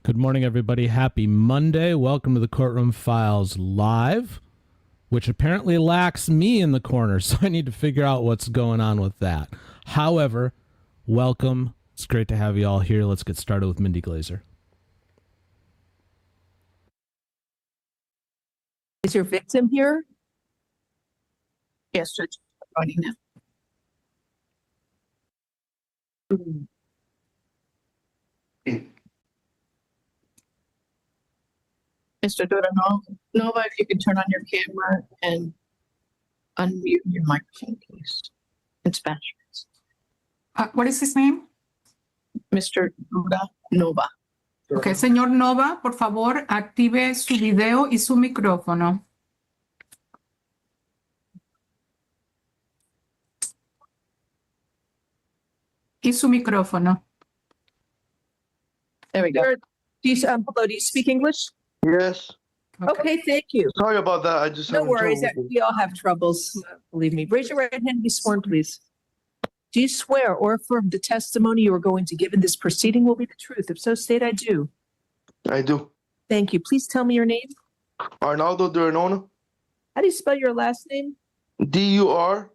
Good morning, everybody. Happy Monday. Welcome to the Courtroom Files Live, which apparently lacks me in the corner, so I need to figure out what's going on with that. However, welcome. It's great to have you all here. Let's get started with Mindy Glazer. Is your victim here? Yes, Judge. Running now. Mr. Nova, if you could turn on your camera and unmute your microphone, please. In Spanish. What is his name? Mr. Nova. Ok, señor Nova, por favor, active su video y su micrófono. Y su micrófono. There we go. Hello, do you speak English? Yes. Okay, thank you. Sorry about that. I just No having worries. trouble with it. We all have troubles. Believe me. Raise your right hand and be sworn, please. Do you swear or affirm the testimony you are going to give in this proceeding will be the truth? If so, state I do. I do. Thank you. Please tell me your name. Arnaldo Duranona. How do you spell your last name? Durana.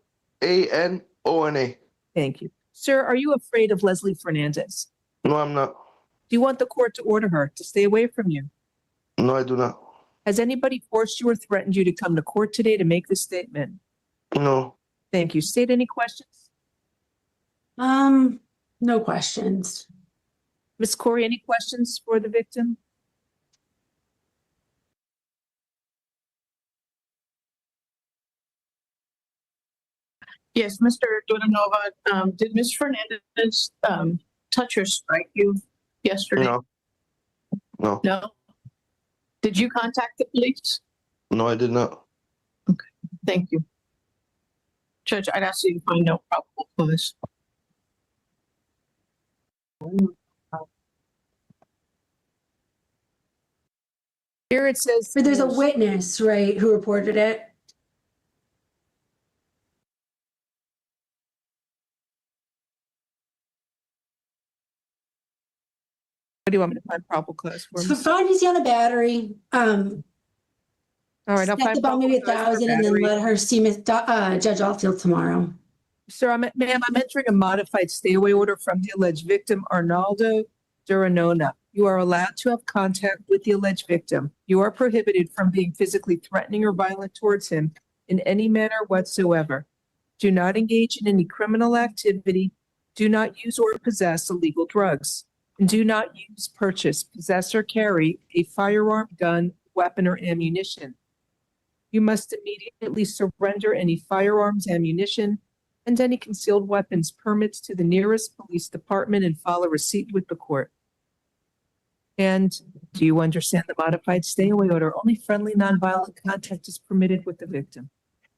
Thank you. Sir, are you afraid of Leslie Fernandez? No, I'm not. Do you want the court to order her to stay away from you? No, I do not. Has anybody forced you or threatened you to come to court today to make this statement? No. Thank you. State any questions? No questions. Ms. Corey, any questions for the victim? Yes, Mr. Duranova, did Ms. Fernandez touch or strike you yesterday? No. No. No? Did you contact the police? No, I did not. Okay, thank you. Judge, I'd ask you to find no probable cause. Here it says. But there's a witness, right, who reported it? What do you want me to find probable cause for? So find easy on the battery. All right, I'll Set find the bond maybe probable cause for 1,000 and then battery. let her see Judge Altfield tomorrow. Sir, ma'am, I'm entering a modified stay away order from the alleged victim, Arnaldo Duranona. You are allowed to have contact with the alleged victim. You are prohibited from being physically threatening or violent towards him in any manner whatsoever. Do not engage in any criminal activity. Do not use or possess illegal drugs. And do not use, purchase, possess, or carry a firearm, gun, weapon, or ammunition. You must immediately surrender any firearms, ammunition, and any concealed weapons permits to the nearest police department and file a receipt with the court. And do you understand the modified stay away order? Only friendly, nonviolent contact is permitted with the victim.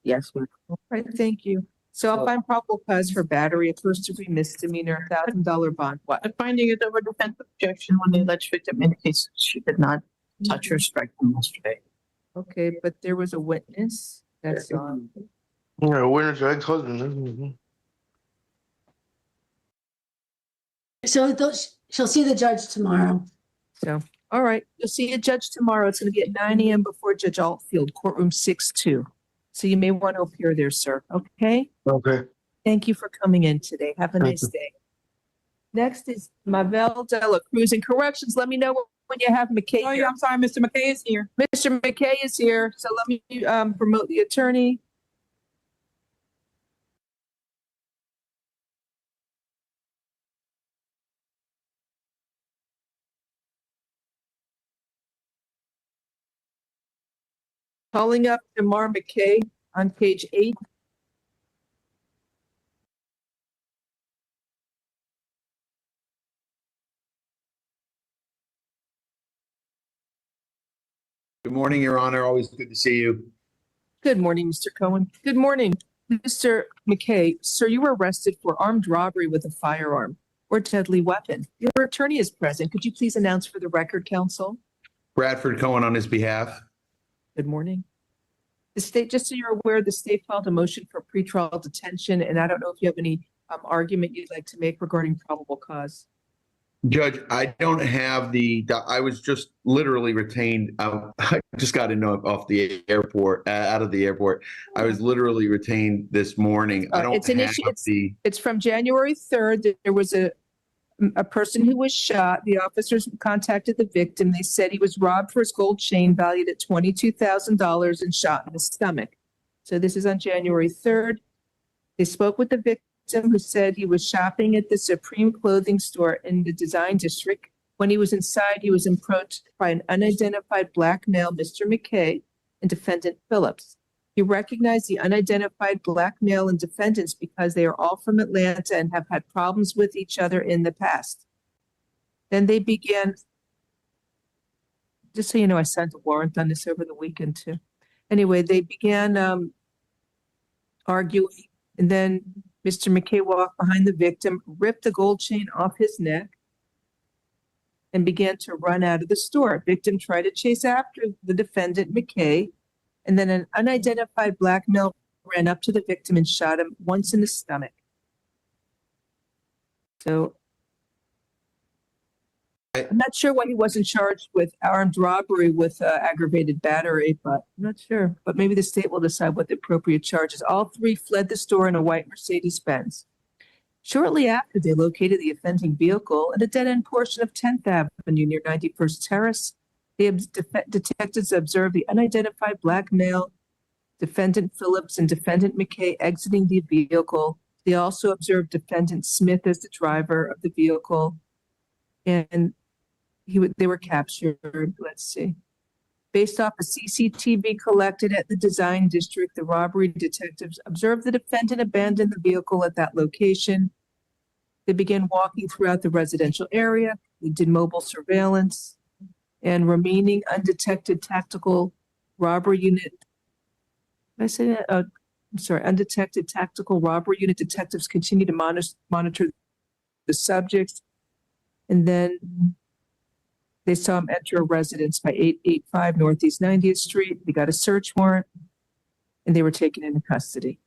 Yes, ma'am. All right, thank you. So I'll find probable cause for battery, a first-degree misdemeanor, $1,000 bond. What? A finding is over defense objection when the alleged victim indicates she did not touch or strike him yesterday. Okay, but there was a witness. That's Yeah, witness your ex-husband. She'll see the judge tomorrow. so. All right, you'll see a judge tomorrow. It's going to be at 9 a.m. before Judge Altfield, courtroom 6-2. So you may want to appear there, sir. Okay? Okay. Thank you for coming in today. Have a Thank nice you. day. Next is Mavel Dela Cruz in corrections. Let me know when you have McKay Oh, here. yeah, I'm sorry, Mr. McKay is here. Mr. McKay is here. So let me promote the attorney. Calling up Jamar McKay on page 8. Good morning, Your Honor. Always good to see you. Good morning, Mr. Cohen. Good morning, Mr. McKay. Sir, you were arrested for armed robbery with a firearm or deadly weapon. Your attorney is present. Could you please announce for the record, counsel? Bradford Cohen on his behalf. Good morning. The state, just so you're aware, the state filed a motion for pretrial detention, and I don't know if you have any argument you'd like to make regarding probable cause. Judge, I don't have I was just literally retained. I just got in off the airport, out of the airport. I was literally retained this morning. I don't It's from January 3rd. There was a person who was shot. The officers contacted the victim. They said he was robbed for his gold chain valued at $22,000 and shot in the stomach. So this is on January 3rd. They spoke with the victim, who said he was shopping at the Supreme clothing store in the Design District. When he was inside, he was approached by an unidentified black male, Mr. McKay, and defendant Phillips. He recognized the unidentified black male and defendants because they are all from Atlanta and have had problems with each other in the past. Then they began, just so you know, I sent a warrant on this over the weekend too. Anyway, they began arguing, and then Mr. McKay walked behind the victim, ripped the gold chain off his neck, and began to run out of the store. Victim tried to chase after the defendant, McKay, and then an unidentified black male ran up to the victim and shot him once in the stomach. So I'm not sure why he wasn't charged with armed robbery with aggravated battery, but I'm not sure. But maybe the state will decide what the appropriate charge is. All three fled the store in a white Mercedes-Benz. Shortly after, they located the offending vehicle at a dead-end portion of 10th Avenue near 91st Terrace. The detectives observed the unidentified black male, defendant Phillips, and defendant McKay exiting the vehicle. They also observed defendant Smith as the driver of the vehicle, and they were captured. Let's see. Based off a CCTV collected at the Design District, the robbery detectives observed the defendant abandon the vehicle at that location. They began walking throughout the residential area. They did mobile surveillance, and remaining undetected tactical robbery unit. Did I say that? I'm sorry, undetected tactical robbery unit detectives continue to monitor the subjects. And then they saw him enter a residence by 885 Northeast 90th Street. They got a search warrant, and they were taken into custody.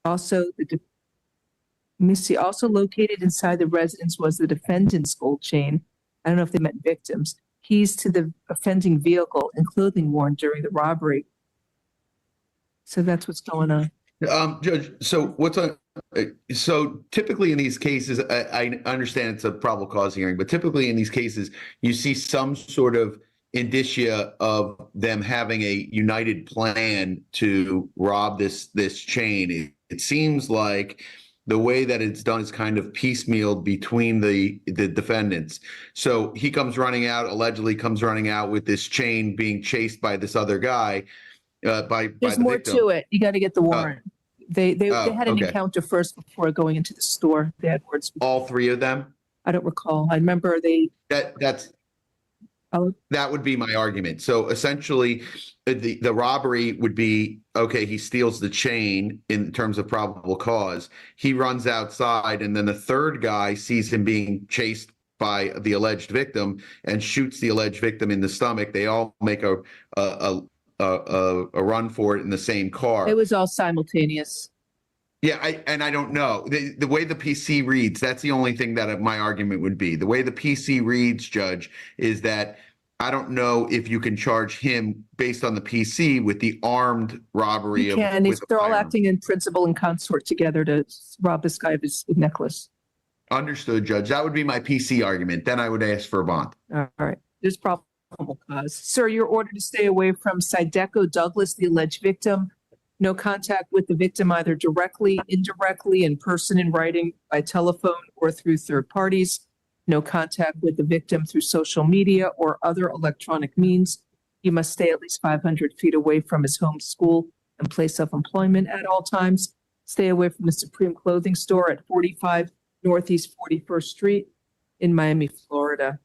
Also, also located inside the residence was the defendant's gold chain. I don't know if they meant victims. Keys to the offending vehicle and clothing worn during the robbery. So that's what's going on. Judge, so so typically in these cases, I understand it's a probable cause hearing, but typically in these cases, you see some sort of indicia of them having a united plan to rob this chain. It seems like the way that it's done is kind of piecemealed between the defendants. So he allegedly comes running out with this chain being chased by this other guy. There's more to it. You got to get the warrant. They had an encounter first before going into the store. They had words. All three of them? I don't recall. I remember that would be my argument. So essentially the robbery would be, okay, he steals the chain in terms of probable cause. He runs outside, and then the third guy sees him being chased by the alleged victim and shoots the alleged victim in the stomach. They all make a run for it in the same car. It was all simultaneous. Yeah, I don't know. The way the PC reads, that's the only thing that my argument would be. The way the PC reads, Judge, is that I don't know if you can charge him based on the PC with the armed robbery. You can. They're all acting in principle and consort together to rob this guy of his necklace. Understood, Judge. That would be my PC argument. Then I would ask for a bond. All right. There's probable cause. Sir, you're ordered to stay away from Sideco Douglas, the alleged victim. No contact with the victim, either directly, indirectly, in person, in writing, by telephone, or through third parties. No contact with the victim through social media or other electronic means. You must stay at least 500 feet away from his home, school, and place of employment at all times. Stay away from the Supreme Clothing Store at 45 Northeast 41st Street in Miami, Florida.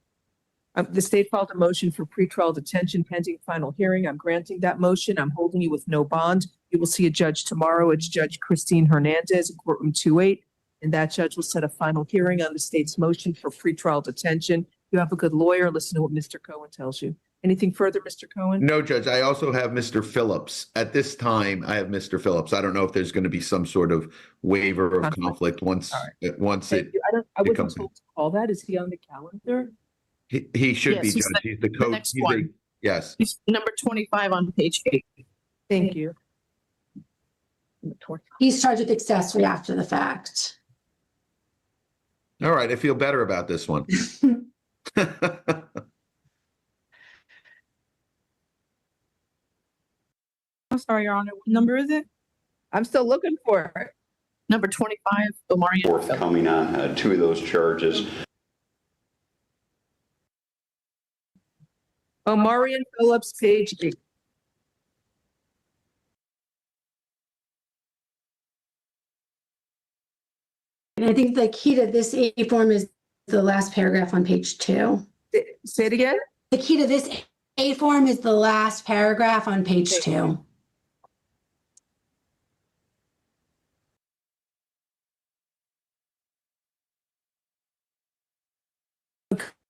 The state filed a motion for pretrial detention pending final hearing. I'm granting that motion. I'm holding you with no bond. You will see a judge tomorrow. It's Judge Christine Hernandez in courtroom 28. And that judge will set a final hearing on the state's motion for pretrial detention. You have a good lawyer. Listen to what Mr. Cohen tells you. Anything further, Mr. Cohen? No, Judge, I also have Mr. Phillips. At this time, I have Mr. Phillips. I don't know if there's going to be some sort of waiver of conflict once All right. once Thank it you. I wasn't becomes. told to call that. Is he on the calendar? He should be, Yes, he's Judge. He's the coach. next one. Yes. He's number 25 on page 8. Thank you. He's charged with accessory after the fact. All right. I feel better about this one. I'm sorry, Your Honor. What number is it? I'm still looking for it. Number 25, Omarion Phillips. Forthcoming on two of those charges. Omarion Phillips, page 8. And I think the key to this A form is the last paragraph on page 2. Say it again. The key to this A form is the last paragraph on page 2.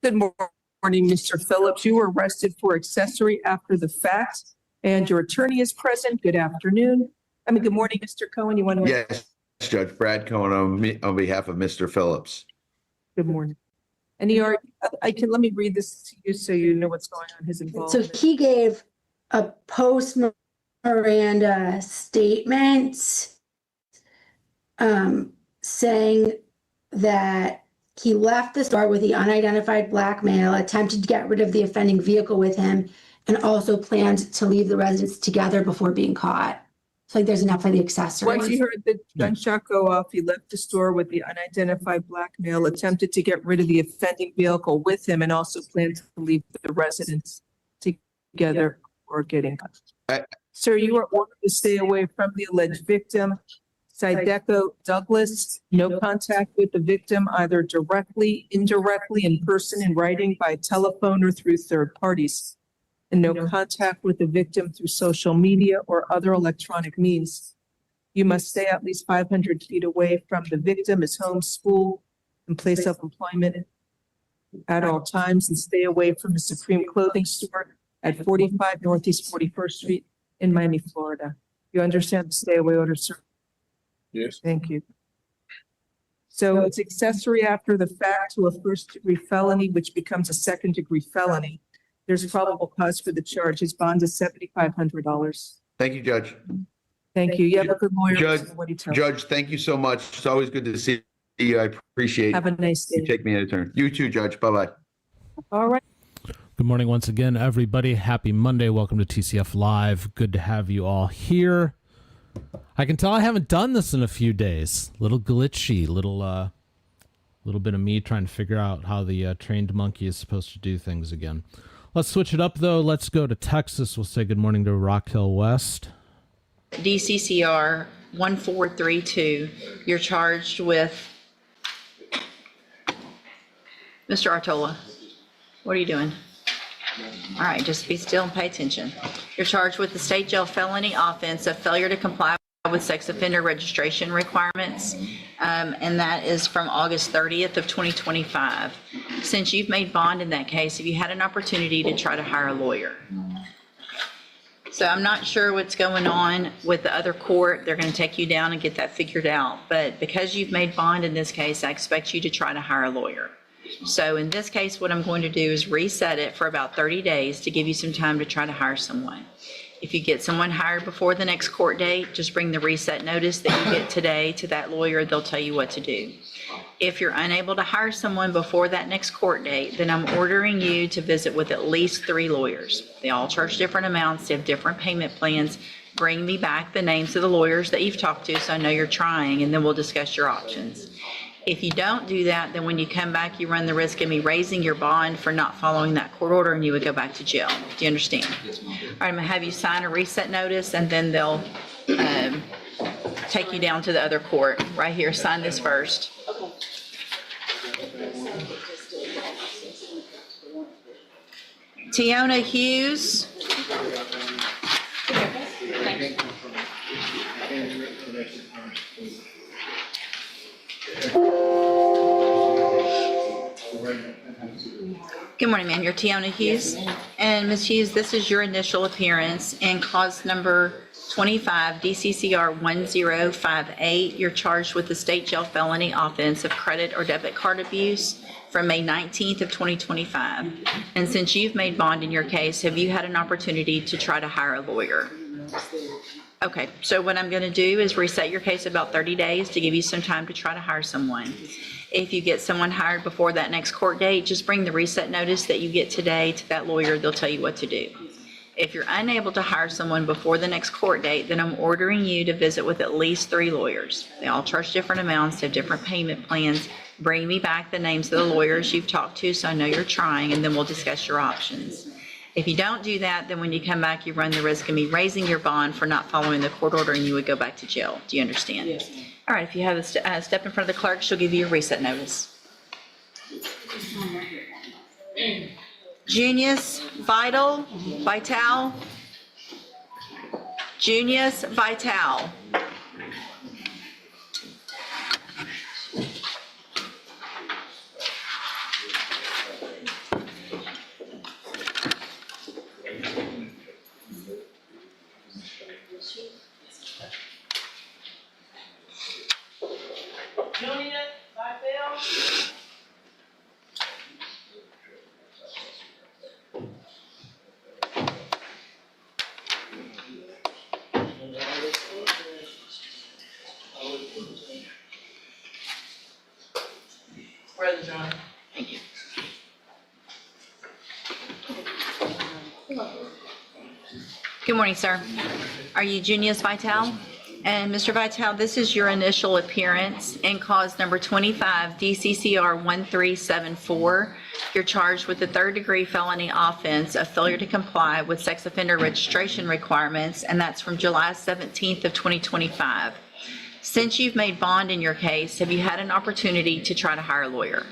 Good morning, Mr. Phillips. You were arrested for accessory after the fact, and your attorney is present. Good afternoon. Good morning, Mr. Cohen. You want to? Yes, Judge Brad Cohen on behalf of Mr. Phillips. Good morning. And let me read this to you so you know what's going on. His So involvement. he gave a post Miranda statement saying that he left the store with the unidentified black male, attempted to get rid of the offending vehicle with him, and also planned to leave the residence together before being caught. So like there's enough for the accessory. Once he heard the gunshot go off, he left the store with the unidentified black male, attempted to get rid of the offending vehicle with him, and also planned to leave the residence together or getting caught. Sir, you are ordered to stay away from the alleged victim. Sideco Douglas, no contact with the victim, either directly, indirectly, in person, in writing, by telephone, or through third parties. And no contact with the victim through social media or other electronic means. You must stay at least 500 feet away from the victim, his home, school, and place of employment at all times, and stay away from the Supreme Clothing Store at 45 Northeast 41st Street in Miami, Florida. You understand the stay away order, sir? Yes. Thank you. So it's accessory after the fact to a first-degree felony, which becomes a second-degree felony. There's probable cause for the charge. His bond is $7,500. Thank you, Judge. Thank you. You have a good lawyer. Judge- Listen to what he tells you. Judge, thank you so much. It's always good to see you. I appreciate Have a nice you day. take me at a turn. You too, Judge. Bye-bye. All right. Good morning once again, everybody. Happy Monday. Welcome to TCF Live. Good to have you all here. I can tell I haven't done this in a few days. Little glitchy, little bit of me trying to figure out how the trained monkey is supposed to do things again. Let's switch it up, though. Let's go to Texas. We'll say good morning to Rock Hill West. DCCR 1432, you're charged with, Mr. Artola, what are you doing? All right, just be still and pay attention. You're charged with the state jail felony offense of failure to comply with sex offender registration requirements, and that is from August 30th of 2025. Since you've made bond in that case, have you had an opportunity to try to hire a lawyer? So I'm not sure what's going on with the other court. They're going to take you down and get that figured out. But because you've made bond in this case, I expect you to try to hire a lawyer. So in this case, what I'm going to do is reset it for about 30 days to give you some time to try to hire someone. If you get someone hired before the next court date, just bring the reset notice that you get today to that lawyer. They'll tell you what to do. If you're unable to hire someone before that next court date, then I'm ordering you to visit with at least 3 lawyers. They all charge different amounts. They have different payment plans. Bring me back the names of the lawyers that you've talked to so I know you're trying, and then we'll discuss your options. If you don't do that, then when you come back, you run the risk of me raising your bond for not following that court order, and you would go back to jail. Do you understand? Yes, ma'am. All right, I'm gonna have you sign a reset notice, and then they'll take you down to the other court. Right here, sign this first. Tiona Hughes. Good morning, ma'am. You're Tiona Hughes. And Ms. Hughes, this is your initial appearance in cause number 25 DCCR 1058. You're charged with the state jail felony offense of credit or debit card abuse from May 19th of 2025. And since you've made bond in your case, have you had an opportunity to try to hire a lawyer? Okay, so what I'm going to do is reset your case about 30 days to give you some time to try to hire someone. If you get someone hired before that next court date, just bring the reset notice that you get today to that lawyer. They'll tell you what to do. If you're unable to hire someone before the next court date, then I'm ordering you to visit with at least 3 lawyers. They all charge different amounts, have different payment plans. Bring me back the names of the lawyers you've talked to so I know you're trying, and then we'll discuss your options. If you don't do that, then when you come back, you run the risk of me raising your bond for not following the court order, and you would go back to jail. Do you understand? Yes. All right, if you have a step in front of the clerk, she'll give you a reset notice. Junius Vital. Junius Vital. Thank you. Good morning, sir. Are you Junius Vital? And Mr. Vital, this is your initial appearance in cause number 25 DCCR 1374. You're charged with the 3rd-degree felony offense of failure to comply with sex offender registration requirements, and that's from July 17th of 2025. Since you've made bond in your case, have you had an opportunity to try to hire a lawyer?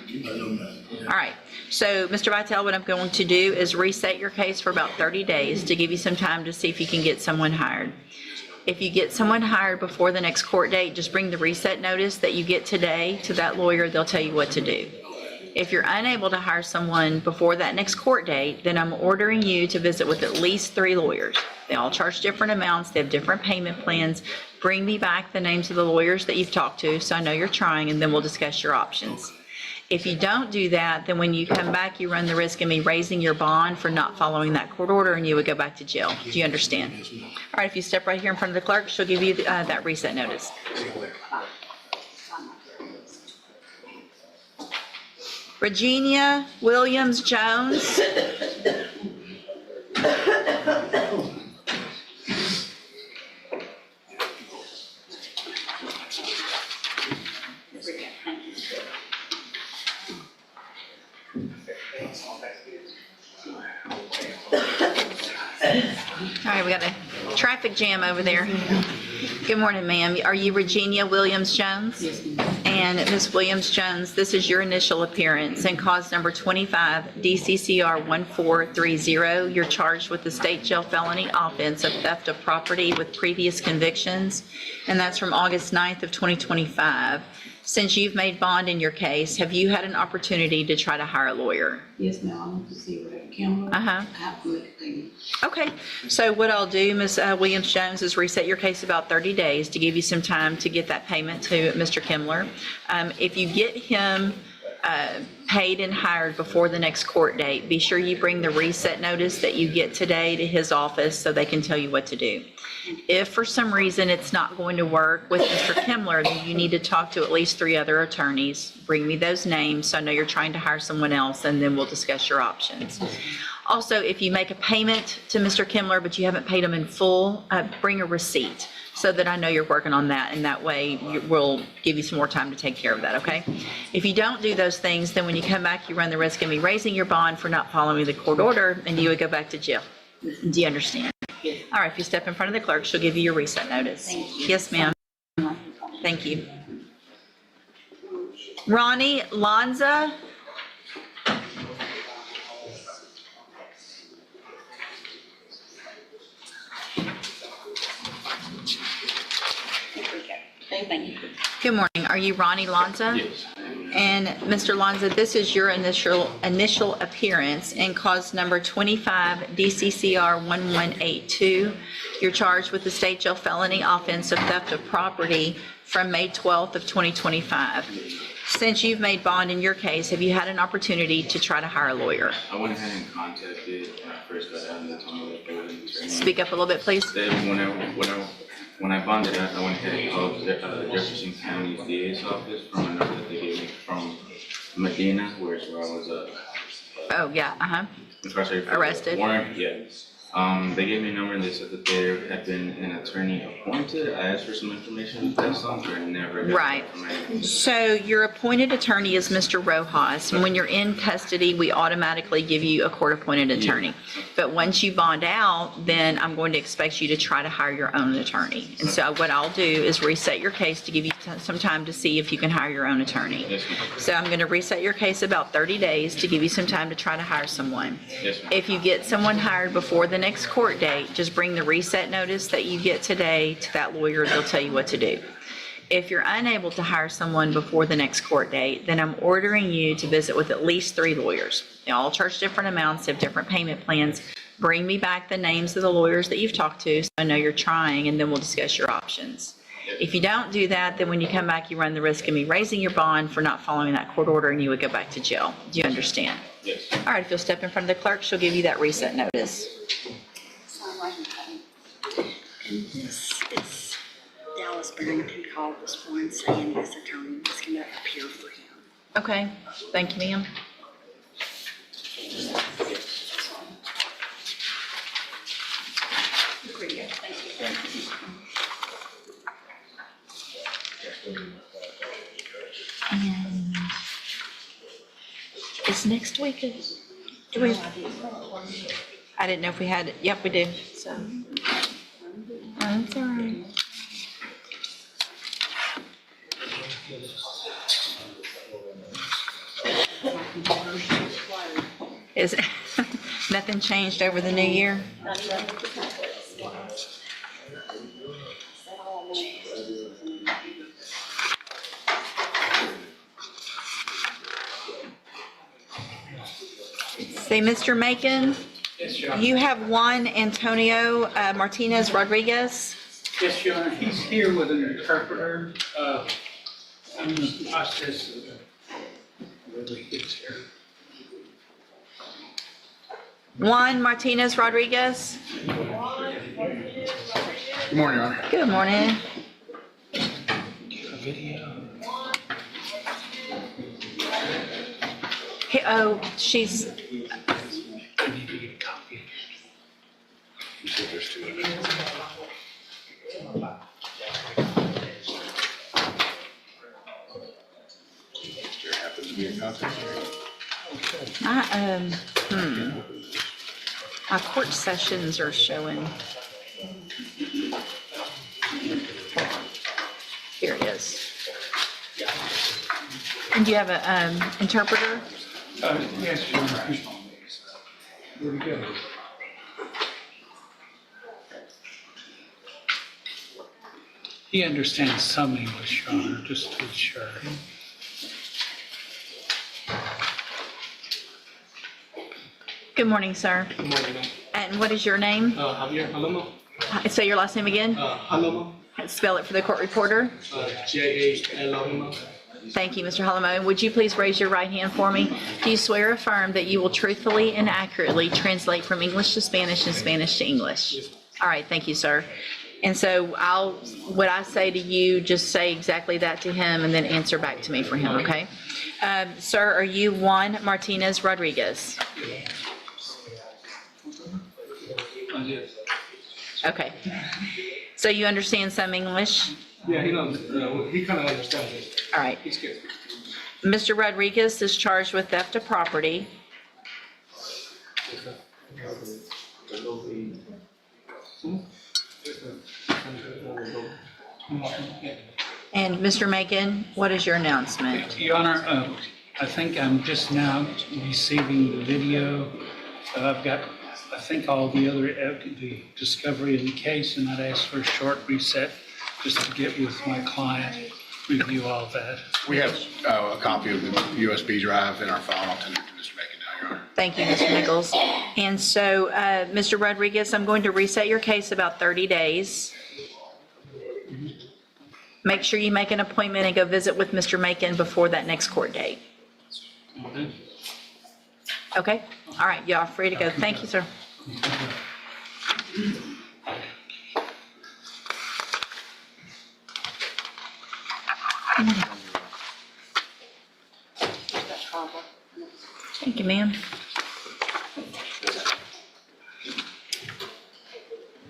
All right. So, Mr. Vital, what I'm going to do is reset your case for about 30 days to give you some time to see if you can get someone hired. If you get someone hired before the next court date, just bring the reset notice that you get today to that lawyer. They'll tell you what to do. If you're unable to hire someone before that next court date, then I'm ordering you to visit with at least 3 lawyers. They all charge different amounts. They have different payment plans. Bring me back the names of the lawyers that you've talked to so I know you're trying, and then we'll discuss your options. If you don't do that, then when you come back, you run the risk of me raising your bond for not following that court order, and you would go back to jail. Do you understand? All right, if you step right here in front of the clerk, she'll give you that reset notice. Regina Williams Jones. All right, we got a traffic jam over there. Good morning, ma'am. Are you Regina Williams Jones? Yes, ma'am. And Ms. Williams Jones, this is your initial appearance in cause number 25 DCCR 1430. You're charged with the state jail felony offense of theft of property with previous convictions, and that's from August 9th of 2025. Since you've made bond in your case, have you had an opportunity to try to hire a lawyer? Yes, ma'am. I want to see what I can. I have to make a payment. Okay. So what I'll do, Ms. Williams Jones, is reset your case about 30 days to give you some time to get that payment to Mr. Kimmler. If you get him paid and hired before the next court date, be sure you bring the reset notice that you get today to his office so they can tell you what to do. If for some reason it's not going to work with Mr. Kimmler, then you need to talk to at least 3 other attorneys. Bring me those names so I know you're trying to hire someone else, and then we'll discuss your options. Also, if you make a payment to Mr. Kimmler but you haven't paid him in full, bring a receipt. so that I know you're working on that, and that way we'll give you some more time to take care of that, okay? If you don't do those things, then when you come back, you run the risk of me raising your bond for not following the court order, and you would go back to jail. Do you understand? All right, if you step in front of the clerk, she'll give you your reset notice. Yes, ma'am. Thank you. Ronnie Lanza. Thank you. Good morning. Are you Ronnie Lanza? Yes. And Mr. Lanza, this is your initial appearance in cause number 25 DCCR 1182. You're charged with the state jail felony offense of theft of property from May 12th of 2025. Since you've made bond in your case, have you had an opportunity to try to hire a lawyer? I went ahead and contacted when I first got out, and they told me that there was an attorney. Speak up a little bit, please. When I bonded out, I went ahead and called Jefferson County's DA's office from a number that they gave me from Medina, where I was Oh, yeah, incarcerated for Arrested. warrant. Yeah. They gave me a number and they said that there had been an attorney appointed. I asked for some information, that's something I never got. Right. So your appointed attorney is Mr. Rojas. When you're in custody, we automatically give you a court-appointed attorney. But once you bond out, then I'm going to expect you to try to hire your own attorney. And so what I'll do is reset your case to give you some time to see if you can hire your own attorney. Yes, ma'am. So I'm going to reset your case about 30 days to give you some time to try to hire someone. Yes, ma'am. If you get someone hired before the next court date, just bring the reset notice that you get today to that lawyer. They'll tell you what to do. If you're unable to hire someone before the next court date, then I'm ordering you to visit with at least 3 lawyers. They all charge different amounts, have different payment plans. Bring me back the names of the lawyers that you've talked to so I know you're trying, and then we'll discuss your options. If you don't do that, then when you come back, you run the risk of me raising your bond for not following that court order, and you would go back to jail. Do you understand? Yes. All right, if you'll step in front of the clerk, she'll give you that reset notice. And this is Dallas Barrington called this morning saying this attorney was going to appear for him. Okay, thank you, ma'am. And is next week, do we? I didn't know if we had it. Yep, we do, so. That's all right. Is nothing changed over the new year? Say, Mr. Macon, you have one Antonio Martinez Rodriguez. Yes, Your Honor, he's here with an interpreter. I'm in the process of whether he gets here. Juan Martinez Rodriguez. Good morning, Your Honor. Good morning. Oh, she's. I need to get a copy. You said there's 2 of them. There happens to be a contact here. My court sessions are showing. Here it is. And do you have an interpreter? Yes, Your Honor. Where'd he go? He understands some English, Your Honor, just to be sure. Good morning, sir. Good morning, ma'am. And what is your name? Javier Halomo. Say your last name again. Halomo. Spell it for the court reporter. J-A-L-O-M-O. Thank you, Mr. Holomo. Would you please raise your right hand for me? Do you swear or affirm that you will truthfully and accurately translate from English to Spanish and Spanish to English? Yes. All right, thank you, sir. And so what I say to you, just say exactly that to him and then answer back to me for him, okay? Sir, are you Juan Martinez Rodriguez? Yes. Okay. So you understand some English? Yeah, he knows, he kind of understands it. All right. He's good. Mr. Rodriguez is charged with theft of property. And Mr. Macon, what is your announcement? Your Honor, I think I'm just now receiving the video. I've got, I think, all the other, the discovery in the case, and I'd ask for a short reset just to get with my client, review all that. We have a copy of the USB drive in our file. I'll send it to Mr. Macon now, Your Honor. Thank you, Mr. Nichols. And so, Mr. Rodriguez, I'm going to reset your case about 30 days. Make sure you make an appointment and go visit with Mr. Macon before that next court date. Okay? All right, y'all free to go. Thank you, sir. Thank you, ma'am.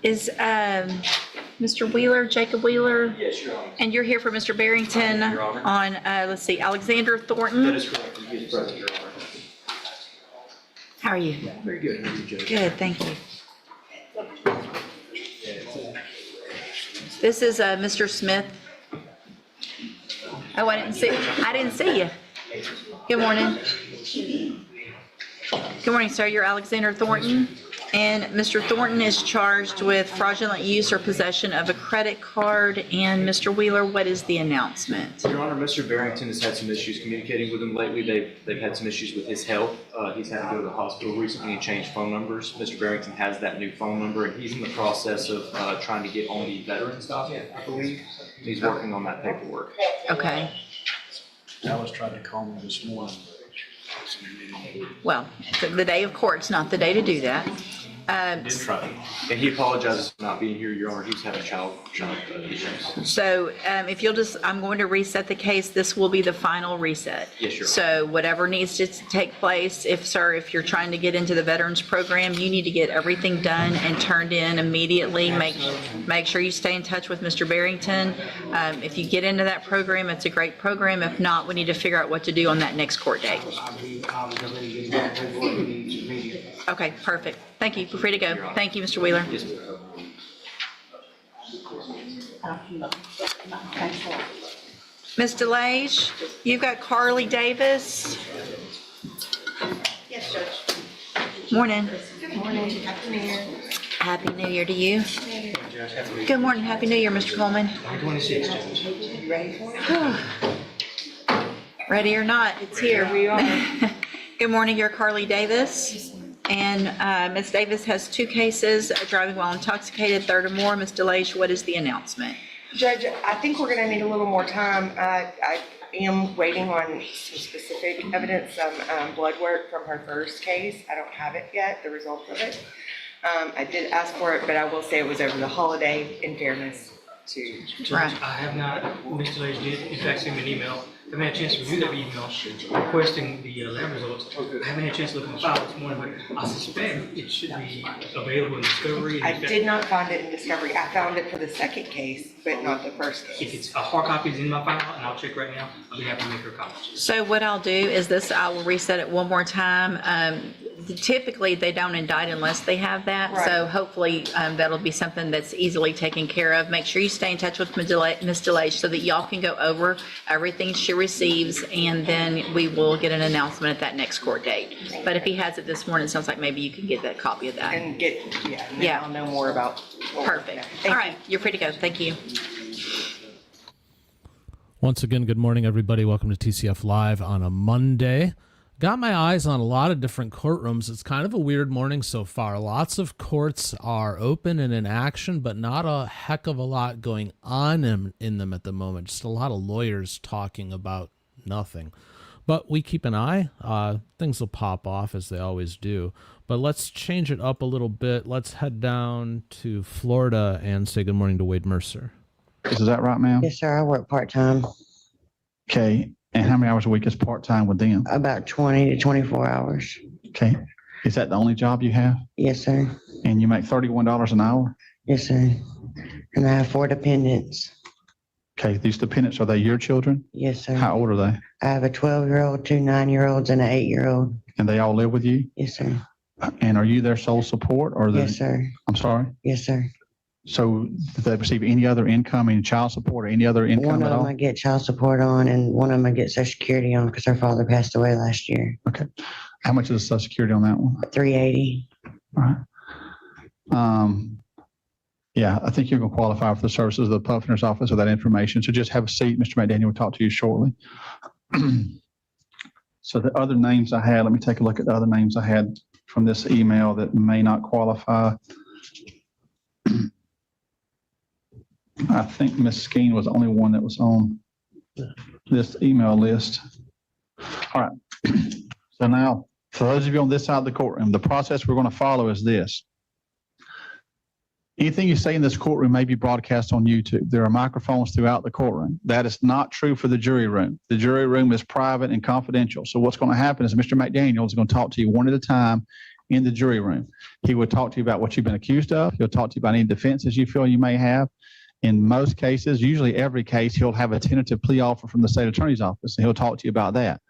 Is Mr. Wheeler, Jacob Wheeler? Yes, Your Honor. And you're here for Mr. Barrington Your Honor. on, let's see, Alexander Thornton? That is correct. He is present, Your Honor. How are you? Very good. How are you, Judge? Good, thank you. This is Mr. Smith. Oh, I didn't see you. Good morning. Good morning, sir. You're Alexander Thornton. And Mr. Thornton is charged with fraudulent use or possession of a credit card. And Mr. Wheeler, what is the announcement? Your Honor, Mr. Barrington has had some issues communicating with him lately. They've had some issues with his health. He's had to go to the hospital recently and change phone numbers. Mr. Barrington has that new phone number, and he's in the process of trying to get on the veterans docket, I believe. He's working on that paperwork. Okay. Alice tried to call me this morning. Well, the day of court's not the day to do that. Did try. And he apologizes for not being here, Your Honor. He's having child issues. So if you'll just, I'm going to reset the case. This will be the final reset. Yes, Your Honor. So whatever needs to take place, if you're trying to get into the veterans program, you need to get everything done and turned in immediately. Make sure you stay in touch with Mr. Barrington. If you get into that program, it's a great program. If not, we need to figure out what to do on that next court date. Okay, perfect. Thank you. You're free to go. Thank you, Mr. Wheeler. Yes, Ms. DeLage, you've got Carly Davis. Yes, Judge. Morning. Good morning. Happy New Year. Happy New Year to you. Good morning. Happy New Year, Mr. Coleman. 26, Judge. You ready for it? Ready or not, it's here. We are. Good morning. You're Carly Davis. And Ms. Davis has 2 cases, driving while intoxicated, 3rd or more. Ms. DeLage, what is the announcement? Judge, I think we're going to need a little more time. I am waiting on some specific evidence, some blood work from her first case. I don't have it yet, the results of it. I did ask for it, but I will say it was over the holiday, in fairness to. Judge, I have not, Mr. Lage did, in fact, send me an email. I haven't had a chance to review that email requesting the lab results. I haven't had a chance to look at the file this morning, but I suspect it should be available in Discovery. I did not find it in Discovery. I found it for the second case, but not the first If case. it's a hard copy is in my file, and I'll check right now, I'll be happy to make her a copy. So what I'll do is this, I will reset it one more time. Typically, they don't indict unless they have that. Right. So hopefully that'll be something that's easily taken care of. Make sure you stay in touch with Ms. DeLage so that y'all can go over everything she receives, and then we will get an announcement at that next court date. But if he has it this morning, it sounds like maybe you can get that copy of that. And get, yeah, and then Yeah. I'll know more about. Perfect. Thank All right, you're free to go. Thank you. Once again, good morning, everybody. Welcome to TCF Live on a Monday. Got my eyes on a lot of different courtrooms. It's kind of a weird morning so far. Lots of courts are open and in action, but not a heck of a lot going on in them at the moment. Just a lot of lawyers talking about nothing. But we keep an eye. Things will pop off as they always do. But let's change it up a little bit. Let's head down to Florida and say good morning to Wade Mercer. Is that right, ma'am? Yes, sir. I work part-time, Okay. And how many hours a week is part-time with them? about 20 to 24 hours. Okay. Is that the only job you have? Yes, sir. And you make $31 an hour? Yes, sir. And I have 4 dependents. Okay, these dependents, are they your children? Yes, sir. How old are they? I have a 12-year-old, 2 9-year-olds, and an 8-year-old. And they all live with you? Yes, sir. And are you their sole support or? Yes, sir. I'm sorry? Yes, sir. So do they receive any other income, any child support or any other One income of at them all? I get child support on, and one of them I get Social Security on because her father passed away last year. Okay. How much is the Social Security on that one? $380. All right. Yeah, I think you're going to qualify for the services of the Public Office with that information. So just have a seat. Mr. McDaniel will talk to you shortly. So the other names I had, let me take a look at the other names I had from this email that may not qualify. I think Ms. Skeen was the only one that was on this email list. All right. So now, for those of you on this side of the courtroom, the process we're going to follow is this. Anything you say in this courtroom may be broadcast on YouTube. There are microphones throughout the courtroom. That is not true for the jury room. The jury room is private and confidential. So what's going to happen is Mr. McDaniel is going to talk to you one at a time in the jury room. He will talk to you about what you've been accused of. He'll talk to you about any defenses you feel you may have. In most cases, usually every case, he'll have a tentative plea offer from the state attorney's office, and he'll talk to you about that.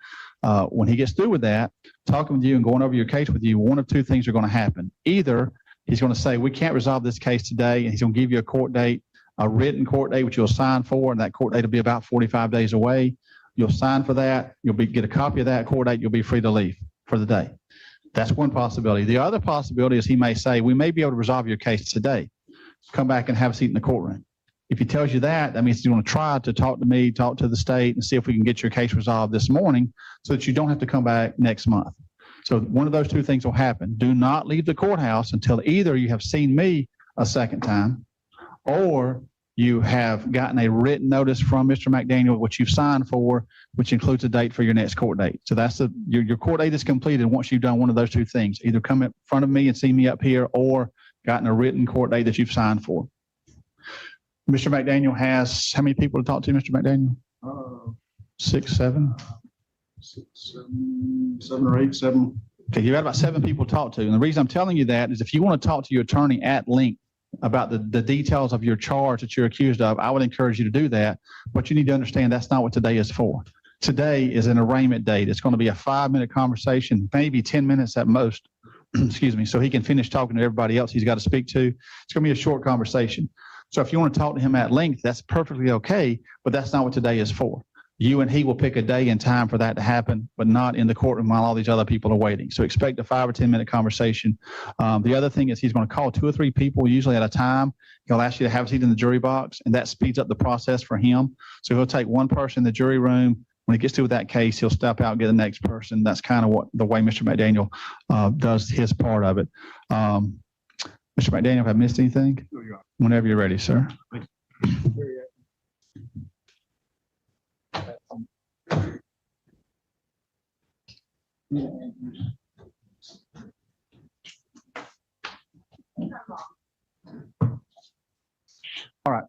When he gets through with that, talking with you and going over your case with you, one of 2 things are going to happen. Either he's going to say, we can't resolve this case today, and he's going to give you a court date, a written court date, which you'll sign for, and that court date will be about 45 days away. You'll sign for that. You'll get a copy of that court date. You'll be free to leave for the day. That's one possibility. The other possibility is he may say, we may be able to resolve your case today. Come back and have a seat in the courtroom. If he tells you that, that means he's going to try to talk to me, talk to the state, and see if we can get your case resolved this morning so that you don't have to come back next month. So one of those 2 things will happen. Do not leave the courthouse until either you have seen me a second time or you have gotten a written notice from Mr. McDaniel, which you've signed for, which includes a date for your next court date. So that's your court date is completed once you've done one of those 2 things. Either come in front of me and see me up here or gotten a written court date that you've signed for. Mr. McDaniel has how many people to talk to, Mr. McDaniel? 6, 7? 6, 7 or 8, 7. Okay, you got about 7 people to talk to. And the reason I'm telling you that is if you want to talk to your attorney at length about the details of your charge that you're accused of, I would encourage you to do that. But you need to understand that's not what today is for. Today is an arraignment date. It's going to be a 5-minute conversation, maybe 10 minutes at most. Excuse me. So he can finish talking to everybody else he's got to speak to. It's going to be a short conversation. So if you want to talk to him at length, that's perfectly okay, but that's not what today is for. You and he will pick a day and time for that to happen, but not in the courtroom while all these other people are waiting. So expect a 5 or 10 minute conversation. The other thing is he's going to call 2 or 3 people, usually at a time. He'll ask you to have a seat in the jury box, and that speeds up the process for him. So he'll take one person in the jury room. When he gets through with that case, he'll step out and get the next person. That's kind of the way Mr. McDaniel does his part of it. Mr. McDaniel, have I missed anything? Whenever you're ready, sir. All right.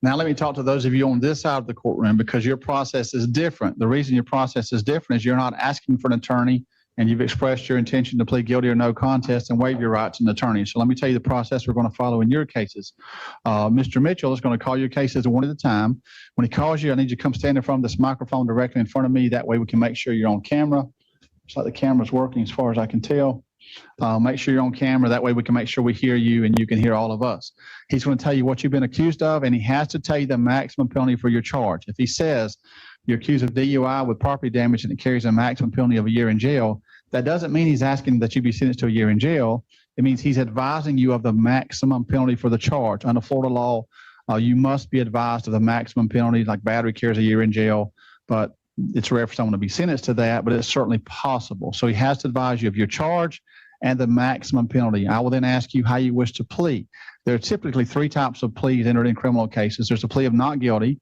Now let me talk to those of you on this side of the courtroom because your process is different. The reason your process is different is you're not asking for an attorney and you've expressed your intention to plead guilty or no contest and waive your rights as an attorney. So let me tell you the process we're going to follow in your cases. Mr. Mitchell is going to call your cases one at a time. When he calls you, I need you to come stand in front of this microphone directly in front of me. That way we can make sure you're on camera. Looks like the camera's working as far as I can tell. Make sure you're on camera. That way we can make sure we hear you and you can hear all of us. He's going to tell you what you've been accused of, and he has to tell you the maximum penalty for your charge. If he says you're accused of DUI with property damage and it carries a maximum penalty of a year in jail, that doesn't mean he's asking that you be sentenced to a year in jail. It means he's advising you of the maximum penalty for the charge. Under Florida law, you must be advised of the maximum penalty, like battery carries a year in jail, but it's rare for someone to be sentenced to that, but it's certainly possible. So he has to advise you of your charge and the maximum penalty. I will then ask you how you wish to plead. There are typically 3 types of pleas entered in criminal cases. There's a plea of not guilty.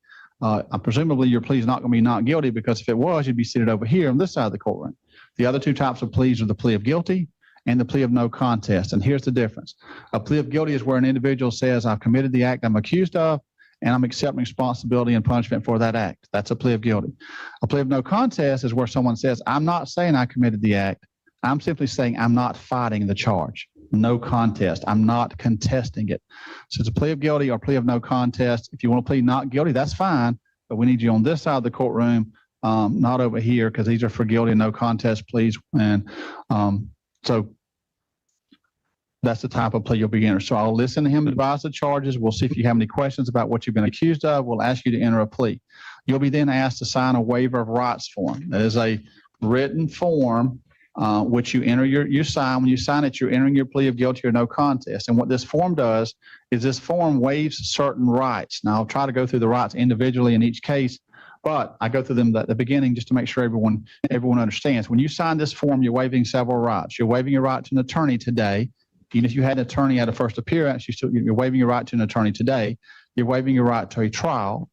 Presumably your plea is not going to be not guilty because if it was, you'd be seated over here on this side of the courtroom. The other 2 types of pleas are the plea of guilty and the plea of no contest. And here's the difference. A plea of guilty is where an individual says, I've committed the act I'm accused of, and I'm accepting responsibility and punishment for that act. That's a plea of guilty. A plea of no contest is where someone says, I'm not saying I committed the act. I'm simply saying I'm not fighting the charge. no contest. I'm not contesting it. So it's a plea of guilty or plea of no contest. If you want to plead not guilty, that's fine, but we need you on this side of the courtroom, not over here, because these are for guilty and no contest pleas. And so that's the type of plea you'll be entering. So I'll listen to him advise the charges. We'll see if you have any questions about what you've been accused of. We'll ask you to enter a plea. You'll be then asked to sign a waiver of rights form. That is a written form which you enter you sign. When you sign it, you're entering your plea of guilty or no contest. And what this form does is this form waives certain rights. Now I'll try to go through the rights individually in each case, but I go through them at the beginning just to make sure everyone understands. When you sign this form, you're waiving several rights. You're waiving your right to an attorney today. Even if you had an attorney at a first appearance, you're waiving your right to an attorney today. You're waiving your right to a trial.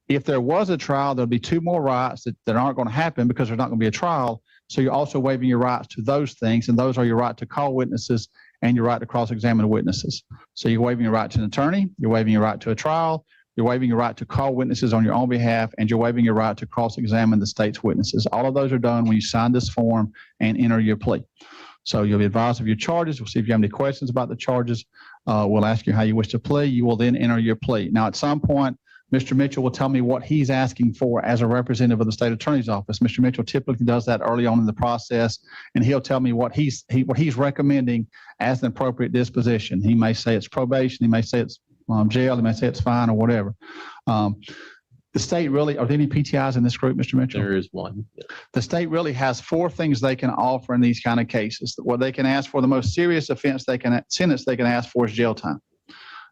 If there was a trial, there'll be two more rights that aren't going to happen because there's not going to be a trial. So you're also waiving your rights to those things, and those are your right to call witnesses and your right to cross-examine witnesses. So you're waiving your right to an attorney, you're waiving your right to a trial, you're waiving your right to call witnesses on your own behalf, and you're waiving your right to cross-examine the state's witnesses. All of those are done when you sign this form and enter your plea. So you'll be advised of your charges. We'll see if you have any questions about the charges. We'll ask you how you wish to plea. You will then enter your plea. Now, at some point, Mr. Mitchell will tell me what he's asking for as a representative of the state attorney's office. Mr. Mitchell typically does that early on in the process, and he'll tell me what he's recommending as an appropriate disposition. He may say it's probation. He may say it's jail. He may say it's fine or whatever. The state really, are there any PTIs in this group, Mr. Mitchell? There is one. The state really has four things they can offer in these kind of cases. What they can ask for, the most serious offense sentence they can ask for is jail time.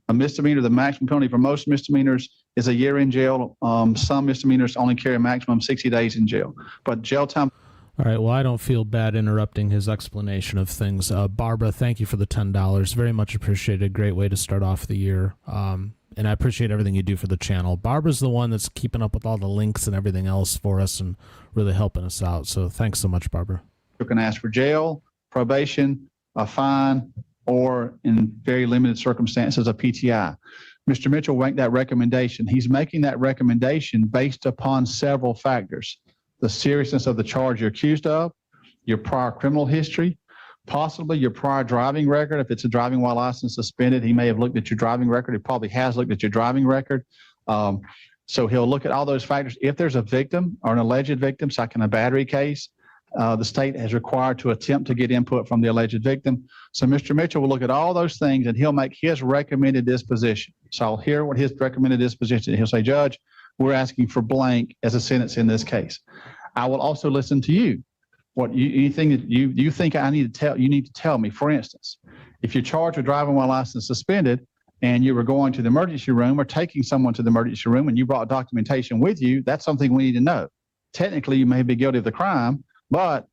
A misdemeanor, the maximum penalty for most misdemeanors is a year in jail. Some misdemeanors only carry a maximum 60 days in jail. But jail time. All right. Well, I don't feel bad interrupting his explanation of things. Barbara, thank you for the $10. Very much appreciated. Great way to start off the year. And I appreciate everything you do for the channel. Barbara's the one that's keeping up with all the links and everything else for us and really helping us out. So thanks so much, Barbara. You can ask for jail, probation, a fine, or in very limited circumstances, a PTI. Mr. Mitchell will make that recommendation. He's making that recommendation based upon several factors: the seriousness of the charge you're accused of, your prior criminal history, possibly your prior driving record. If it's a driving while license suspended, he may have looked at your driving record. He probably has looked at your driving record. So he'll look at all those factors. If there's a victim or an alleged victim, so like in a battery case, the state has required to attempt to get input from the alleged victim. So Mr. Mitchell will look at all those things and he'll make his recommended disposition. So I'll hear what his recommended disposition is. He'll say, Judge, we're asking for blank as a sentence in this case. I will also listen to you. Anything that you think I need to tell, you need to tell me. For instance, if you're charged with driving while license suspended and you were going to the emergency room or taking someone to the emergency room and you brought documentation with you, that's something we need to know. Technically, you may be guilty of the crime, but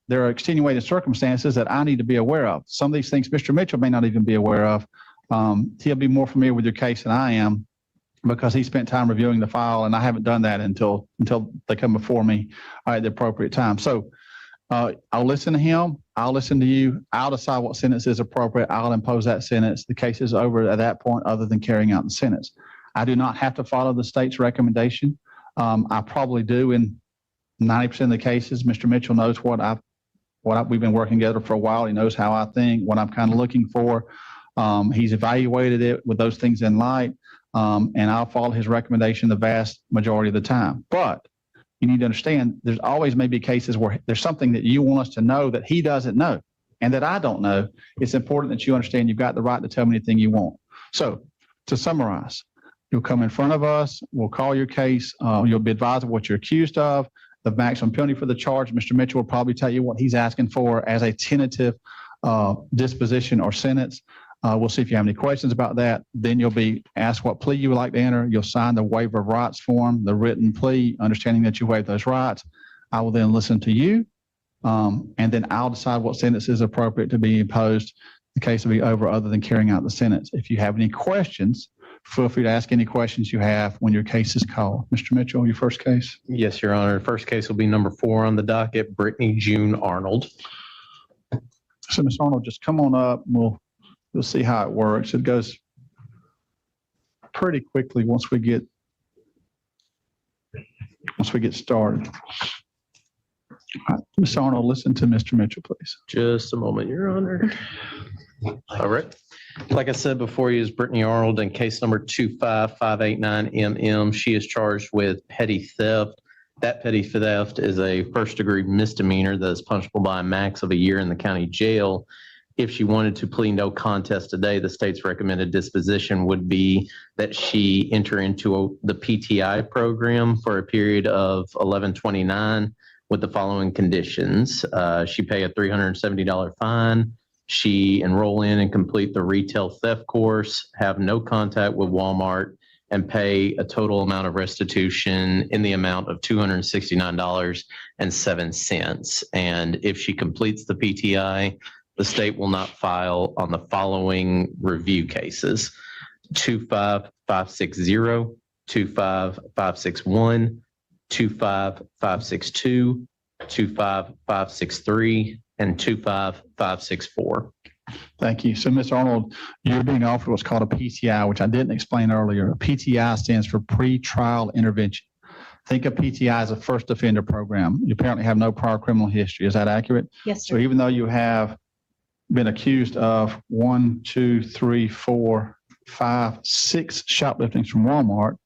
there are extenuating circumstances that I need to be aware of. Some of these things Mr. Mitchell may not even be aware of. He'll be more familiar with your case than I am because he spent time reviewing the file, and I haven't done that until they come before me at the appropriate time. So I'll listen to him. I'll listen to you. I'll decide what sentence is appropriate. I'll impose that sentence. The case is over at that point other than carrying out the sentence. I do not have to follow the state's recommendation. I probably do in 90% of the cases. Mr. Mitchell knows we've been working together for a while. He knows how I think, what I'm kind of looking for. He's evaluated it with those things in light, and I'll follow his recommendation the vast majority of the time. But you need to understand there's always maybe cases where there's something that you want us to know that he doesn't know and that I don't know. It's important that you understand you've got the right to tell me anything you want. So to summarize, you'll come in front of us. We'll call your case. You'll be advised of what you're accused of, the maximum penalty for the charge. Mr. Mitchell will probably tell you what he's asking for as a tentative disposition or sentence. We'll see if you have any questions about that. Then you'll be asked what plea you would like to enter. You'll sign the waiver of rights form, the written plea, understanding that you waive those rights. I will then listen to you, and then I'll decide what sentence is appropriate to be imposed. The case will be over other than carrying out the sentence. If you have any questions, feel free to ask any questions you have when your case is called. Mr. Mitchell, your first case? Yes, Your Honor. First case will be number 4 on the docket, Brittany June Arnold. So, Ms. Arnold, just come on up and we'll see how it works. It goes pretty quickly once we get started. All right, Ms. Arnold, listen to Mr. Mitchell, please. Just a moment, Your Honor. All right. Like I said before you is Brittany Arnold in case number 25589MM. She is charged with petty theft. That petty theft is a first-degree misdemeanor that is punishable by a max of a year in the county jail. If she wanted to plead no contest today, the state's recommended disposition would be that she enter into the PTI program for a period of 11/29 with the following conditions. She pay a $370 fine. She enroll in and complete the retail theft course, have no contact with Walmart, and pay a total amount of restitution in the amount of $269.07. And if she completes the PTI, the state will not file on the following review cases: 25560, 25561, 25562, 25563, and 25564. Thank you. So, Ms. Arnold, you're being offered what's called a PTI, which I didn't explain earlier. A PTI stands for pre-trial intervention. Think of PTI as a first offender program. You apparently have no prior criminal history. Is that accurate? Yes, So sir. even though you have been accused of 1, 2, 3, 4, 5, 6 shopliftings from Walmart,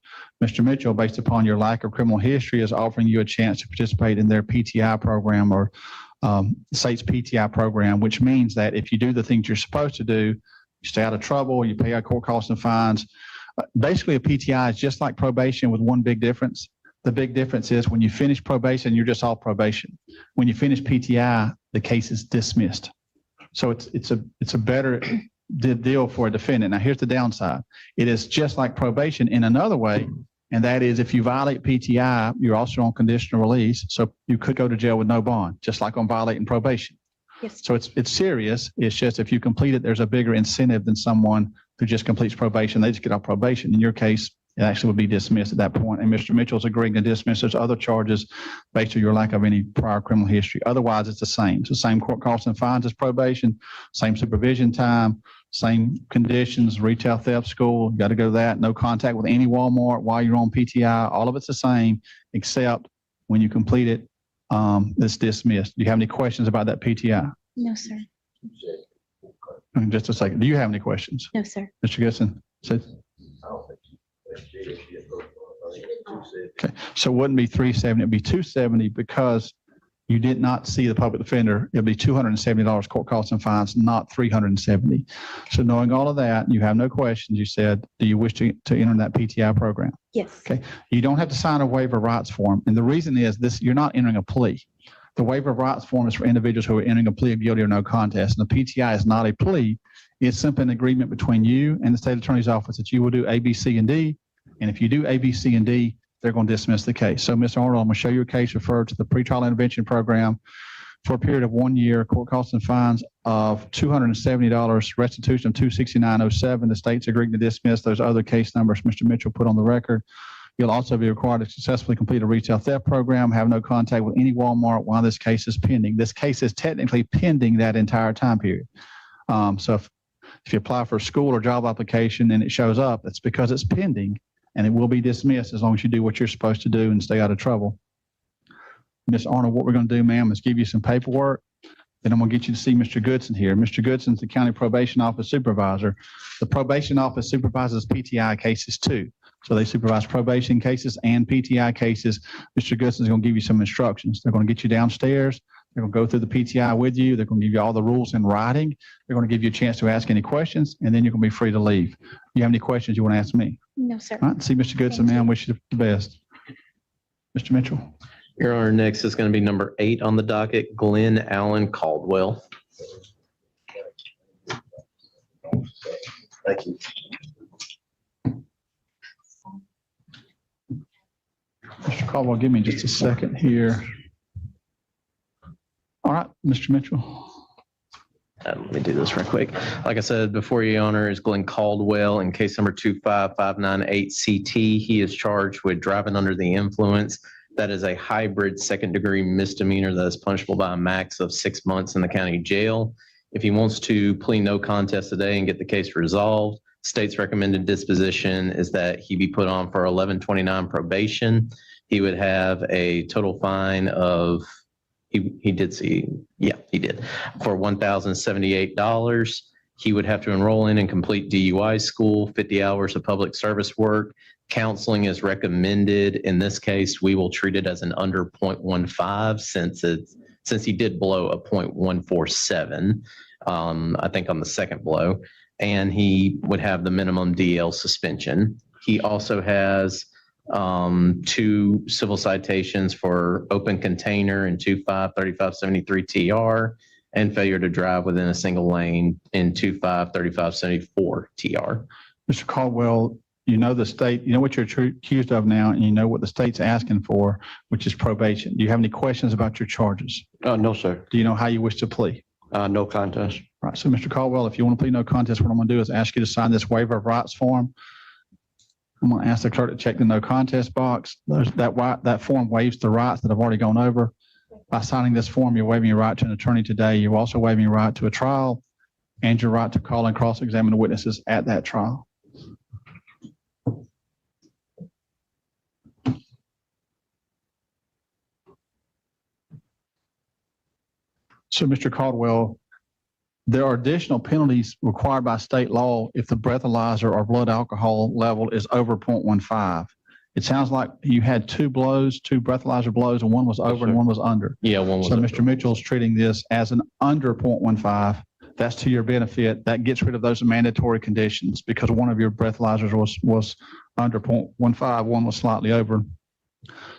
Mr. Mitchell, based upon your lack of criminal history, is offering you a chance to participate in their PTI program or state's PTI program, which means that if you do the things you're supposed to do, you stay out of trouble, you pay out court costs and fines. Basically, a PTI is just like probation with one big difference. The big difference is when you finish probation, you're just off probation. When you finish PTI, the case is dismissed. So it's a better deal for a defendant. Now, here's the downside. It is just like probation in another way, and that is if you violate PTI, you're also on conditional release. So you could go to jail with no bond, just like on violating probation. Yes. So it's serious. It's just if you complete it, there's a bigger incentive than someone who just completes probation. They just get off probation. In your case, it actually would be dismissed at that point. And Mr. Mitchell's agreeing to dismiss those other charges based on your lack of any prior criminal history. Otherwise, it's the same. It's the same court costs and fines as probation, same supervision time, same conditions, retail theft school, you got to go to that, no contact with any Walmart while you're on PTI. All of it's the same, except when you complete it, it's dismissed. Do you have any questions about that PTI? No, sir. In just a second. Do you have any questions? No, sir. Mr. Goodson? Okay, so it wouldn't be 370, it'd be 270 because you did not see the public defender. It'll be $270 court costs and fines, not 370. So knowing all of that, you have no questions. You said, do you wish to enter that PTI program? Yes. Okay. You don't have to sign a waiver of rights form. And the reason is this, you're not entering a plea. The waiver of rights form is for individuals who are entering a plea of guilty or no contest. And the PTI is not a plea. It's simply an agreement between you and the state attorney's office that you will do A, B, C, and D. And if you do A, B, C, and D, they're going to dismiss the case. So, Ms. Arnold, I'm going to show you a case referred to the pretrial intervention program for a period of 1 year, court costs and fines of $270, restitution of $269.07. The state's agreed to dismiss those other case numbers Mr. Mitchell put on the record. You'll also be required to successfully complete a retail theft program, have no contact with any Walmart while this case is pending. This case is technically pending that entire time period. So if you apply for a school or job application and it shows up, it's because it's pending. And it will be dismissed as long as you do what you're supposed to do and stay out of trouble. Ms. Arnold, what we're going to do, ma'am, is give you some paperwork. Then I'm going to get you to see Mr. Goodson here. Mr. Goodson's the county probation office supervisor. The probation office supervises PTI cases too. So they supervise probation cases and PTI cases. Mr. Goodson's going to give you some instructions. They're going to get you downstairs. They're going to go through the PTI with you. They're going to give you all the rules in writing. They're going to give you a chance to ask any questions, and then you're going to be free to leave. You have any questions you want to ask me? No, sir. All right, see Mr. Goodson, ma'am. Wish you the best. Mr. Mitchell. Your Honor, next is going to be number 8 on the docket, Glenn Allen Caldwell. Thank you. Mr. Caldwell, give me just a second here. All right, Mr. Mitchell. Let me do this real quick. Like I said before, Your Honor, is Glenn Caldwell in case number 25598CT. He is charged with driving under the influence. That is a hybrid second-degree misdemeanor that is punishable by a max of 6 months in the county jail. If he wants to plead no contest today and get the case resolved, state's recommended disposition is that he be put on for 11/29 probation. He would have a total fine of he did see, yeah, he did, for $1,078. He would have to enroll in and complete DUI school, 50 hours of public service work. Counseling is recommended. In this case, we will treat it as an under 0.15 since he did blow a 0.147, I think on the second blow, and he would have the minimum DL suspension. He also has 2 civil citations for open container in 253573 TR and failure to drive within a single lane in 253574 TR. Mr. Caldwell, you know the state, you know what you're accused of now, and you know what the state's asking for, which is probation. Do you have any questions about your charges? No, sir. Do you know how you wish to plea? No contest. All right. So, Mr. Caldwell, if you want to plead no contest, what I'm going to do is ask you to sign this waiver of rights form. I'm going to ask the clerk to check the no contest box. That form waives the rights that have already gone over. By signing this form, you're waiving your right to an attorney today. You're also waiving your right to a trial and your right to call and cross-examine the witnesses at that trial. So, Mr. Caldwell, there are additional penalties required by state law if the breathalyzer or blood alcohol level is over 0.15. It sounds like you had 2 breathalyzer blows, and one was over and one was under. Yeah, one was so over. Mr. Mitchell's treating this as an under 0.15. That's to your benefit. That gets rid of those mandatory conditions because one of your breathalyzers was under 0.15, one was slightly over.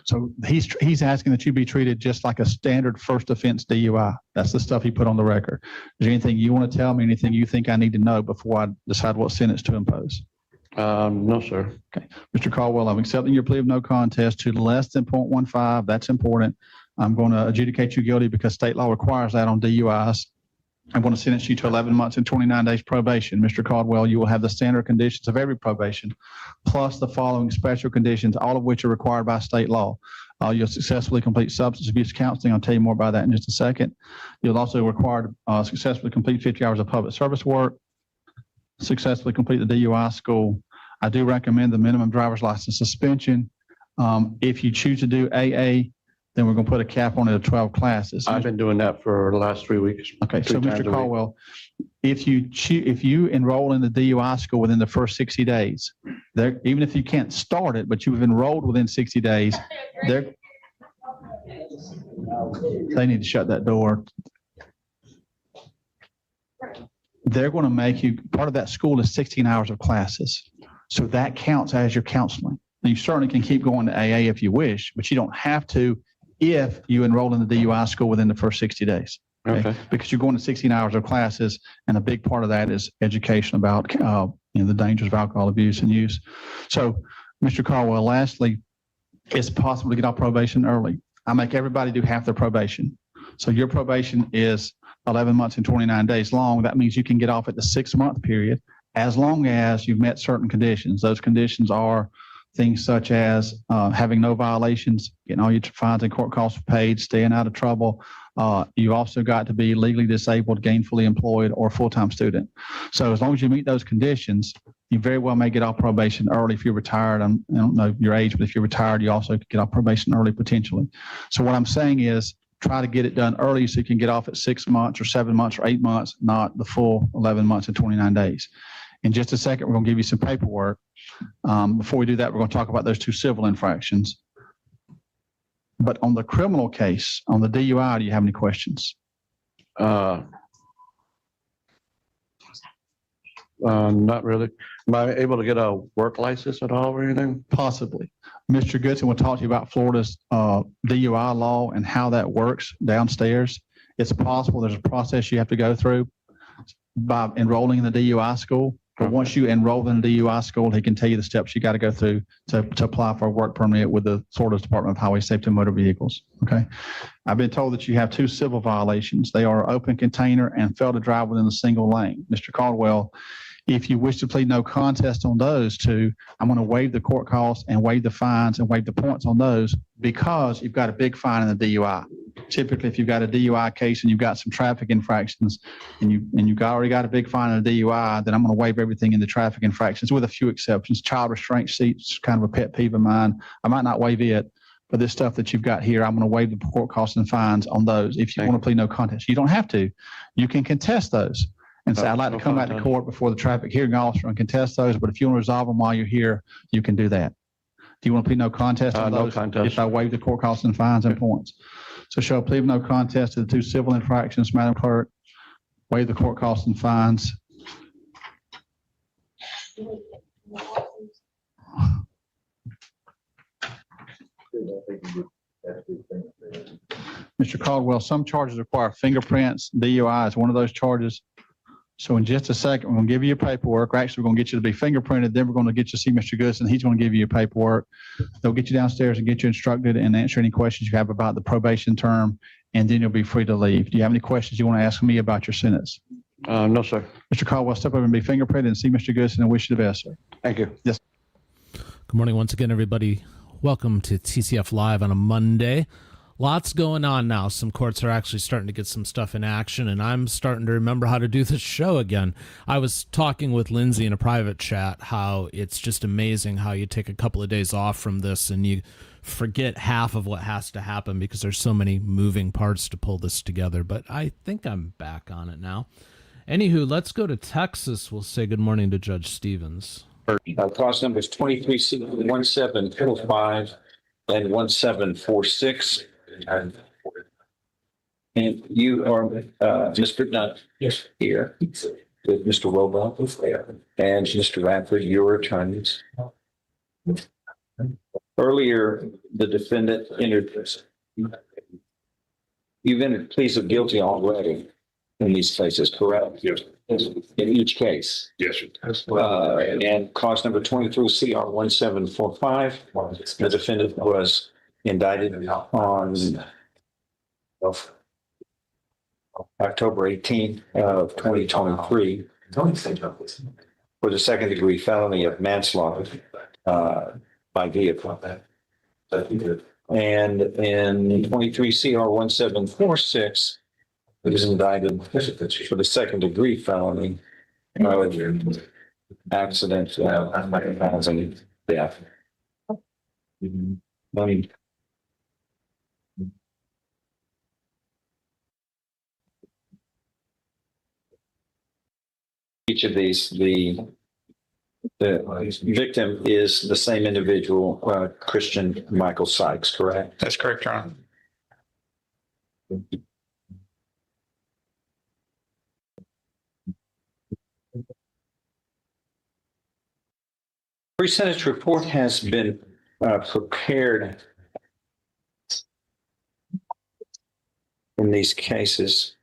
So he's asking that you be treated just like a standard first offense DUI. That's the stuff he put on the record. Is there anything you want to tell me, anything you think I need to know before I decide what sentence to impose? No, sir. Okay. Mr. Caldwell, I'm accepting your plea of no contest to less than 0.15. That's important. I'm going to adjudicate you guilty because state law requires that on DUIs. I'm going to sentence you to 11 months and 29 days probation. Mr. Caldwell, you will have the standard conditions of every probation, plus the following special conditions, all of which are required by state law. You'll successfully complete substance abuse counseling. I'll tell you more about that in just a second. You'll also require to successfully complete 50 hours of public service work, successfully complete the DUI school. I do recommend the minimum driver's license suspension. If you choose to do AA, then we're going to put a cap on it of 12 classes. I've been doing that for the last 3 weeks. Okay, so 3 times Mr. a week. Caldwell, if you enroll in the DUI school within the first 60 days, even if you can't start it, but you've enrolled within 60 days, they need to shut that door. They're going to make you, part of that school is 16 hours of classes. So that counts as your counseling. Now, you certainly can keep going to AA if you wish, but you don't have to if you enroll in the DUI school within the first 60 days. Okay. Because you're going to 16 hours of classes, and a big part of that is education about the dangers of alcohol abuse and use. So, Mr. Caldwell, lastly, it's possible to get off probation early. I make everybody do half their probation. So your probation is 11 months and 29 days long. That means you can get off at the 6-month period as long as you've met certain conditions. Those conditions are things such as having no violations, getting all your fines and court costs paid, staying out of trouble. You also got to be legally disabled, gainfully employed, or a full-time student. So as long as you meet those conditions, you very well may get off probation early if you're retired. I don't know your age, but if you're retired, you also could get off probation early potentially. So what I'm saying is try to get it done early so you can get off at 6 months or 7 months or 8 months, not the full 11 months and 29 days. In just a second, we're going to give you some paperwork. Before we do that, we're going to talk about those 2 civil infractions. But on the criminal case, on the DUI, do you have any questions? Not really. Am I able to get a work license at all or anything? Possibly. Mr. Goodson will talk to you about Florida's DUI law and how that works downstairs. It's possible. There's a process you have to go through by enrolling in the DUI school. But once you enroll in the DUI school, he can tell you the steps you got to go through to apply for a work permit with the Florida Department of Highway Safety and Motor Vehicles. Okay. I've been told that you have 2 civil violations. They are open container and fail to drive within a single lane. Mr. Caldwell, if you wish to plead no contest on those 2, I'm going to waive the court costs and waive the fines and waive the points on those because you've got a big fine in the DUI. Typically, if you've got a DUI case and you've got some traffic infractions and you've already got a big fine in a DUI, then I'm going to waive everything in the traffic infractions with a few exceptions. Child restraint seats, kind of a pet peeve of mine. I might not waive it, but this stuff that you've got here, I'm going to waive the court costs and fines on those if you want to plead no contest. You don't have to. You can contest those. And say, I'd like to come back to court before the traffic hearing officer and contest those, but if you want to resolve them while you're here, you can do that. Do you want to plead no contest on No those? contest. If I waive the court costs and fines and points. So shall I plead no contest to the 2 civil infractions, Madam Clerk? Waive the court costs and fines. Mr. Caldwell, some charges require fingerprints. DUI is one of those charges. So in just a second, we're going to give you your paperwork. Actually, we're going to get you to be fingerprinted. Then we're going to get you to see Mr. Goodson. He's going to give you your paperwork. They'll get you downstairs and get you instructed and answer any questions you have about the probation term, and then you'll be free to leave. Do you have any questions you want to ask me about your sentence? No, sir. Mr. Caldwell, step over and be fingerprinted and see Mr. Goodson and wish you the best, sir. Thank you. Yes. Good morning once again, everybody. Welcome to TCF Live on a Monday. Lots going on now. Some courts are actually starting to get some stuff in action, and I'm starting to remember how to do this show again. I was talking with Lindsay in a private chat how it's just amazing how you take a couple of days off from this and you forget half of what has to happen because there's so many moving parts to pull this together. But I think I'm back on it now. Anywho, let's go to Texas. We'll say good morning to Judge Stevens. Clause numbers 23C1745 and 1746. And you are Mr. Nutt here with Mr. Roebuck and Mr. Radford, your attorneys. Earlier, the defendant entered this. You've entered pleas of guilty already in these cases, correct? Yes. In each case. Yes, sir. And cause number 23CR1745, the defendant was indicted on October 18th of 2023 for the second degree felony of manslaughter by vehicle. And in 23CR1746, it was indicted for the second degree felony of accident causing death. Each of these, the victim is the same individual, Christian Michael Sykes, correct? That's correct, Your Honor. Pre-sentence report has been prepared in these cases.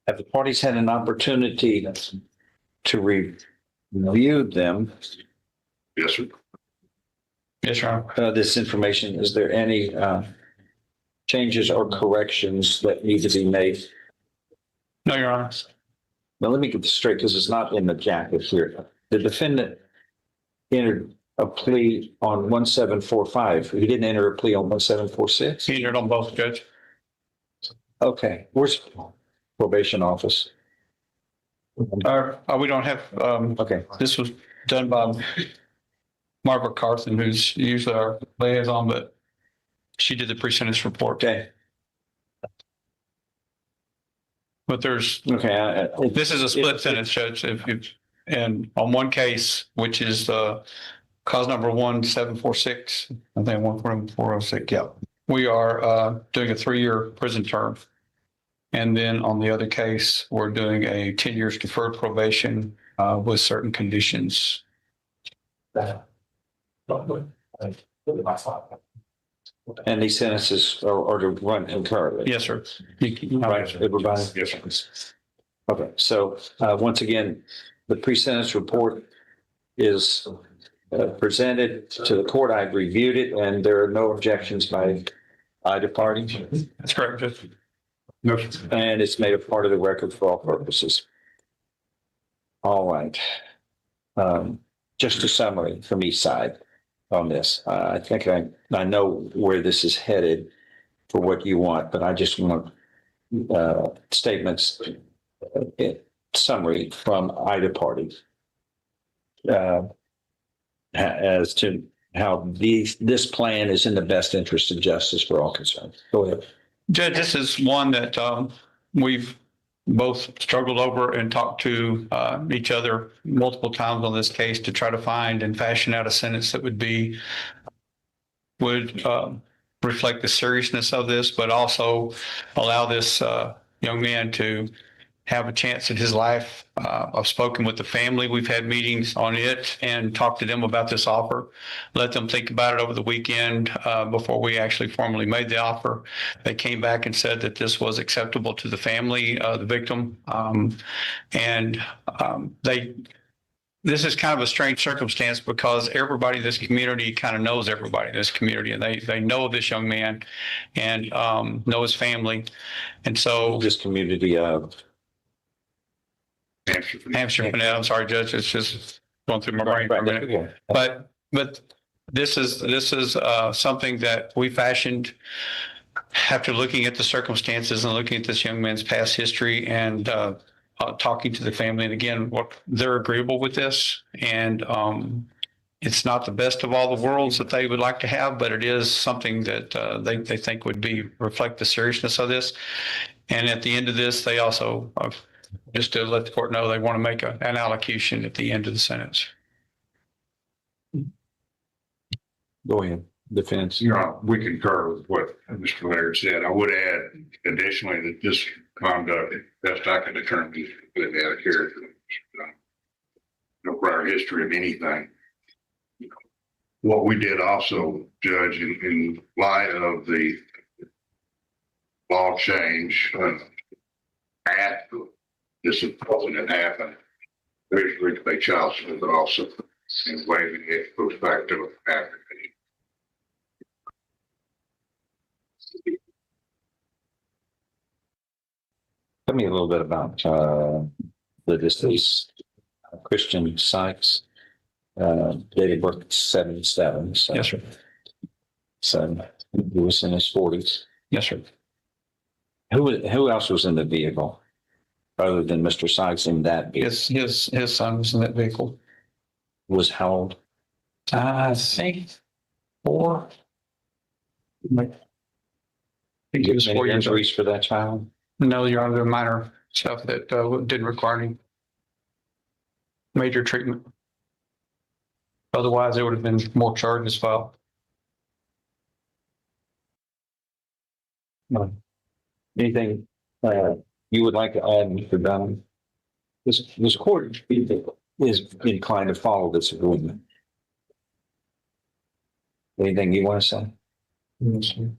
Have the parties had an opportunity to review them? Yes, sir. Yes, Your Honor. This information, is there any changes or corrections that need to be made? No, Your Honor. Now, let me get this straight because it's not in the jacket here. The defendant entered a plea on 1745. He didn't enter a plea on 1746? He entered on both, Judge. Okay. Where's probation office? We don't have, okay. This was done by Margaret Carthen, who's usually our liaison, but she did the pre-sentence report. Okay. But there's, okay. This is a split sentence, Judge. And on one case, which is cause number 1746, I think 14406. Yeah. We are doing a 3-year prison term. And then on the other case, we're doing a 10 years deferred probation with certain conditions. And these sentences are to run concurrently? Yes, sir. Right, everybody? Yes, sir. Okay, so once again, the pre-sentence report is presented to the court. I've reviewed it, and there are no objections by either party. That's correct, Judge. No. And it's made a part of the record for all purposes. All right. Just a summary from each side on this. I think I know where this is headed for what you want, but I just want statements, summary from either party. as to how this plan is in the best interest of justice for all concerned. Go ahead. Judge, this is one that we've both struggled over and talked to each other multiple times on this case to try to find and fashion out a sentence that would reflect the seriousness of this, but also allow this young man to have a chance at his life. I've spoken with the family. We've had meetings on it and talked to them about this offer. Let them think about it over the weekend before we actually formally made the offer. They came back and said that this was acceptable to the family, the victim. This is kind of a strange circumstance because everybody in this community kind of knows everybody in this community, and they know this young man and know his family. And so this community of Hampshire, I'm sorry, Judge, it's just going through my brain for a minute. But this is something that we fashioned after looking at the circumstances and looking at this young man's past history and talking to the family. And again, they're agreeable with this, and it's not the best of all the worlds that they would like to have, but it is something that they think would reflect the seriousness of this. And at the end of this, they also, just to let the court know, they want to make an allocution at the end of the sentence. Go ahead, defense. We concur with what Mr. Laird said. I would add additionally that this conduct, best I can determine, is completely out of character. No prior history of anything. What we did also, Judge, in light of the law change after this incident happened, there's agreed to pay child support, but also in waiving it goes back to after. Tell me a little bit about the deceased Christian Sykes, date of birth 77. So, yes, sir. So he was in his 40s. Yes, sir. Who else was in the vehicle other than Mr. Sykes in that vehicle? His son was in that vehicle. Was how old? I think 4. I think he was 4 years old. For that child? No, Your Honor, there are minor stuff that didn't require any major treatment. Otherwise, there would have been more charges filed. Anything you would like to add, Mr. Dunham? This court is inclined to follow this agreement. Anything you want to say? Yes, sir.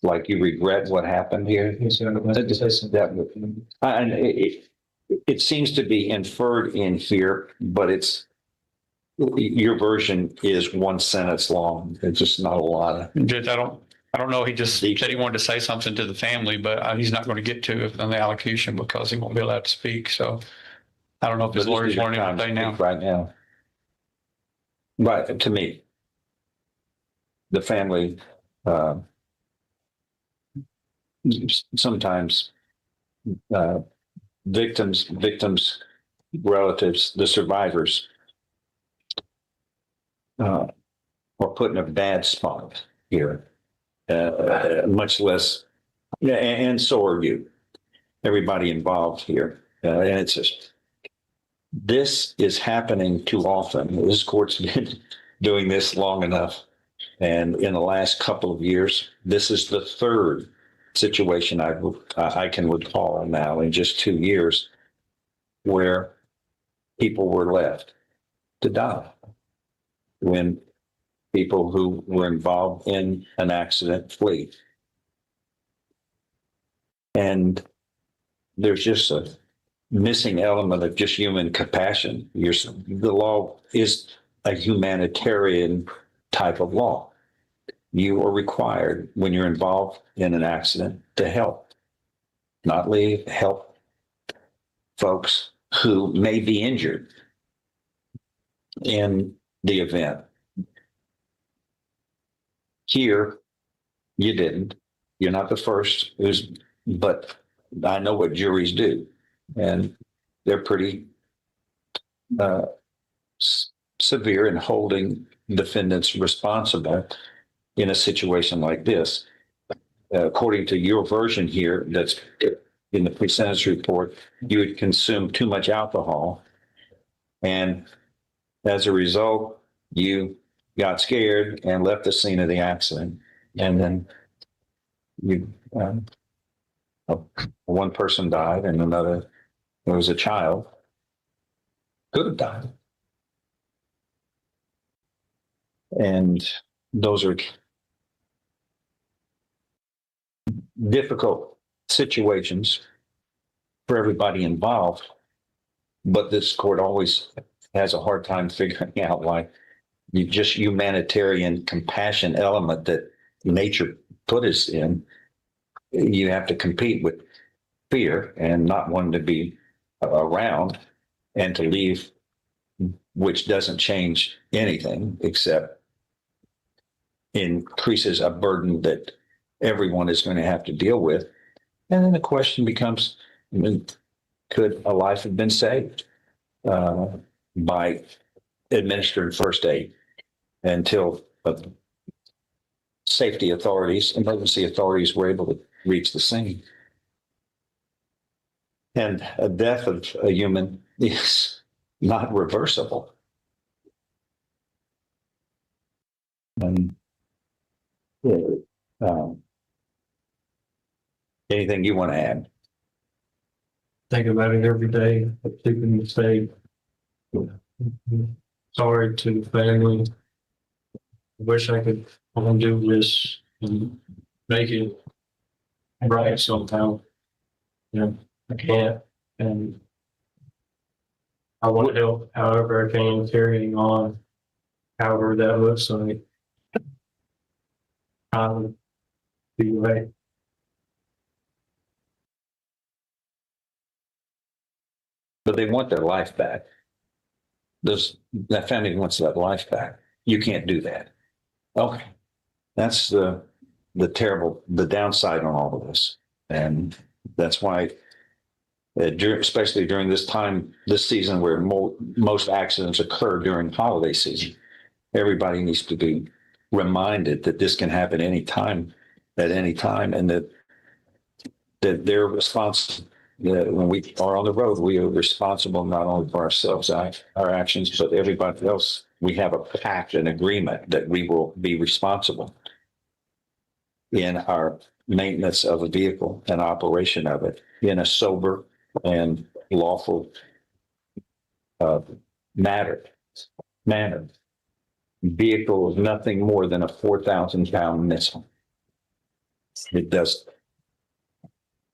Like you regret what happened here? And it seems to be inferred in here, but your version is one sentence long. It's just not a lot of. Judge, I don't know. He just said he wanted to say something to the family, but he's not going to get to it on the allocution because he won't be allowed to speak. So I don't know if his lawyers want him to say now. Right now. But to me, the family, sometimes victims, relatives, the survivors are put in a bad spot here, much less, and so are you, everybody involved here. And it's just, this is happening too often. This court's been doing this long enough. And in the last couple of years, this is the third situation I can recall now in just 2 years where people were left to die when people who were involved in an accident flee. And there's just a missing element of just human compassion. The law is a humanitarian type of law. You are required when you're involved in an accident to help, not leave, help folks who may be injured in the event. Here, you didn't. You're not the first, but I know what juries do. And they're pretty severe in holding defendants responsible in a situation like this. According to your version here, that's in the pre-sentence report, you had consumed too much alcohol, and as a result, you got scared and left the scene of the accident, and then you one person died, and another, there was a child, could have died. And those are difficult situations for everybody involved, but this court always has a hard time figuring out why you just humanitarian compassion element that nature put us in, you have to compete with fear and not wanting to be around and to leave, which doesn't change anything except increases a burden that everyone is going to have to deal with. And then the question becomes, could a life have been saved by administering first aid until safety authorities, emergency authorities were able to reach the scene? And a death of a human is not reversible. And anything you want to add? Think about it every day, keeping the safe. Sorry to the family. Wish I could undo this and make it right somehow. Yeah, I can't, and I want to help however I can, carrying on, however that looks like. I'll be right. But they want their life back. That family wants that life back. You can't do that. Okay. That's the downside on all of this. And that's why, especially during this time, this season where most accidents occur during holiday season, everybody needs to be reminded that this can happen at any time, and that they're responsible. When we are on the road, we are responsible not only for ourselves, our actions, but everybody else. We have a pact, an agreement that we will be responsible in our maintenance of a vehicle and operation of it in a sober and lawful manner. Vehicle is nothing more than a 4,000-pound missile. It does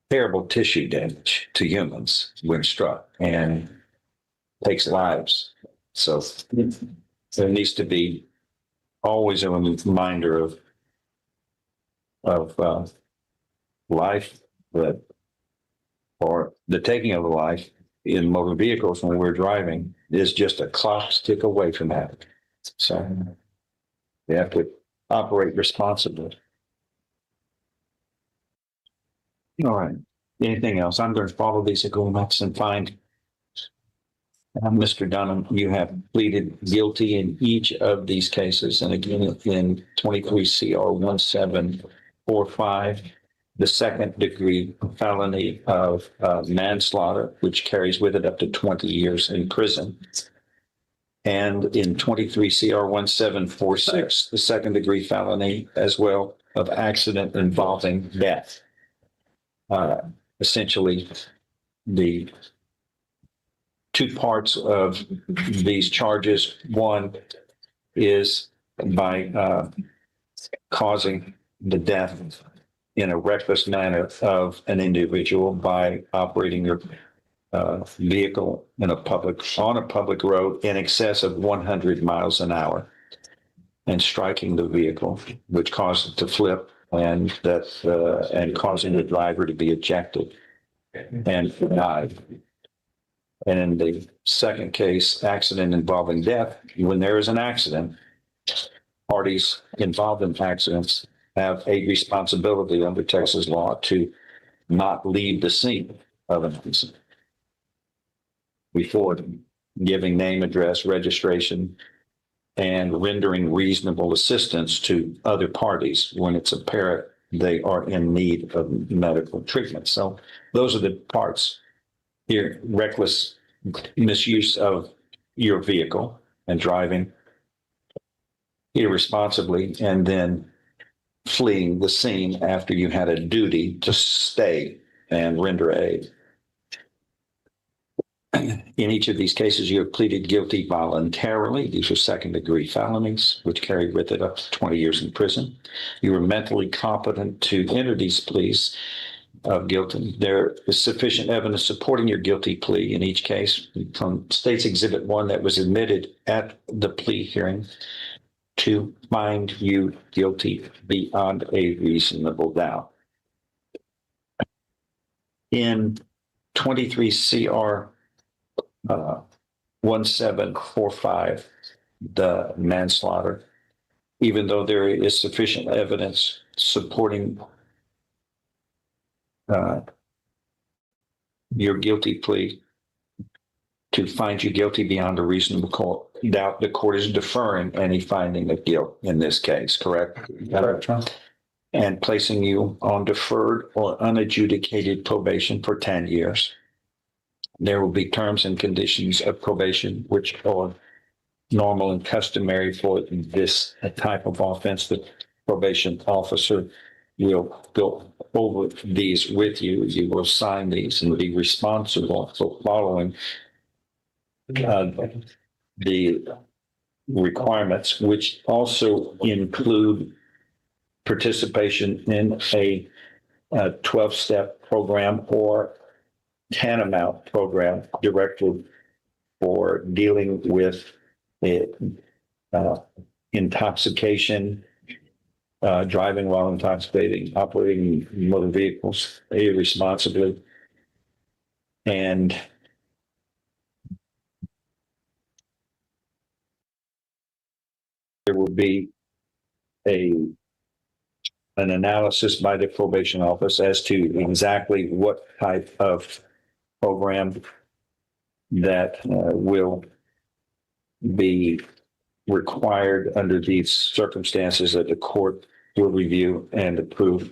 terrible tissue damage to humans when struck and takes lives. So there needs to be always a reminder of life, or the taking of a life in motor vehicles when we're driving is just a clock tick away from that. So we have to operate responsibly. All right. Anything else? I'm going to follow these agreements and find. Mr. Dunham, you have pleaded guilty in each of these cases. And again, in 23 CR 1745, the second degree felony of manslaughter, which carries with it up to 20 years in prison. And in 23 CR 1746, the second degree felony as well of accident involving death. Essentially, the two parts of these charges. One is by causing the death in a reckless manner of an individual by operating your vehicle on a public road in excess of 100 miles an hour and striking the vehicle, which caused it to flip and causing the driver to be ejected and died. And in the second case, accident involving death, when there is an accident, parties involved in accidents have a responsibility under Texas law to not leave the scene of an accident. before giving name, address, registration, and rendering reasonable assistance to other parties when it's apparent they are in need of medical treatment. So those are the parts here: reckless misuse of your vehicle and driving irresponsibly, and then fleeing the scene after you had a duty to stay and render aid. In each of these cases, you have pleaded guilty voluntarily. These are second-degree felonies, which carry with it up to 20 years in prison. You were mentally competent to enter these pleas of guilty. There is sufficient evidence supporting your guilty plea in each case from State's Exhibit 1 that was admitted at the plea hearing to find you guilty beyond a reasonable doubt. In 23 CR 1745, the manslaughter, even though there is sufficient evidence supporting your guilty plea to find you guilty beyond a reasonable doubt, the court is deferring any finding of guilt in this case, correct? Correct. And placing you on deferred or unadjudicated probation for 10 years. There will be terms and conditions of probation which are normal and customary for this type of offense. The probation officer will go over these with you. You will sign these and be responsible for following the requirements, which also include participation in a 12-step program or tantamount program directed for dealing with intoxication, driving while intoxicating, operating motor vehicles irresponsibly, and there will be an analysis by the probation office as to exactly what type of program that will be required under these circumstances that the court will review and approve.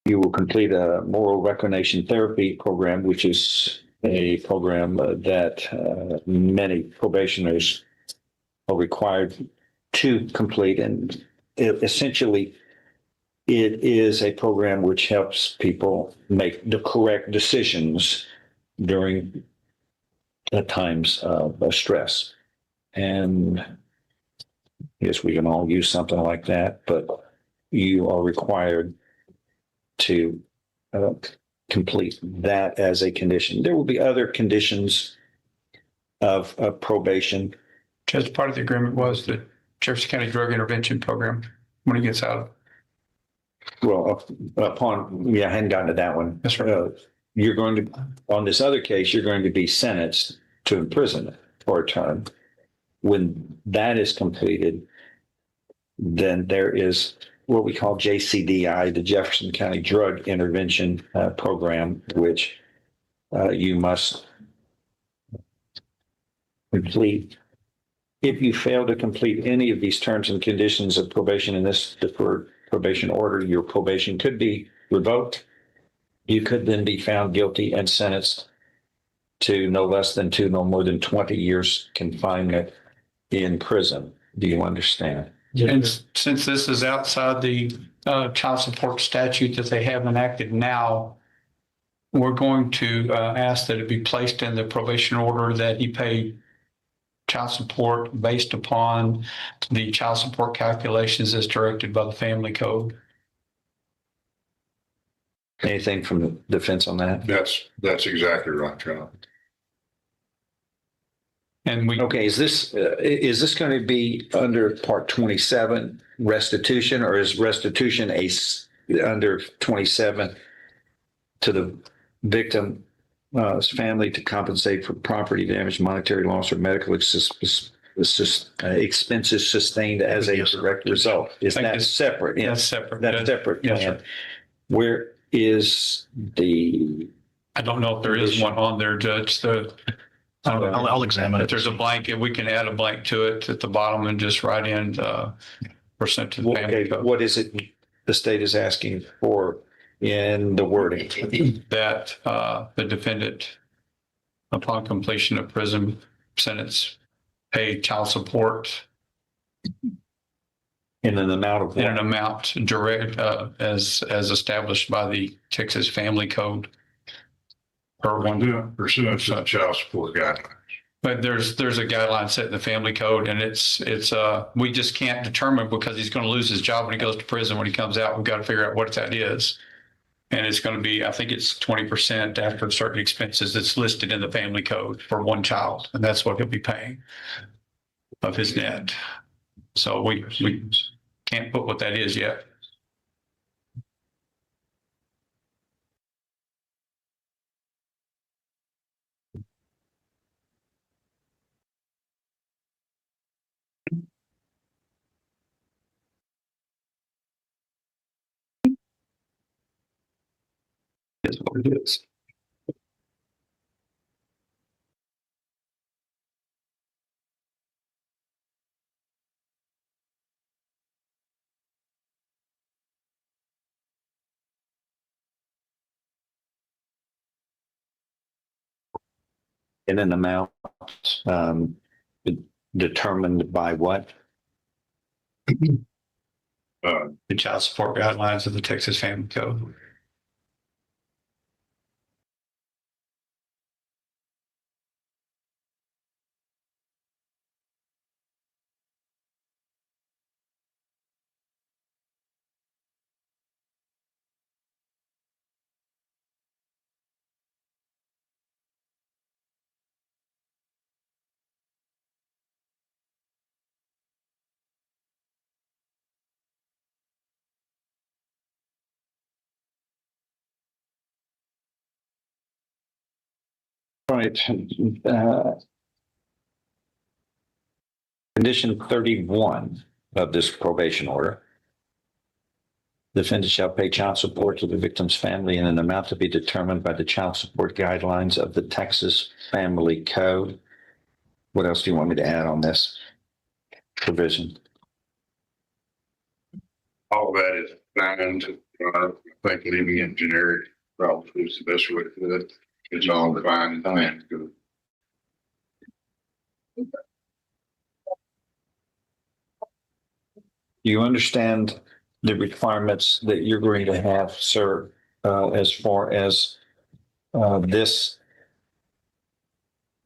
You will complete a moral reclamation therapy program, which is a program that many probationers are required to complete. And essentially, it is a program which helps people make the correct decisions during the times of stress. And yes, we can all use something like that, but you are required to complete that as a condition. There will be other conditions of probation. Just part of the agreement was the Jefferson County Drug Intervention Program when he gets out. Well, I hadn't gotten to that one. That's right. You're going to, on this other case, you're going to be sentenced to imprisonment for a term. When that is completed, then there is what we call JCDI, the Jefferson County Drug Intervention Program, which you must complete. If you fail to complete any of these terms and conditions of probation in this deferred probation order, your probation could be revoked. You could then be found guilty and sentenced to no less than 2, no more than 20 years confinement in prison. Do you understand? And since this is outside the child support statute that they have enacted now, we're going to ask that it be placed in the probation order that he pay child support based upon the child support calculations as directed by the family code. Anything from the defense on that? That's exactly right, John. And okay, is this going to be under Part 27 restitution, or is restitution under 27 to the victim's family to compensate for property damage, monetary loss, or medical expenses sustained as a direct result? Is that separate? That's separate. That's separate. Yes, sir. Where is the, I don't know if there is one on there, Judge. I'll examine it. If there's a blank, we can add a blank to it at the bottom and just write in percent to the family okay, code. what is it the state is asking for in the wording? That the defendant, upon completion of prison sentence, pay child support In an amount of in what? an amount direct as established by the Texas Family Code. Pursuant to the child support guidelines. But there's a guideline set in the family code, and it's we just can't determine because he's going to lose his job when he goes to prison. When he comes out, we've got to figure out what that is. And it's going to be, I think it's 20% after certain expenses that's listed in the family code for one child. And that's what he'll be paying of his net. So we can't put what that is yet. Is what it is. In an amount determined by what? The child support guidelines of the Texas Family Code. Right. Condition 31 of this probation order. The defendant shall pay child support to the victim's family in an amount to be determined by the child support guidelines of the Texas Family Code. What else do you want me to add on this provision? All of that is fine. I think leaving it generic probably is the best way to do it. It's all defined and good. Do you understand the requirements that you're going to have, sir, as far as this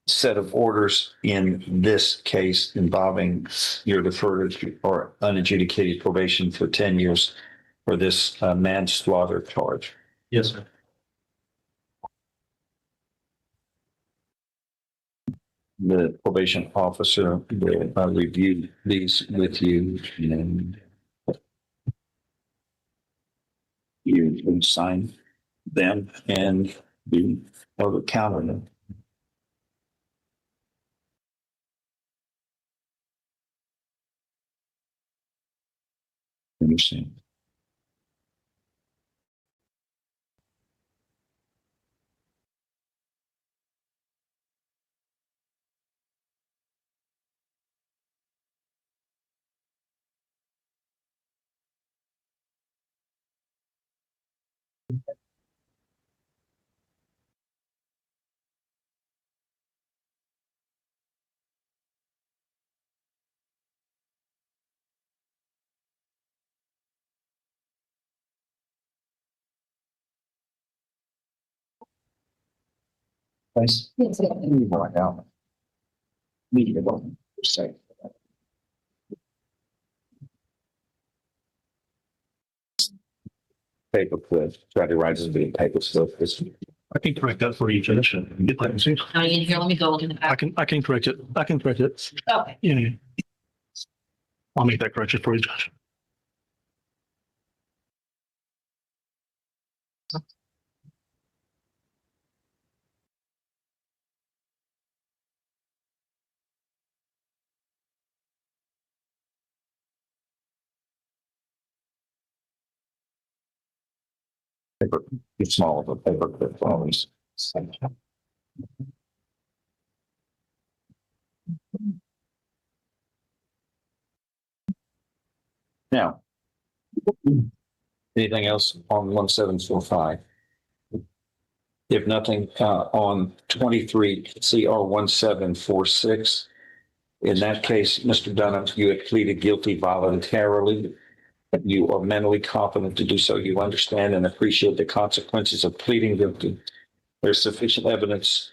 set of orders in this case involving your deferred or unadjudicated probation for 10 years for this manslaughter charge? Yes, sir. The probation officer will review these with you and you can sign them and be over counter them. Understand. Thanks. Right now. Media one, say. Paper clip, try to write as many paper stuff. I can correct that for you, Judge. Get that, see? Now you here, let me go look in the back. I can correct it. I can correct it. Okay. Yeah. I'll make that correction for you, Judge. paper, it's small of a paper clip always. Now, anything else on 1745? If nothing, on 23 CR 1746, in that case, Mr. Dunham, you had pleaded guilty voluntarily. You are mentally competent to do so. You understand and appreciate the consequences of pleading guilty. There's sufficient evidence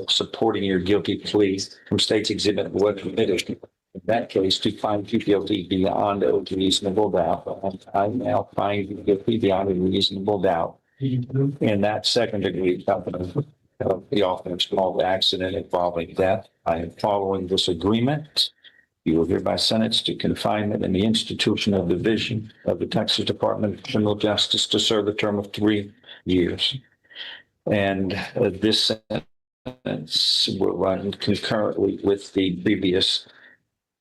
supporting your guilty plea from State's Exhibit 1 admitted in that case to find you guilty beyond a reasonable doubt. And I now find you guilty beyond a reasonable doubt in that second degree of the offense called accident involving death. I am following this agreement. You are hereby sentenced to confinement in the institution of division of the Texas Department of Criminal Justice to serve a term of 3 years. And this sentence will run concurrently with the previous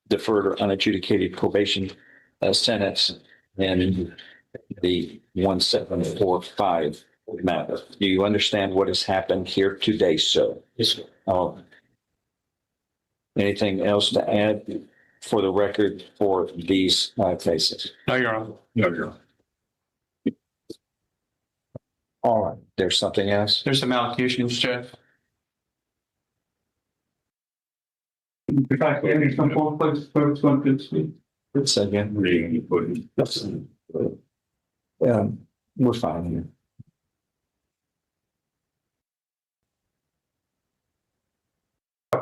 deferred or unadjudicated probation sentence and the 1745 matter. Do you understand what has happened here today, sir? Yes, sir. Anything else to add for the record for these cases? No, Your Honor. No, Your Honor. All right, there's something else? There's some allocutions, Jeff. If I can, there's some more places folks want to speak. Say again. We're fine here.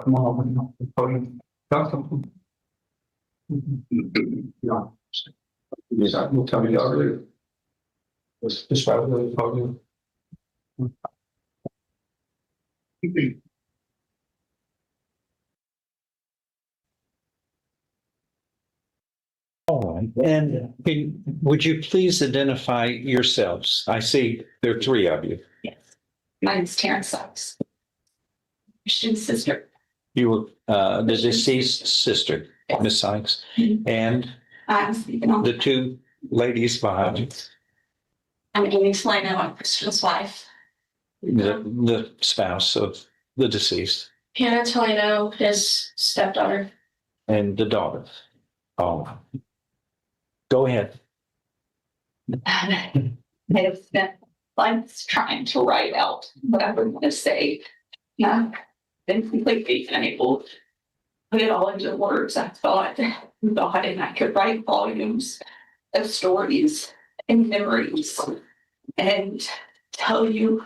Come on, podium. Yeah. Yes, I will tell you already. Just right over the podium. All right, and would you please identify yourselves? I see there are 3 of you. Yes. My name's Terrence Sykes. Christian's sister. You were the deceased sister, Miss Sykes, and I'm speaking on the 2 ladies behind you, I'm Amy Salino, I'm Christian's wife. the spouse of the deceased, Hannah Salino, his stepdaughter. and the daughter. Oh, go ahead. I have spent months trying to write out what I would want to say. Yeah, been completely unable to put it all into words. I thought and I could write volumes of stories and memories and tell you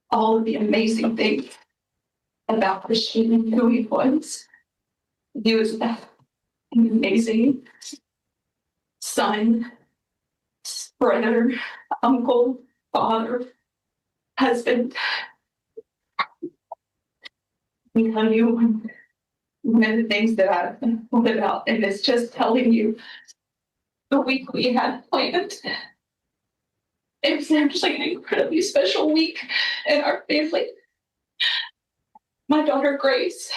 all of the amazing things about Christian and who he was. He was an amazing son, brother, uncle, father, husband. I tell you one of the things that I've thought about, and it's just telling you the week we had planned. It was actually an incredibly special week in our family. My daughter Grace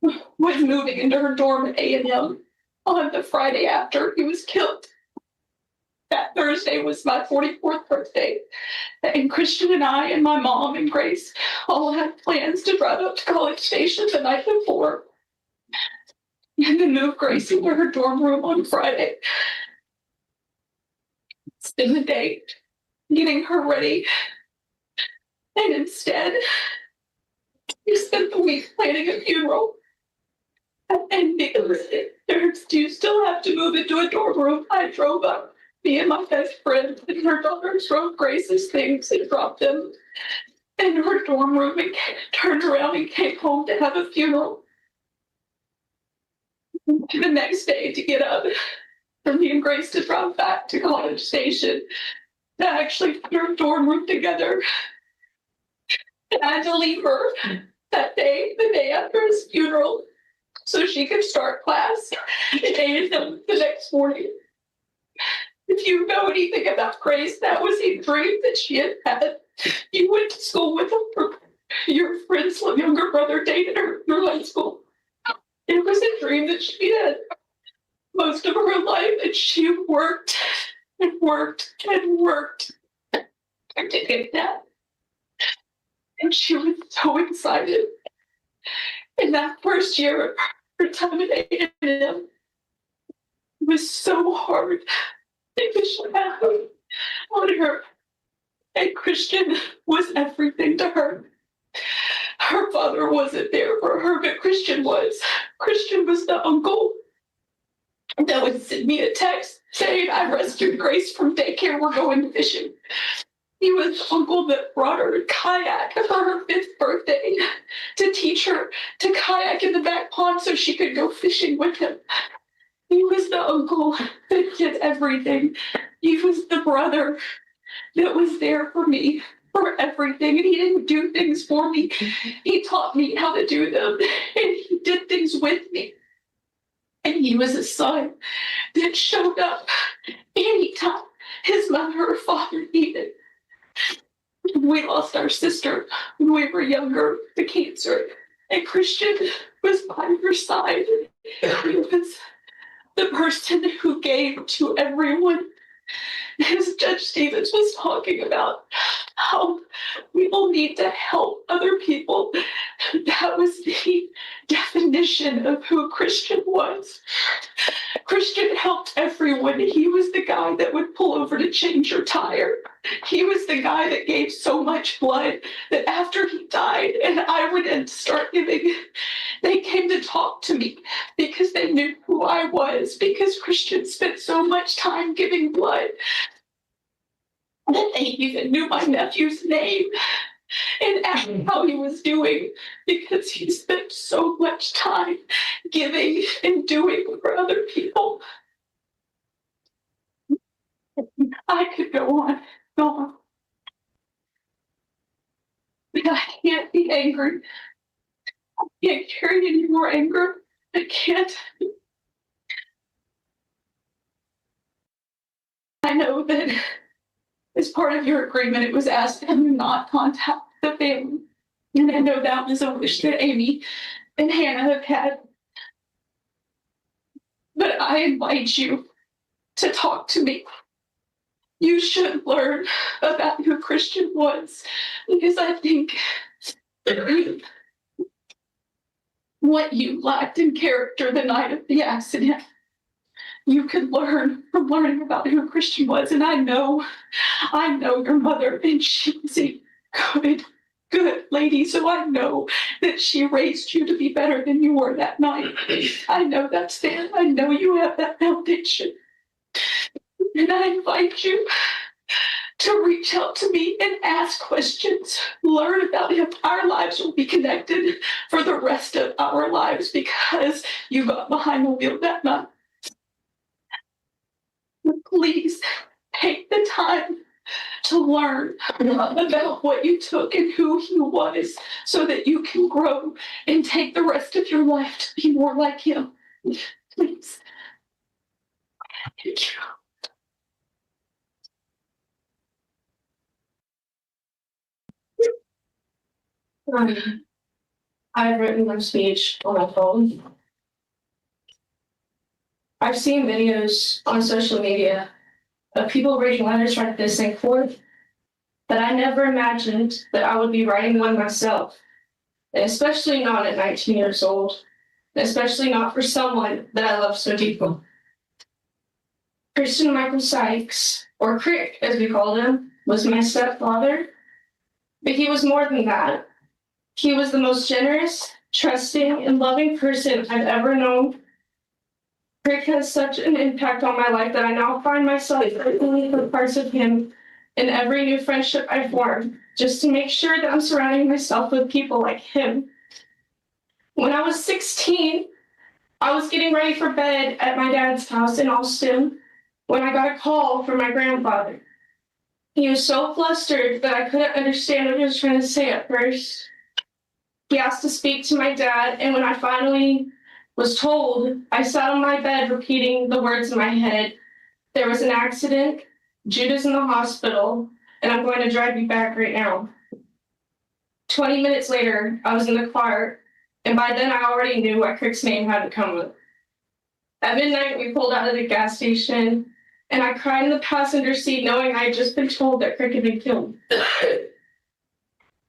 was moving into her dorm at A&M on the Friday after he was killed. That Thursday was my 44th birthday. And Christian and I and my mom and Grace all had plans to drive up to College Station the night before and then move Grace into her dorm room on Friday. Spend the day getting her ready. And instead, we spent the week planning a funeral. And because you still have to move into a dorm room, I drove up. Me and my best friend and her daughter drove Grace's things and dropped them in her dorm room and turned around and came home to have a funeral. The next day to get up for me and Grace to drive back to College Station to actually put her dorm room together. And I had to leave her that day, the day after his funeral, so she could start class at A&M the next morning. If you know anything about Grace, that was a dream that she had had. You went to school with her. Your friend's younger brother dated her in high school. It was a dream that she had most of her life, and she worked and worked and worked to get that. And she was so excited. In that first year, her time at A&M was so hard because she had on her. And Christian was everything to her. Her father wasn't there for her, but Christian was. Christian was the uncle that would send me a text saying, I rescued Grace from daycare, we're going fishing. He was the uncle that brought her a kayak for her 5th birthday to teach her to kayak in the back pond so she could go fishing with him. He was the uncle that did everything. He was the brother that was there for me for everything. And he didn't do things for me. He taught me how to do them. And he did things with me. And he was a son that showed up anytime his mother or father needed. We lost our sister when we were younger to cancer. And Christian was by her side. He was the person who gave to everyone. As Judge Stevens was talking about how we all need to help other people. That was the definition of who Christian was. Christian helped everyone. He was the guy that would pull over to change your tire. He was the guy that gave so much blood that after he died and I went in to start giving, they came to talk to me because they knew who I was, because Christian spent so much time giving blood that they even knew my nephew's name and asked how he was doing because he spent so much time giving and doing for other people. I could go on. But I can't be angry. I can't carry any more anger. I can't. I know that as part of your agreement, it was asked that you not contact the family. And I know that was a wish that Amy and Hannah have had. But I invite you to talk to me. You should learn about who Christian was, because I think what you lacked in character the night of the accident, you could learn from learning about who Christian was. And I know your mother, and she was a good lady. So I know that she raised you to be better than you were that night. I know that's there. I know you have that foundation. And I invite you to reach out to me and ask questions. Learn about him. Our lives will be connected for the rest of our lives because you got behind the wheel that night. Please take the time to learn about what you took and who he was so that you can grow and take the rest of your life to be more like him. Please. Thank you. I've written my speech on my phone. I've seen videos on social media of people reading letters like this and forth, but I never imagined that I would be writing one myself, and especially not at 19 years old, and especially not for someone that I love so deeply. Christian Michael Sykes, or Crick as we called him, was my stepfather, but he was more than that. He was the most generous, trusting, and loving person I've ever known. Crick has such an impact on my life that I now find myself looking for parts of him in every new friendship I form, just to make sure that I'm surrounding myself with people like him. When I was 16, I was getting ready for bed at my dad's house in Austin when I got a call from my grandfather. He was so flustered that I couldn't understand what he was trying to say at first. He asked to speak to my dad, and when I finally was told, I sat on my bed repeating the words in my head. There was an accident, Judah's in the hospital, and I'm going to drive you back right now. 20 minutes later, I was in the car, and by then I already knew what Crick's name had to come with. At midnight, we pulled out of the gas station, and I cried in the passenger seat knowing I had just been told that Crick had been killed.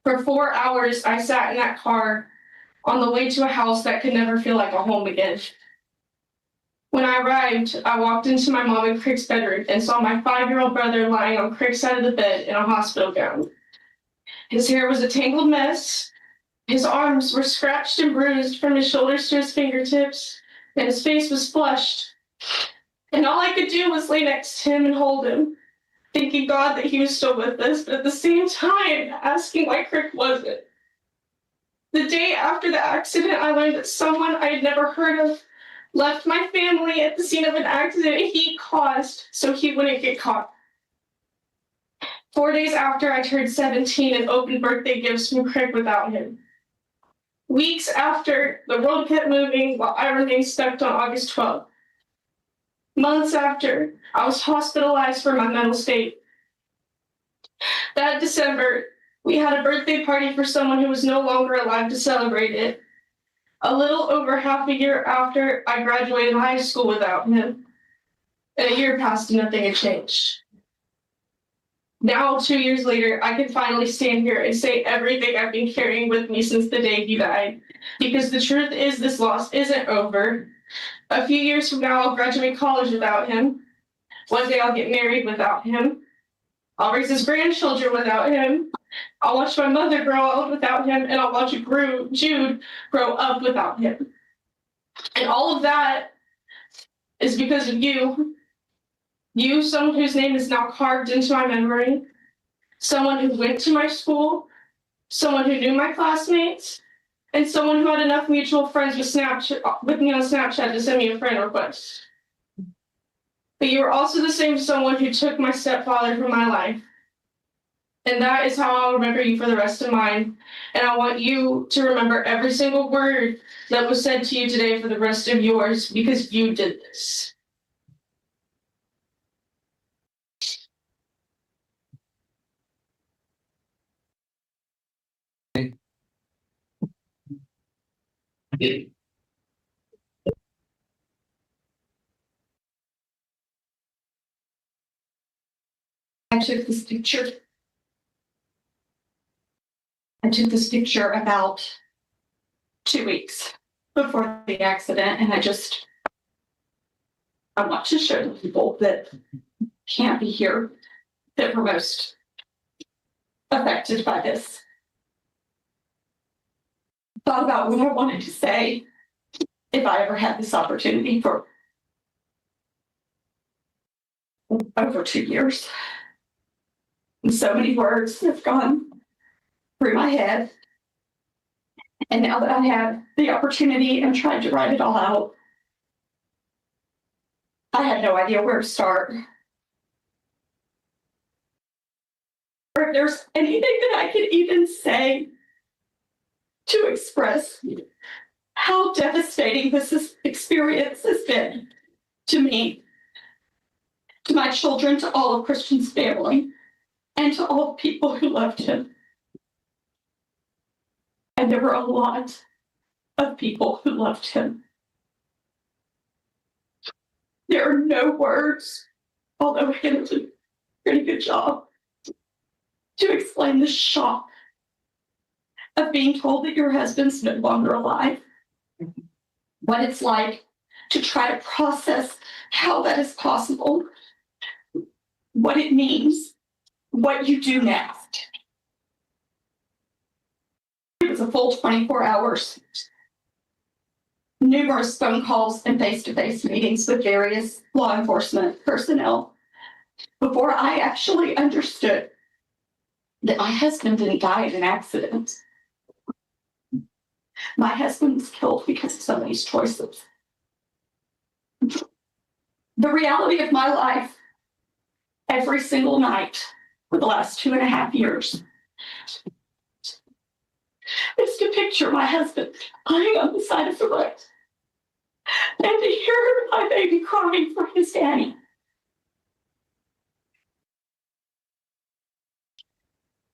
For 4 hours, I sat in that car on the way to a house that could never feel like a home again. When I arrived, I walked into my mom and Crick's bedroom and saw my 5-year-old brother lying on Crick's side of the bed in a hospital gown. His hair was a tangled mess. His arms were scratched and bruised from his shoulders to his fingertips, and his face was flushed. And all I could do was lay next to him and hold him, thanking God that he was still with us, but at the same time asking why Crick wasn't. The day after the accident, I learned that someone I had never heard of left my family at the scene of an accident he caused so he wouldn't get caught. 4 days after, I turned 17 and opened birthday gifts from Crick without him. Weeks after, the world kept moving while I remained stuck on August 12th. Months after, I was hospitalized for my mental state. That December, we had a birthday party for someone who was no longer alive to celebrate it. A little over half a year after, I graduated high school without him. And a year passed and nothing had changed. Now, 2 years later, I can finally stand here and say everything I've been carrying with me since the day he died. Because the truth is, this loss isn't over. A few years from now, I'll graduate college without him. One day I'll get married without him. I'll raise his grandchildren without him. I'll watch my mother grow up without him, and I'll watch Jude grow up without him. And all of that is because of you. You, someone whose name is now carved into my memory, someone who went to my school, someone who knew my classmates, and someone who had enough mutual friends with me on Snapchat to send me a friend request. But you are also the same someone who took my stepfather from my life. And that is how I'll remember you for the rest of mine. And I want you to remember every single word that was said to you today for the rest of yours, because you did this. I took this picture. I took this picture about 2 weeks before the accident, and I want to show the people that can't be here that were most affected by this. Thought about what I wanted to say if I ever had this opportunity for over 2 years. And so many words have gone through my head. And now that I have the opportunity and tried to write it all out, I had no idea where to start. Or if there's anything that I could even say to express how devastating this experience has been to me, to my children, to all of Christian's family, and to all the people who loved him. And there were a lot of people who loved him. There are no words, although Hannah did a pretty good job, to explain the shock of being told that your husband's no longer alive. What it's like to try to process how that is possible, what it means, what you do next. It was a full 24 hours. Numerous phone calls and face-to-face meetings with various law enforcement personnel before I actually understood that my husband didn't die in an accident. My husband was killed because of somebody's choices. The reality of my life every single night for the last 2.5 years is to picture my husband lying on the side of the road and to hear my baby crying for his daddy.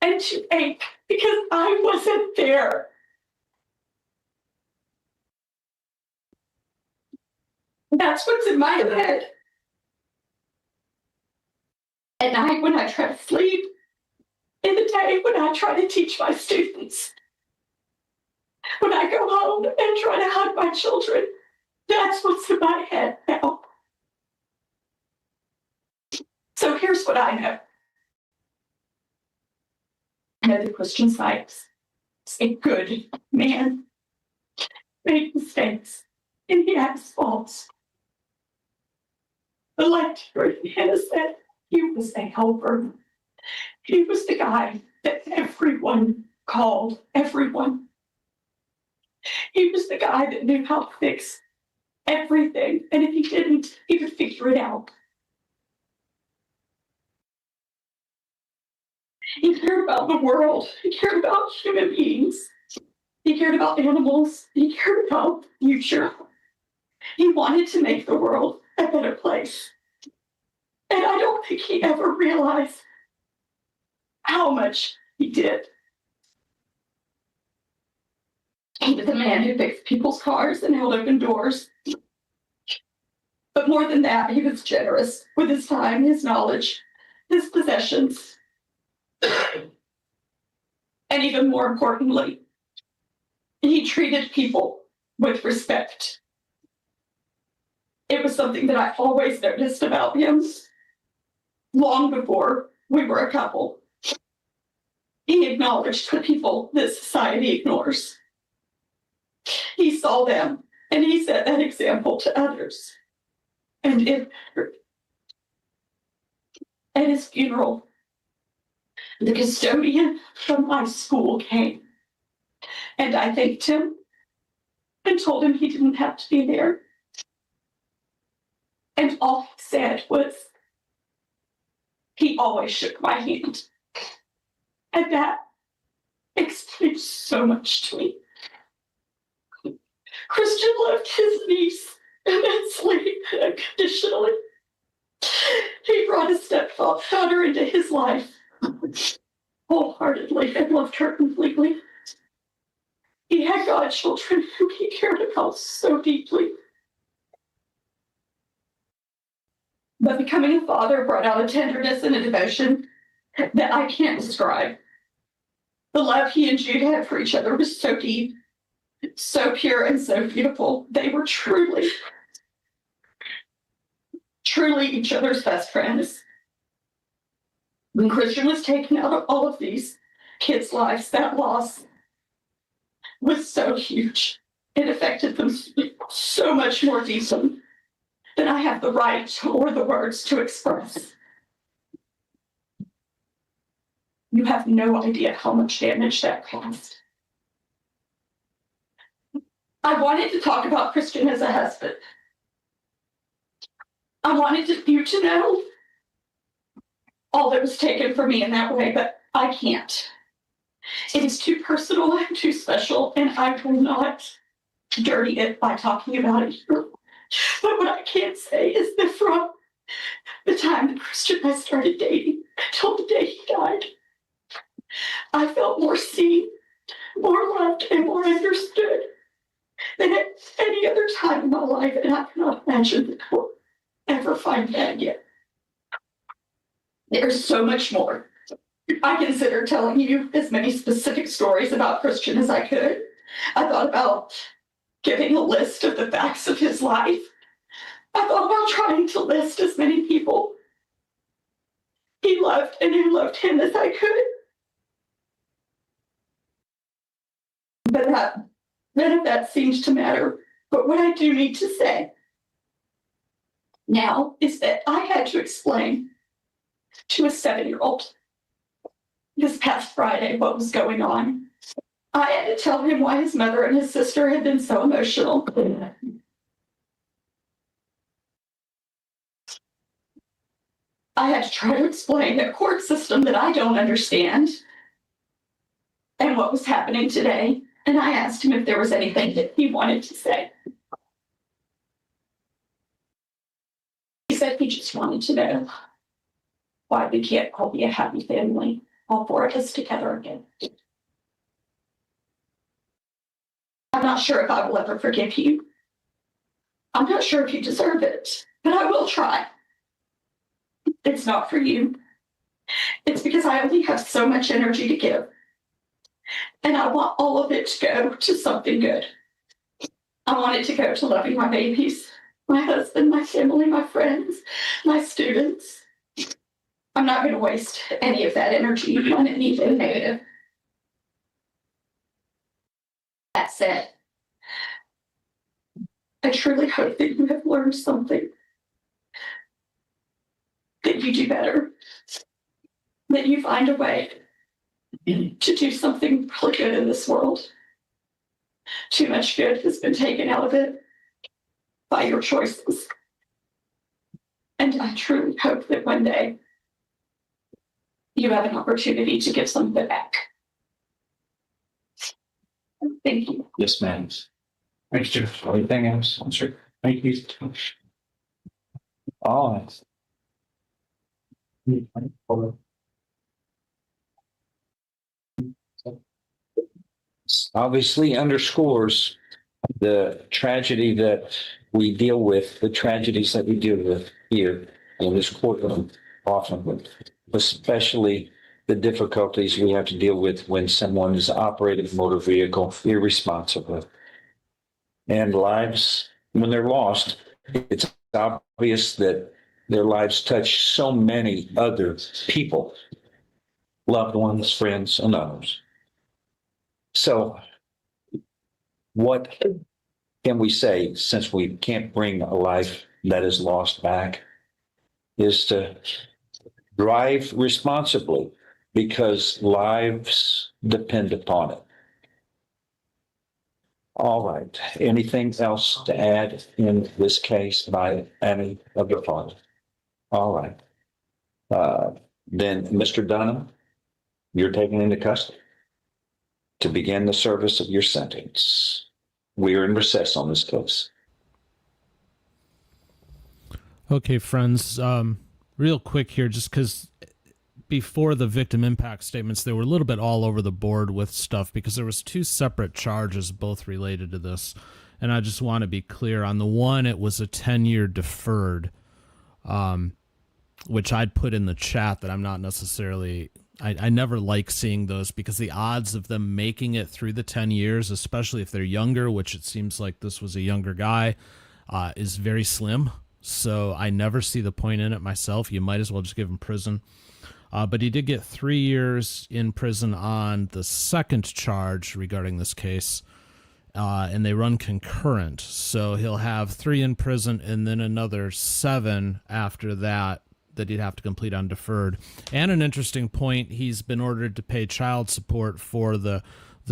And to ache because I wasn't there. That's what's in my head. At night when I try to sleep, in the day when I try to teach my students, when I go home and try to hug my children, that's what's in my head now. So here's what I know. I know the Christian Sykes is a good man, made mistakes, and he has faults. But like Hannah said, he was a helper. He was the guy that everyone called, everyone. He was the guy that knew how to fix everything, and if he didn't, he would figure it out. He cared about the world. He cared about human beings. He cared about animals. He cared about the future. He wanted to make the world a better place. And I don't think he ever realized how much he did. He was a man who fixed people's cars and held open doors. But more than that, he was generous with his time, his knowledge, his possessions. And even more importantly, he treated people with respect. It was something that I always noticed about him long before we were a couple. He acknowledged the people that society ignores. He saw them and he set that example to others. And it hurt. At his funeral, the custodian from my school came, and I thanked him and told him he didn't have to be there. And all he said was, he always shook my hand. And that explains so much to me. Christian loved his niece immensely and unconditionally. He brought his stepfather into his life wholeheartedly and loved her completely. He had godchildren who he cared about so deeply. But becoming a father brought out a tenderness and a devotion that I can't describe. The love he and Jude had for each other was so deep, so pure, and so beautiful. They were truly each other's best friends. When Christian was taken out of all of these kids' lives, that loss was so huge. It affected them so much more deeply than I have the right or the words to express. You have no idea how much damage that caused. I wanted to talk about Christian as a husband. I wanted you to know all that was taken from me in that way, but I can't. It is too personal and too special, and I will not dirty it by talking about it here. But what I can say is that from the time that Christian and I started dating until the day he died, I felt more seen, more loved, and more understood than at any other time in my life, and I cannot imagine that I will ever find that again. There's so much more. I considered telling you as many specific stories about Christian as I could. I thought about giving a list of the facts of his life. I thought about trying to list as many people he loved and who loved him as I could. But none of that seems to matter. But what I do need to say now is that I had to explain to a 7-year-old this past Friday what was going on. I had to tell him why his mother and his sister had been so emotional. I had to try to explain a court system that I don't understand and what was happening today. And I asked him if there was anything that he wanted to say. He said he just wanted to know why we can't all be a happy family, all 4 of us together again. I'm not sure if I will ever forgive you. I'm not sure if you deserve it, but I will try. It's not for you. It's because I only have so much energy to give. And I want all of it to go to something good. I want it to go to loving my babies, my husband, my family, my friends, my students. I'm not going to waste any of that energy on anything negative. That said, I truly hope that you have learned something, that you do better, that you find a way to do something really good in this world. Too much good has been taken out of it by your choices. And I truly hope that one day you have an opportunity to give some of it back. Thank you. Yes, ma'am. Thanks, Jeff. Anything else? Sure. Thank you. All right. Obviously underscores the tragedy that we deal with, the tragedies that we deal with here in this courtroom often, especially the difficulties we have to deal with when someone is operating a motor vehicle irresponsibly. And lives, when they're lost, it's obvious that their lives touch so many other people, loved ones, friends, and others. So what can we say, since we can't bring a life that is lost back, is to drive responsibly because lives depend upon it. All right. Anything else to add in this case by any of your parties? All right. Then, Mr. Dunham, you're taken into custody to begin the service of your sentence. We are in recess on this case. Okay, friends, real quick here, just because before the victim impact statements, they were a little bit all over the board with stuff because there was two separate charges both related to this. And I just want to be clear on the one, it was a 10-year deferred, which I'd put in the chat that I'm not necessarily, I never like seeing those because the odds of them making it through the 10 years, especially if they're younger, which it seems like this was a younger guy, is very slim. So I never see the point in it myself. You might as well just give him prison. But he did get 3 years in prison on the second charge regarding this case, and they run concurrent. So he'll have 3 in prison and then another 7 after that he'd have to complete on deferred. And an interesting point, he's been ordered to pay child support for the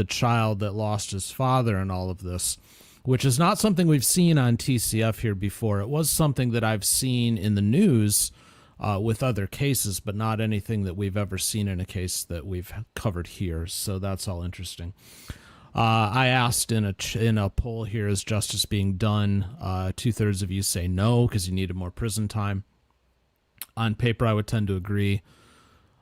child that lost his father in all of this, which is not something we've seen on TCF here before. It was something that I've seen in the news with other cases, but not anything that we've ever seen in a case that we've covered here. So that's all interesting. I asked in a poll here, is justice being done? 2/3 of you say no because you needed more prison time. On paper, I would tend to agree.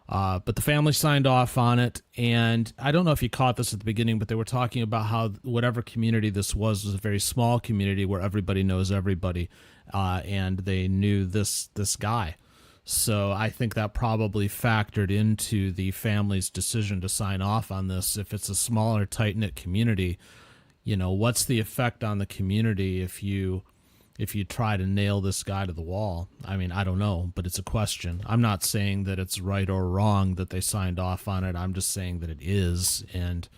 But the family signed off on it. And I don't know if you caught this at the beginning, but they were talking about how whatever community this was a very small community where everybody knows everybody. And they knew this guy. So I think that probably factored into the family's decision to sign off on this. If it's a smaller, tight-knit community, you know, what's the effect on the community if you try to nail this guy to the wall? I mean, I don't know, but it's a question. I'm not saying that it's right or wrong that they signed off on it. I'm just saying that it is, and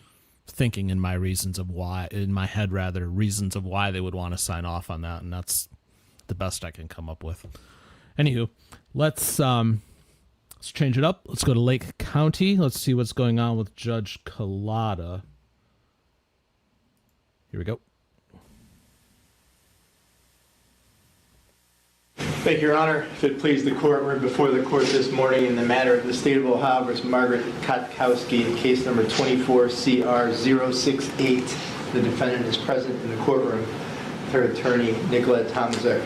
thinking in my reasons of why, in my head rather, reasons of why they would want to sign off on that, and that's the best I can come up with. Anywho, let's change it up. Let's go to Lake County. Let's see what's going on with Judge Collada. Here we go. Thank you, Your Honor. If it please the court, we're before the court this morning in the matter of the State of Ohio versus Margaret Kotkowski in case number 24CR068. The defendant is present in the courtroom with her attorney, Nicolette Tomzek.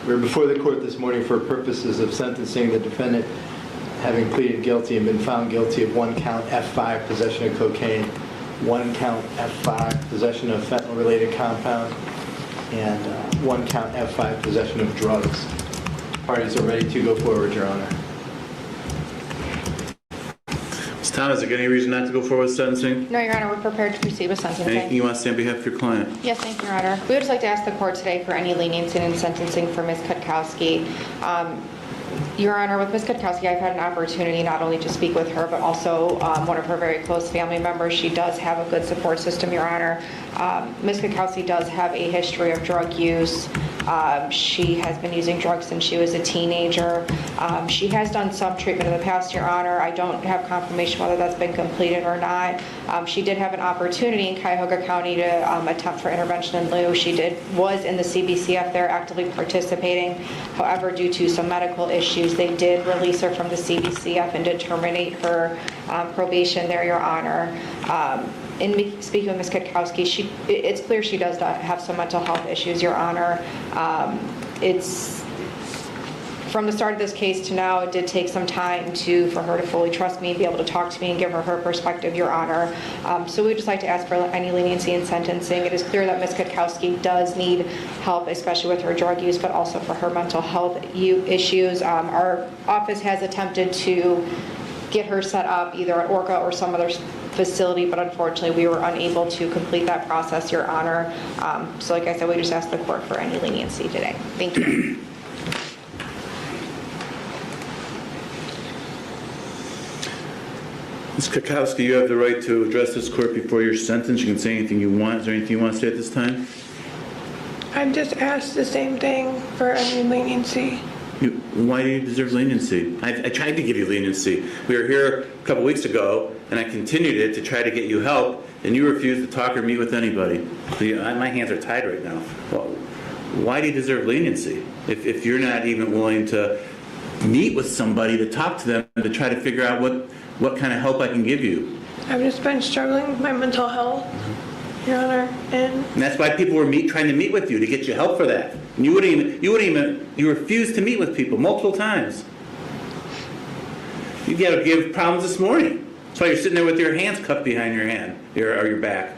We're before the court this morning for purposes of sentencing the defendant having pleaded guilty and been found guilty of 1 count F5 possession of cocaine, 1 count F5 possession of fentanyl-related compound, and 1 count F5 possession of drugs. Parties are ready to go forward, Your Honor. Tom, is there any reason not to go forward with sentencing? No, Your Honor, we're prepared to proceed with Anything sentencing. you want to say on behalf of your client? Yes, thank you, Your Honor. We would just like to ask the court today for any leniency in sentencing for Ms. Kutkowski. Your Honor, with Ms. Kutkowski, I've had an opportunity not only to speak with her, but also one of her very close family members. She does have a good support system, Your Honor. Ms. Kutkowski does have a history of drug use. She has been using drugs since she was a teenager. She has done some treatment in the past, Your Honor. I don't have confirmation whether that's been completed or not. She did have an opportunity in Cuyahoga County to attempt for intervention in lieu. She was in the CBCF there actively participating. However, due to some medical issues, they did release her from the CBCF and did terminate her probation there, Your Honor. In speaking with Ms. Kutkowski, it's clear she does have some mental health issues, Your Honor. It's from the start of this case to now, it did take some time for her to fully trust me and be able to talk to me and give her perspective, Your Honor. So we'd just like to ask for any leniency in sentencing. It is clear that Ms. Kutkowski does need help, especially with her drug use, but also for her mental health issues. Our office has attempted to get her set up either at Orca or some other facility, but unfortunately we were unable to complete that process, Your Honor. So like I said, we just asked the court for any leniency today. Thank you. Ms. Kutkowski, you have the right to address this court before your sentence. You can say anything you want. Is there anything you want to say at this time? I just asked the same thing for any leniency. Why do you deserve leniency? I tried to give you leniency. We were here a couple weeks ago, and I continued it to try to get you help, and you refused to talk or meet with anybody. My hands are tied right now. Well, why do you deserve leniency if you're not even willing to meet with somebody to talk to them to try to figure out what kind of help I can give you? I've just been struggling with my mental health, Your Honor, and that's why people were trying to meet with you to get you help for that. And you refused to meet with people multiple times. You got to give problems this morning. That's why you're sitting there with your hands cupped behind your hand or your back,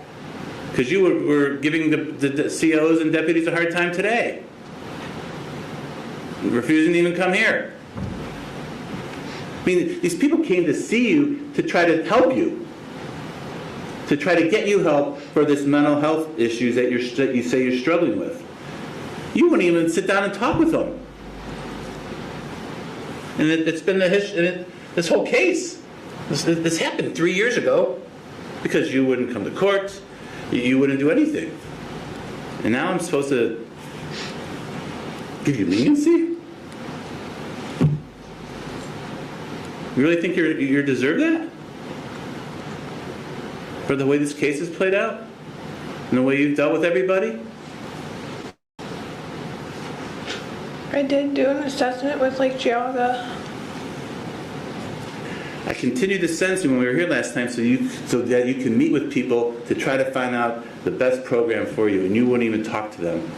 because you were giving the COs and deputies a hard time today, refusing to even come here. I mean, these people came to see you to try to help you, to try to get you help for this mental health issues that you say you're struggling with. You wouldn't even sit down and talk with them. And it's been this whole case. This happened 3 years ago because you wouldn't come to court, you wouldn't do anything. And now I'm supposed to give you leniency? You really think you deserve that? For the way this case has played out? And the way you've dealt with everybody? I did do an assessment with Lake Geauga. I continued to sentence you when we were here last time so that you can meet with people to try to find out the best program for you, and you wouldn't even talk to them.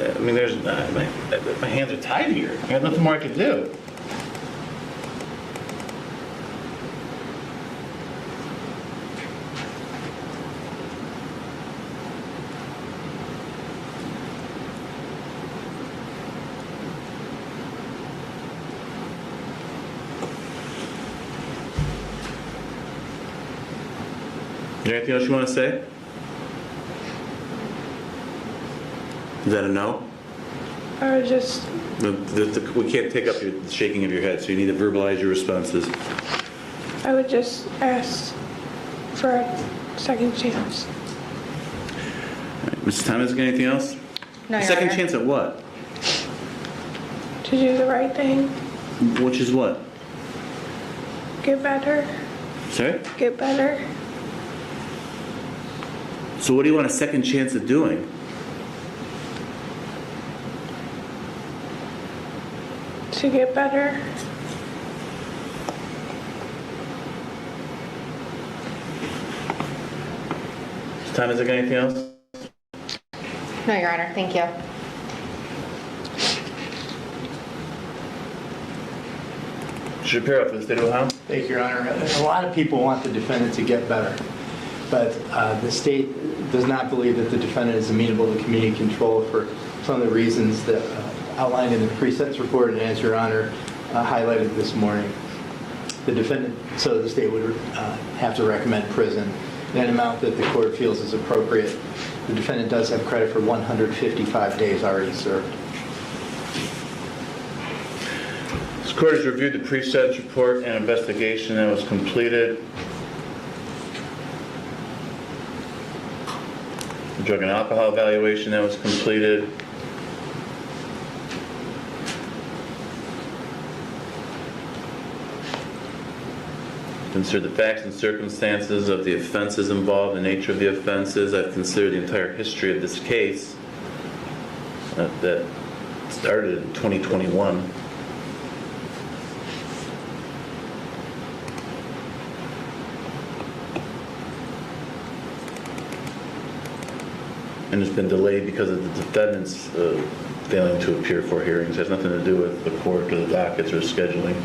I mean, my hands are tied here. I got nothing more I can do. Is there anything else you want to say? Is that a no? I was just, We can't take up the shaking of your head, so you need to verbalize your responses. I would just ask for a second chance. Mrs. Thomas, got anything else? No, Your Second Honor. chance at what? To do the right thing, Which is what? get better, Sorry? get better. So what do you want a second chance at doing? To get better. Mrs. Thomas, got anything else? No, Your Honor, thank you. Shapiro for the State of Ohio. Thank you, Your Honor. A lot of people want the defendant to get better. but the state does not believe that the defendant is amenable to community control for some of the reasons that outlined in the pre-sentence report, and as Your Honor highlighted this morning. The defendant, so the state would have to recommend prison in an amount that the court feels is appropriate. The defendant does have credit for 155 days already served. This court has reviewed the pre-sentence report and investigation that was completed. The drug and alcohol evaluation that was completed. Considered the facts and circumstances of the offenses involved, the nature of the offenses. I've considered the entire history of this case that started in 2021. And it's been delayed because of the defendants failing to appear for hearings. It has nothing to do with the court or the dockets or scheduling.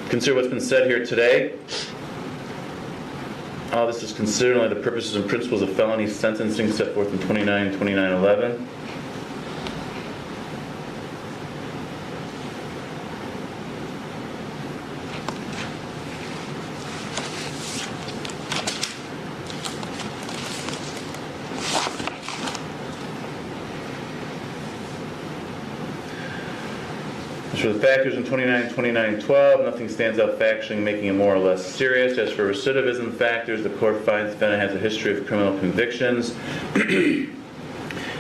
Consider what's been said here today. All this is considered only the purposes and principles of felony sentencing set forth in 29-2911. As for the factors in 29-2912, nothing stands out factually making it more or less serious. As for recidivism factors, the court finds the defendant has a history of criminal convictions,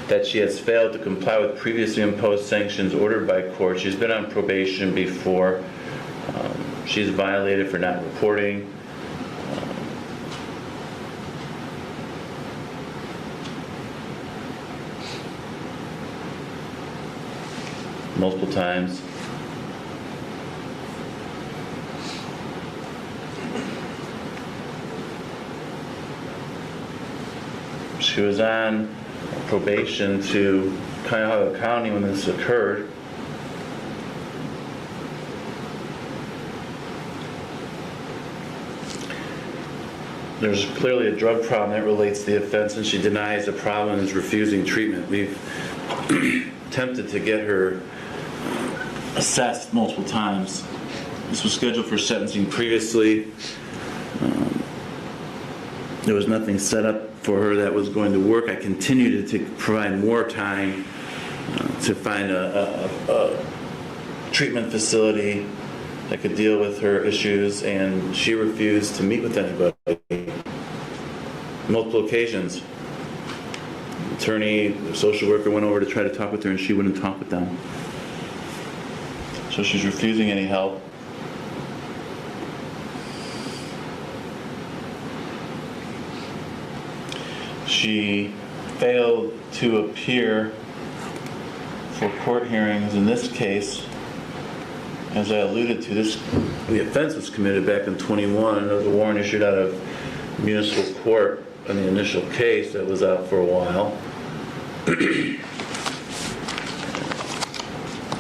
that she has failed to comply with previously imposed sanctions ordered by court. She's been on probation before. She's violated for not reporting. Multiple times. She was on probation to Cuyahoga County when this occurred. There's clearly a drug problem that relates to the offense, and she denies the problem and is refusing treatment. We've attempted to get her assessed multiple times. This was scheduled for sentencing previously. There was nothing set up for her that was going to work. I continued to provide more time to find a treatment facility that could deal with her issues, and she refused to meet with anybody. Multiple occasions. Attorney, the social worker went over to try to talk with her, and she wouldn't talk with them. So she's refusing any help. She failed to appear for court hearings in this case. As I alluded to, the offense was committed back in 21. There was a warrant issued out of municipal court on the initial case that was out for a while.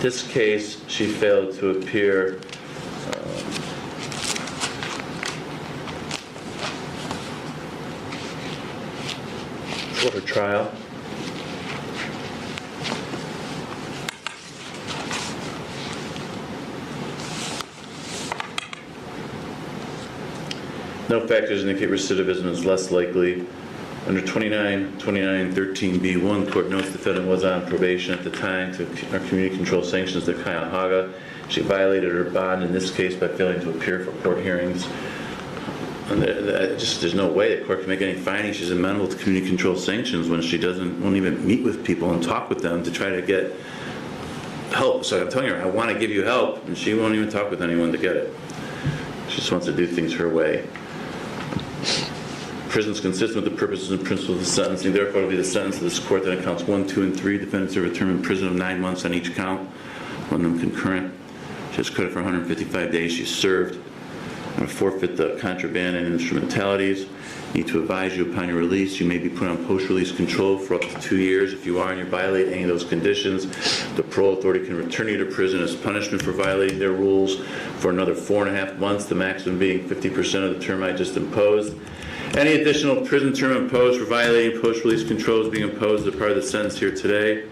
This case, she failed to appear for her trial. No factors indicate recidivism is less likely. Under 29-13B1, court notes the defendant was on probation at the time to our community control sanctions at Cuyahoga. She violated her bond in this case by failing to appear for court hearings. And there's no way the court can make any findings. She's amenable to community control sanctions when she won't even meet with people and talk with them to try to get help. So I'm telling her, I want to give you help, and she won't even talk with anyone to get it. She just wants to do things her way. Prison is consistent with the purposes and principles of sentencing. Therefore, it will be the sentence of this court that accounts 1, 2, and 3. Defendants serve a term in prison of 9 months on each count, one of them concurrent. She has credit for 155 days she served. Forfeit the contraband and instrumentalities. Need to advise you upon your release, you may be put on post-release control for up to 2 years. If you are and you violate any of those conditions, the parole authority can return you to prison as punishment for violating their rules for another 4.5 months, the maximum being 50% of the term I just imposed. Any additional prison term imposed for violating post-release control is being imposed as part of the sentence here today.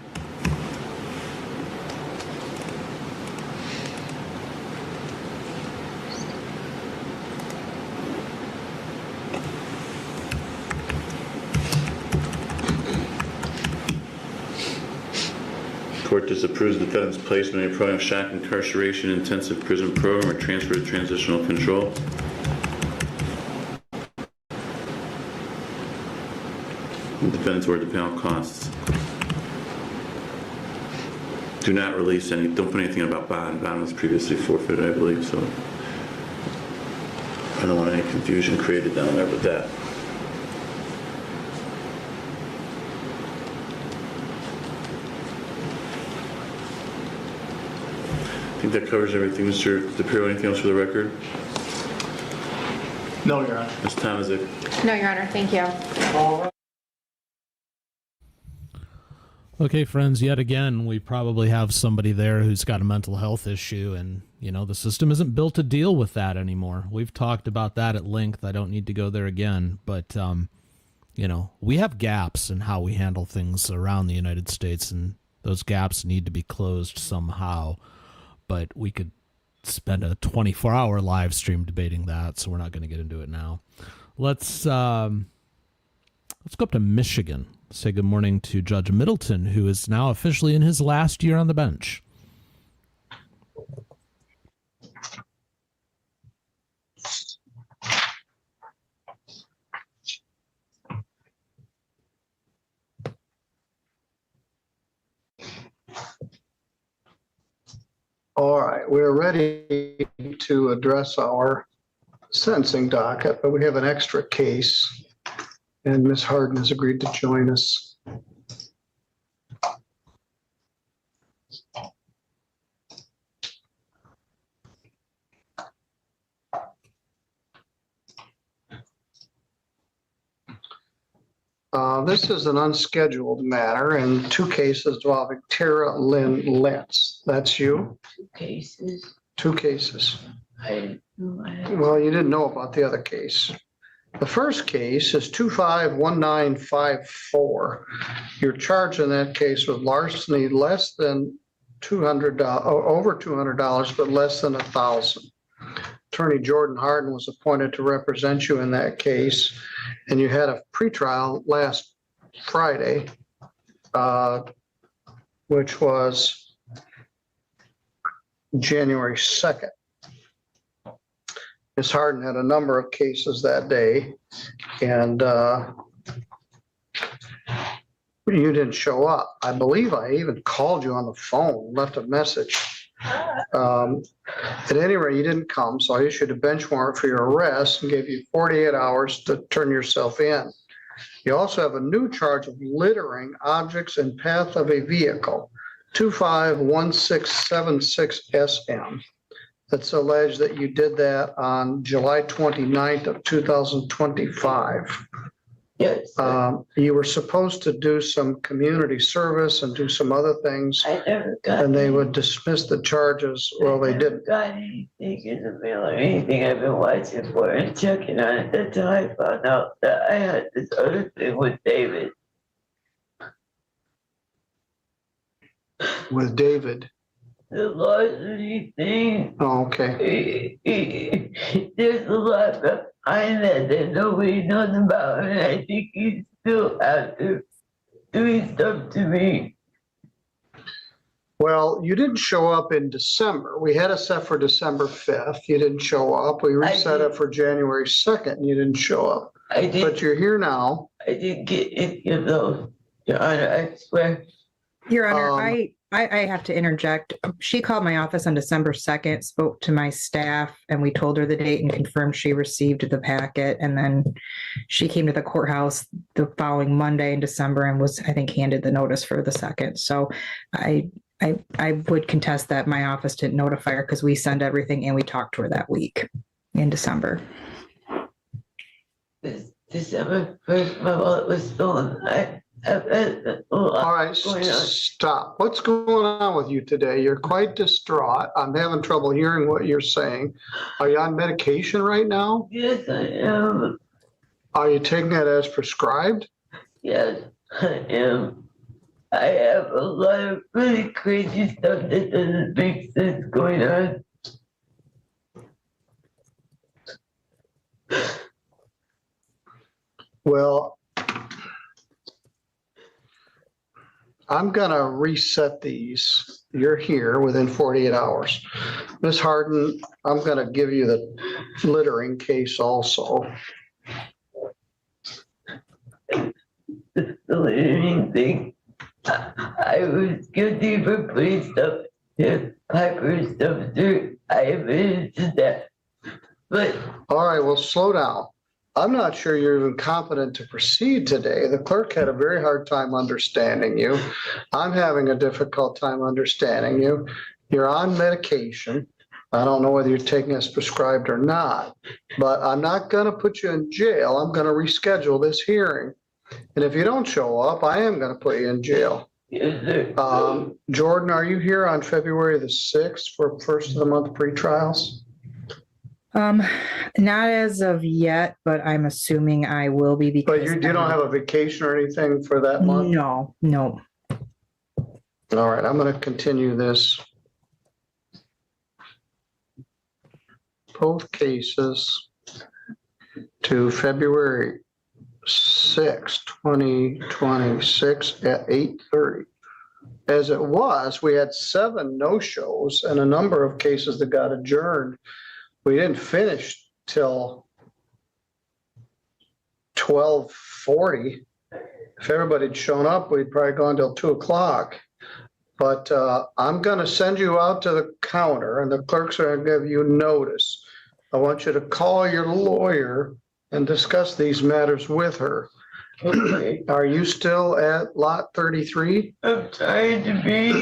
Court disapproves the defendant's placement in a program of shock incarceration, intensive prison program, or transfer to transitional control. The defendant's awarded the penal costs. Do not release any, don't put anything about bond. Bond was previously forfeited, I believe, so I don't want any confusion created down there with that. I think that covers everything. Mr. DePiro, anything else for the record? No, Your Honor. Ms. Tomazik? No, Your Honor, thank you. Okay, friends, yet again, we probably have somebody there who's got a mental health issue, and, you know, the system isn't built to deal with that anymore. We've talked about that at length. I don't need to go there again, but, you know, we have gaps in how we handle things around the United States, and those gaps need to be closed somehow. But we could spend a 24-hour live stream debating that, so we're not going to get into it now. Let's go up to Michigan. Say good morning to Judge Middleton, who is now officially in his last year on the bench. All right, we're ready to address our sentencing docket, but we have an extra case, and Ms. Harden has agreed to join us. This is an unscheduled matter and 2 cases involving Tara Lynn Lentz. That's you? 2 cases. 2 cases. I didn't know. Well, you didn't know about the other case. The first case is 251954. Your charge in that case was larceny less than $200, over $200, but less than $1,000. Attorney Jordan Harden was appointed to represent you in that case, and you had a pretrial last Friday, which was January 2nd. Ms. Harden had a number of cases that day, and you didn't show up. I believe I even called you on the phone, left a message. At any rate, you didn't come, so I issued a bench warrant for your arrest and gave you 48 hours to turn yourself in. You also have a new charge of littering objects in path of a vehicle, 251676SM. It's alleged that you did that on July 29th of 2025. Yes. You were supposed to do some community service and do some other things. I never got and they would dismiss the charges. Well, they didn't. got anything in the mail or anything I've been watching for and checking on it until I found out that I had this other thing with David. With David. The larceny thing. Oh, okay. There's a lot behind that nobody knows about, and I think he's still out there doing stuff to me. Well, you didn't show up in December. We had it set for December 5th. You didn't show up. We reset it for January 2nd, and you didn't show up. I did. But you're here now. I didn't get any of those, Your Honor, I swear. Your Honor, I have to interject. She called my office on December 2nd, spoke to my staff, and we told her the date and confirmed she received the packet. And then she came to the courthouse the following Monday in December and was, I think, handed the notice for the 2nd. So I would contest that my office didn't notify her because we send everything and we talked to her that week. in December. December 1st, my wallet was stolen. All right, stop. What's going on with you today? You're quite distraught. I'm having trouble hearing what you're saying. Are you on medication right now? Yes, I am. Are you taking it as prescribed? Yes, I am. I have a lot of really crazy stuff that doesn't make sense going on. Well, I'm gonna reset these. You're here within 48 hours. Ms. Harden, I'm gonna give you the littering case also. The littering thing. I was guilty for putting stuff in Piper's dumpster. I admitted to that. But all right, well, slow down. I'm not sure you're even competent to proceed today. The clerk had a very hard time understanding you. I'm having a difficult time understanding you. You're on medication. I don't know whether you're taking as prescribed or not, but I'm not going to put you in jail. I'm going to reschedule this hearing. And if you don't show up, I am going to put you in jail. Jordan, are you here on February the 6th for first of the month pretrials? Not as of yet, but I'm assuming I will be. But you don't have a vacation or anything for that month? No. All right, I'm going to continue this. Both cases to February 6, 2026 at 8:30. As it was, we had 7 no-shows and a number of cases that got adjourned. We didn't finish till 12:40. If everybody had shown up, we'd probably gone till 2 o'clock. But I'm going to send you out to the counter and the clerks are going to give you notice. I want you to call your lawyer and discuss these matters with her. okay, Are you still at lot 33? I'm trying to be.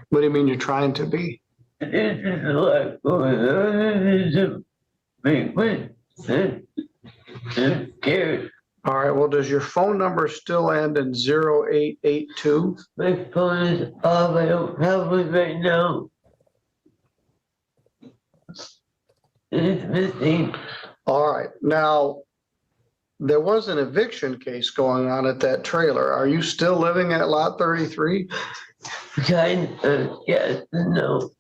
What do you mean you're trying to be? There's just a lot going on and it doesn't make much sense. I'm scared. All right, well, does your phone number still end in 0882? My phone is off. I don't have one right now. It's missing. All right, now, there was an eviction case going on at that trailer. Are you still living at lot 33? Kind of, yes, no.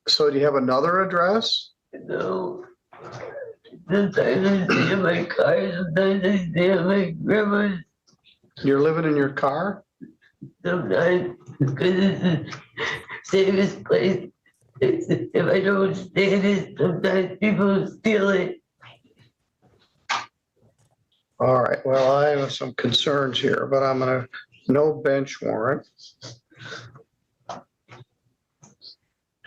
So do you have another address? No. Sometimes I stay in my car, sometimes I stay at my grandma's. You're living in your car? Sometimes, because it's the safest place. If I don't stay in it, sometimes people steal it. All right, well, I have some concerns here, but I'm gonna, no bench warrant.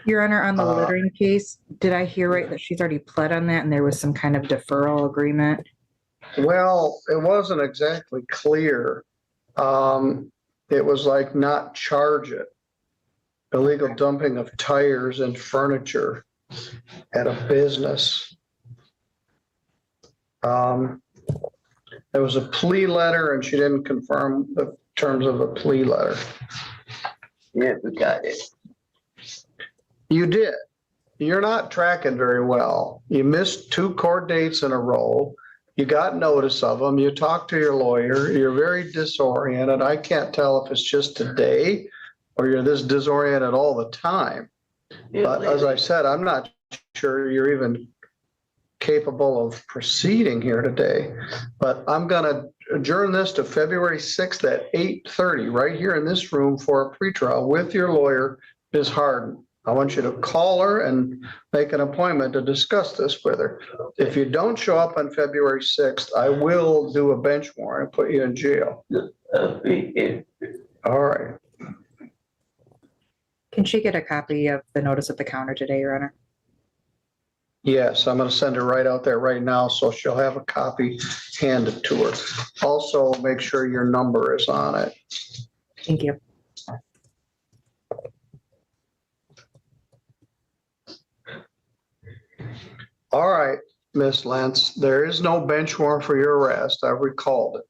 Your Honor, on the littering case, did I hear right that she's already pled on that and there was some kind of deferral agreement? Well, it wasn't exactly clear. It was like not charge it. Illegal dumping of tires and furniture at a business. There was a plea letter and she didn't confirm the terms of a plea letter. Yeah, we got it. You did. You're not tracking very well. You missed 2 court dates in a row. You got notice of them. You talked to your lawyer. You're very disoriented. I can't tell if it's just today or you're this disoriented all the time. But as I said, I'm not sure you're even capable of proceeding here today. But I'm going to adjourn this to February 6th at 8:30 right here in this room for a pretrial with your lawyer, Ms. Harden. I want you to call her and make an appointment to discuss this with her. If you don't show up on February 6th, I will do a bench warrant and put you in jail. All right. Can she get a copy of the notice at the counter today, Your Honor? Yes, I'm going to send her right out there right now, so she'll have a copy handed to her. Also, make sure your number is on it. Thank you. All right, Miss Lentz, there is no bench warrant for your arrest. I've recalled it.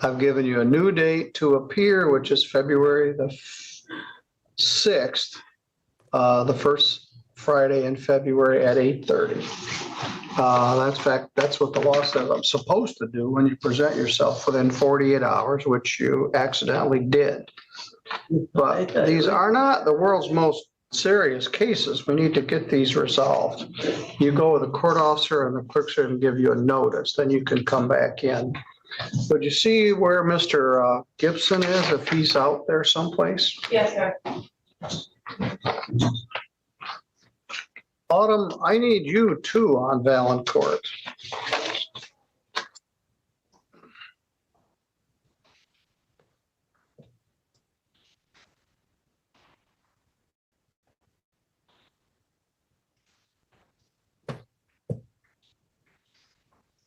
I've given you a new date to appear, which is February the 6th, the first Friday in February at 8:30. That's what the law says I'm supposed to do when you present yourself within 48 hours, which you accidentally did. But these are not the world's most serious cases. We need to get these resolved. You go with a court officer and the clerk's going to give you a notice, then you can come back in. Would you see where Mr. Gibson is, if he's out there someplace? Yes, sir. Autumn, I need you too on Valancourt.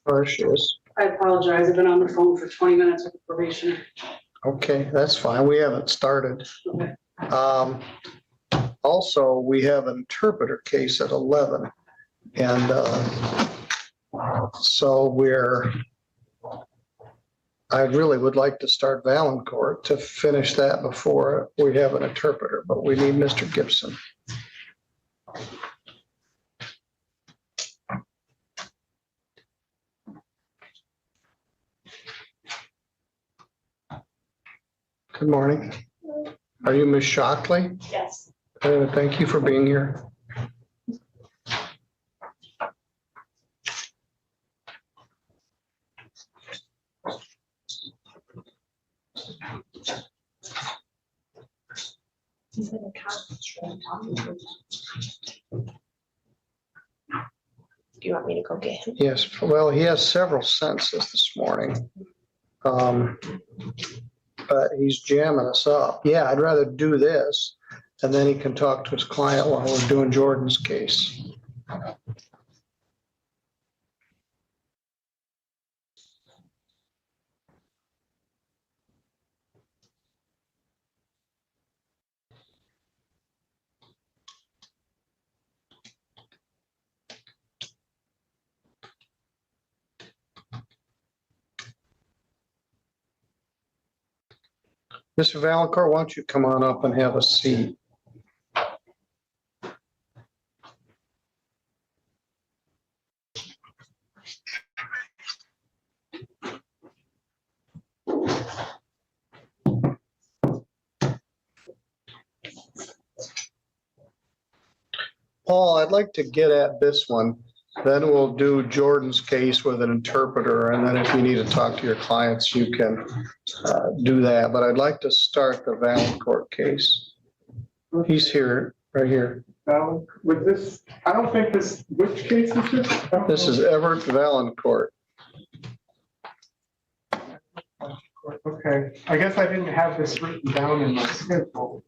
There she is. I apologize. I've been on the phone for 20 minutes with the probation. Okay, that's fine. We haven't started. Okay. Also, we have an interpreter case at 11. And so I really would like to start Valancourt to finish that before we have an interpreter, but we need Mr. Gibson. Good morning. Are you Ms. Shockley? Yes. Thank you for being here. Do you want me to go get him? Yes, well, he has several sentences this morning. But he's jamming us up. Yeah, I'd rather do this, and then he can talk to his client while we're doing Jordan's case. Mr. Valancourt, why don't you come on up and have a seat? Paul, I'd like to get at this one. Then we'll do Jordan's case with an interpreter, and then if you need to talk to your clients, you can do that. But I'd like to start the Valancourt case. He's here, right here. With this, I don't think this, which case is this? This is Everett Valancourt. Okay, I guess I didn't have this written down in my schedule.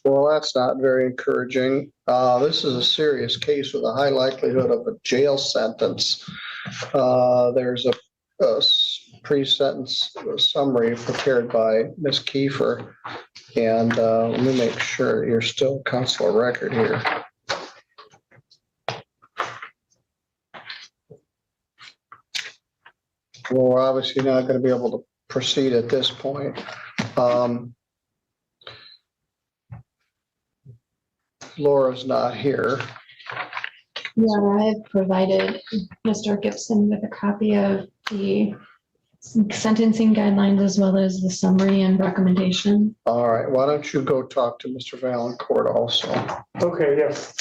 Well, that's not very encouraging. This is a serious case with a high likelihood of a jail sentence. There's a pre-sentence summary prepared by Ms. Kiefer. And let me make sure you're still consular record here. Well, we're obviously not going to be able to proceed at this point. Laura's not here. Yeah, I have provided Mr. Gibson with a copy of the sentencing guidelines as well as the summary and recommendation. All right, why don't you go talk to Mr. Valancourt also? Okay, yes.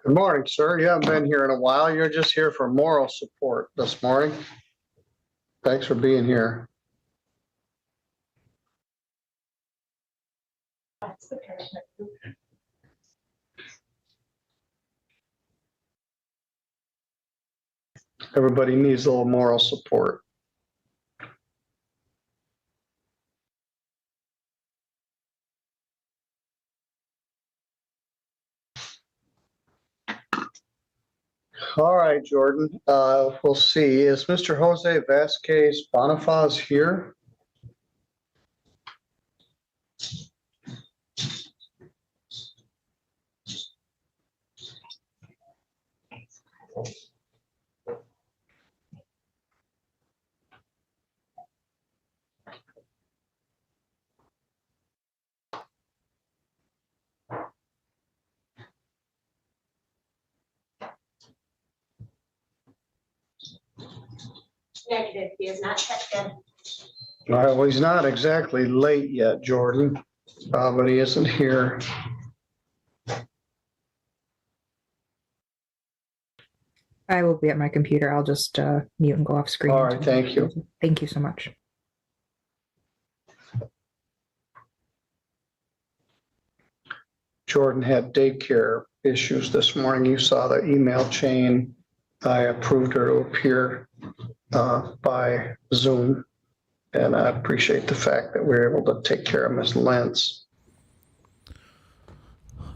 Good morning, sir. You haven't been here in a while. You're just here for moral support this morning. Thanks for being here. Everybody needs a little moral support. All right, Jordan, we'll see. Is Mr. Jose Vasquez Bonifaz here? Negative, he has not checked in. Well, he's not exactly late yet, Jordan, but he isn't here. I will be at my computer. I'll just mute and go off screen. All right, thank you. Thank you so much. Jordan had daycare issues this morning. You saw the email chain. I approved her to appear by Zoom. And I appreciate the fact that we're able to take care of Ms. Lentz.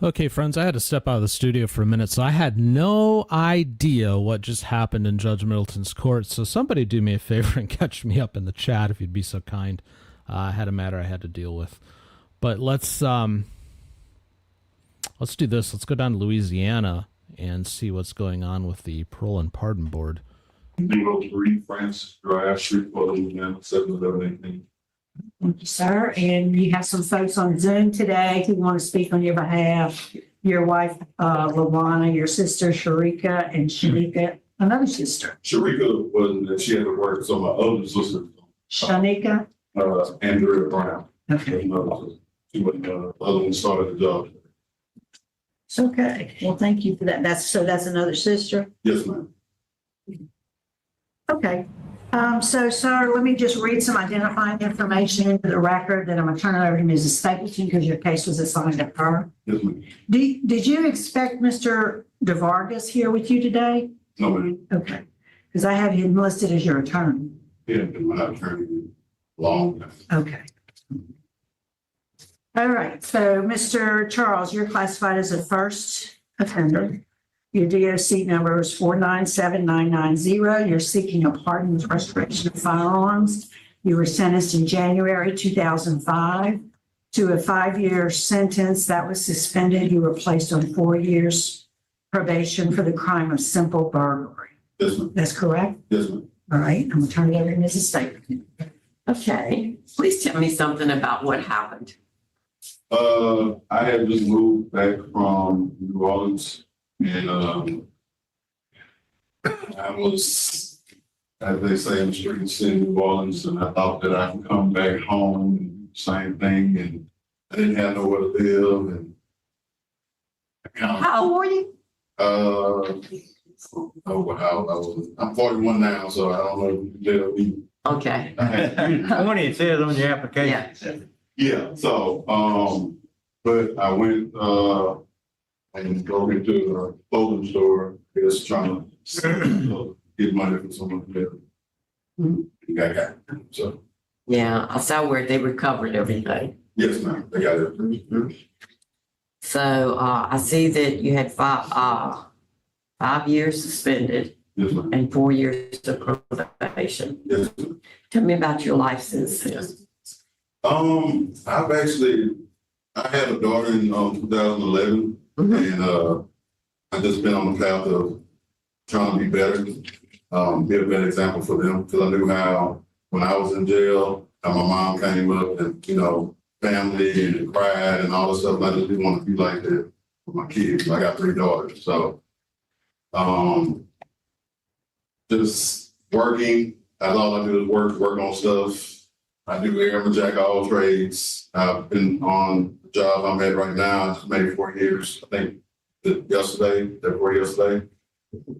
Okay, friends, I had to step out of the studio for a minute, so I had no idea what just happened in Judge Middleton's court. So somebody do me a favor and catch me up in the chat if you'd be so kind. I had a matter I had to deal with. But let's do this. Let's go down to Louisiana and see what's going on with the Parole and Pardon Board. 3 Francis Drive, Shreveport, Louisiana, 71118. Thank you, sir. And you have some folks on Zoom today who want to speak on your behalf. Your wife, LaWanna, your sister, Sharika, and Shanika, another sister. Sharika wasn't that she had to work, so my other sister, Shanika? Andrea Brown. Okay. She wasn't, the other one started the job. It's okay. Well, thank you for that. That's another sister? Yes, ma'am. Okay. So, sir, let me just read some identifying information into the record that I'm going to turn it over to Mrs. Stapleton because your case was assigned to her. Yes, ma'am. Did you expect Mr. DeVargas here with you today? No, ma'am. Okay. Because I have him listed as your attorney. Yeah, been my attorney long. Okay. All right. So, Mr. Charles, you're classified as a first offender. Your DOC number is 497990. You're seeking a pardon with restoration of firearms. You were sentenced in January 2005 to a 5-year sentence that was suspended. You were placed on 4 years probation for the crime of simple burglary. Yes, ma'am. That's correct? Yes, ma'am. All right. I'm going to turn it over to Mrs. Stapleton. Okay. Please tell me something about what happened. I had just moved back from New Orleans. And I was, as they say, in the streets in New Orleans, and I thought that I could come back home and same thing, and I didn't have nowhere to live, and I kind of. How old were you? I'm 41 now, so I don't know if they'll be. Okay. What it says on your application. Yeah, so, but I went, and go into a clothing store, just trying to get money from someone there. Got it. So. Yeah, I saw where they recovered everything. Yes, ma'am. They got it. So I see that you had 5 years suspended. Yes, ma'am. And 4 years of probation. Yes, ma'am. Tell me about your life since then. I had a daughter in 2011. And I've just been on the path of trying to be better, be a better example for them. Because I knew how, when I was in jail, how my mom came up and, family and cried and all this stuff. And I just didn't want to be like that with my kids. I got 3 daughters. So just working. That's all I do is work on stuff. I do airman jack all trades. I've been on the job I'm at right now. I just made 4 years. I think yesterday.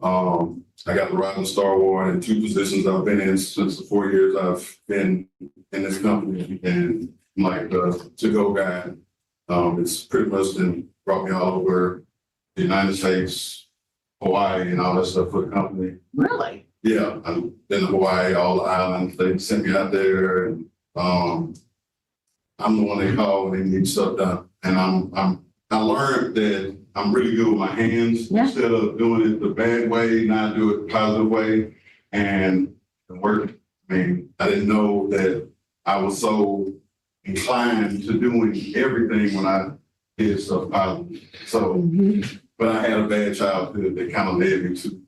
I got the Rising Star Award in 2 positions I've been in since the 4 years I've been in this company, and I'm like the to-go guy. It's pretty much been brought me all over the United States, Hawaii, and all that stuff for the company. Really? Yeah, I've been to Hawaii, all the islands. They sent me out there, and I'm the one they call when they need stuff done. And I learned that I'm really good with my hands instead of doing it the bad way, not do it the positive way. And it worked. I mean, I didn't know that I was so inclined to doing everything when I did stuff positive. So, but I had a bad childhood that kind of led me to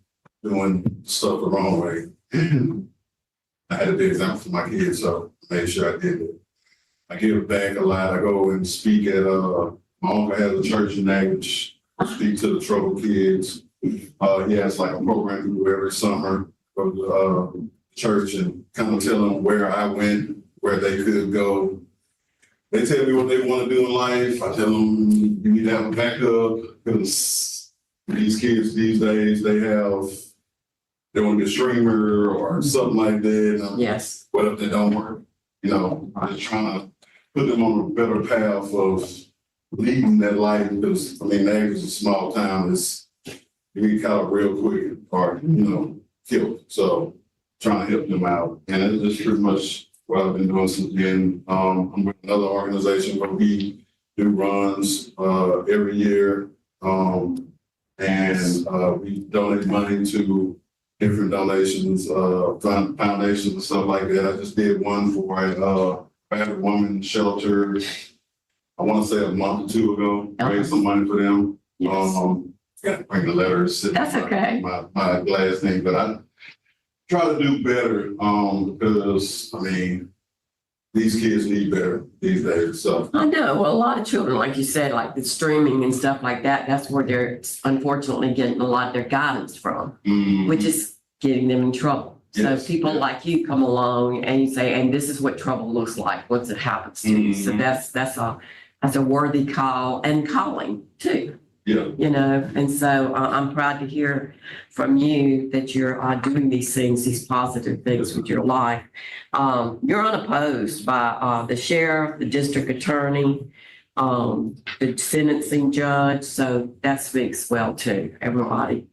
doing stuff the wrong way. I had to be an example for my kids, so I made sure I did it. I give back a lot. I go and speak at my uncle has a church in Nagage. I speak to the troubled kids. He has like a program we do every summer. Go to church and kind of tell them where I went, where they could go. They tell me what they want to do in life. I tell them you need to have a backup because these kids these days they want to be a streamer or something like that. Yes. What if they don't work? You know, I'm just trying to put them on a better path of leading that life because, I mean, Nagage is a small town. You get caught up real quick or, killed. So trying to help them out. And it's just pretty much what I've been doing since then. I'm with another organization where we do runs every year. And we donate money to different donations, foundations and stuff like that. I just did one for a battered woman shelter. I want to say a month or 2 ago, raised some money for them. Got to bring the letters. That's okay. My glass thing, but I try to do better because, I mean, these kids need better these days. So I know. Well, a lot of children, like you said, like the streaming and stuff like that, that's where they're unfortunately getting a lot of their guidance from, which is getting them in trouble. So people like you come along and you say, and this is what trouble looks like once it happens to you. So that's a worthy call and calling too. Yeah. And so I'm proud to hear from you that you're doing these things, these positive things with your life. You're unopposed by the sheriff, the district attorney, the sentencing judge. So that speaks well to everybody.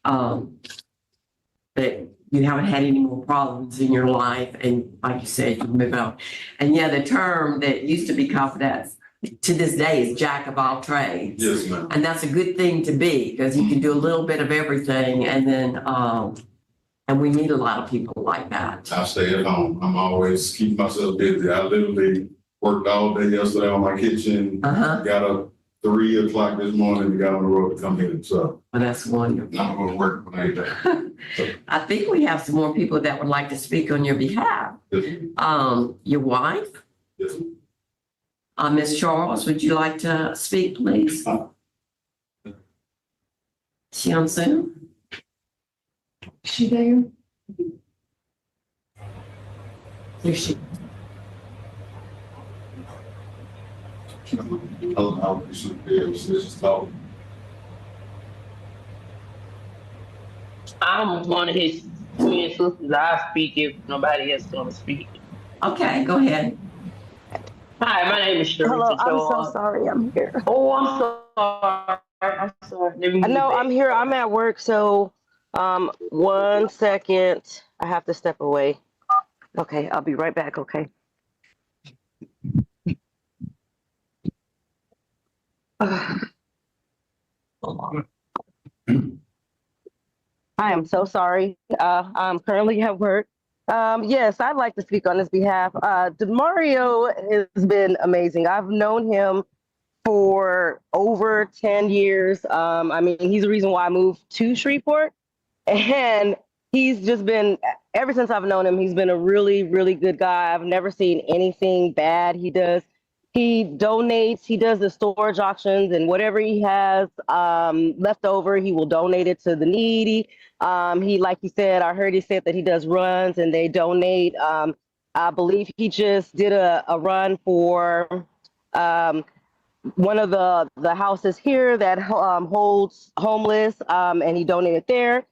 That you haven't had any more problems in your life. And like you said, you move on. And yeah, the term that used to be confidence to this day is jack of all trades. Yes, ma'am. And that's a good thing to be because you can do a little bit of everything. And then, and we need a lot of people like that. I stay at home. I'm always keeping myself busy. I literally worked all day yesterday on my kitchen. Got up 3 o'clock this morning and got on the road to come in. So well, that's wonderful. I'm going to work when I get back. I think we have some more people that would like to speak on your behalf. Your wife? Yes. Ms. Charles, would you like to speak, please? Is she on Zoom? Is she there? Here she. I'm one of his twin sisters. I speak if nobody else gonna speak. Okay, go ahead. Hi, my name is Shirley. Hello, I'm so sorry I'm here. Oh, I'm sorry. I'm sorry. No, I'm here. I'm at work, so 1 second. I have to step away. Okay, I'll be right back, okay? I am so sorry. I'm currently at work. Yes, I'd like to speak on his behalf. DeMario has been amazing. I've known him for over 10 years. I mean, he's the reason why I moved to Shreveport. And he's just been, ever since I've known him, he's been a really, really good guy. I've never seen anything bad he does. He donates, he does the storage auctions, and whatever he has left over, he will donate it to the needy. He, like he said, I heard he said that he does runs and they donate. I believe he just did a run for one of the houses here that holds homeless, and he donated there.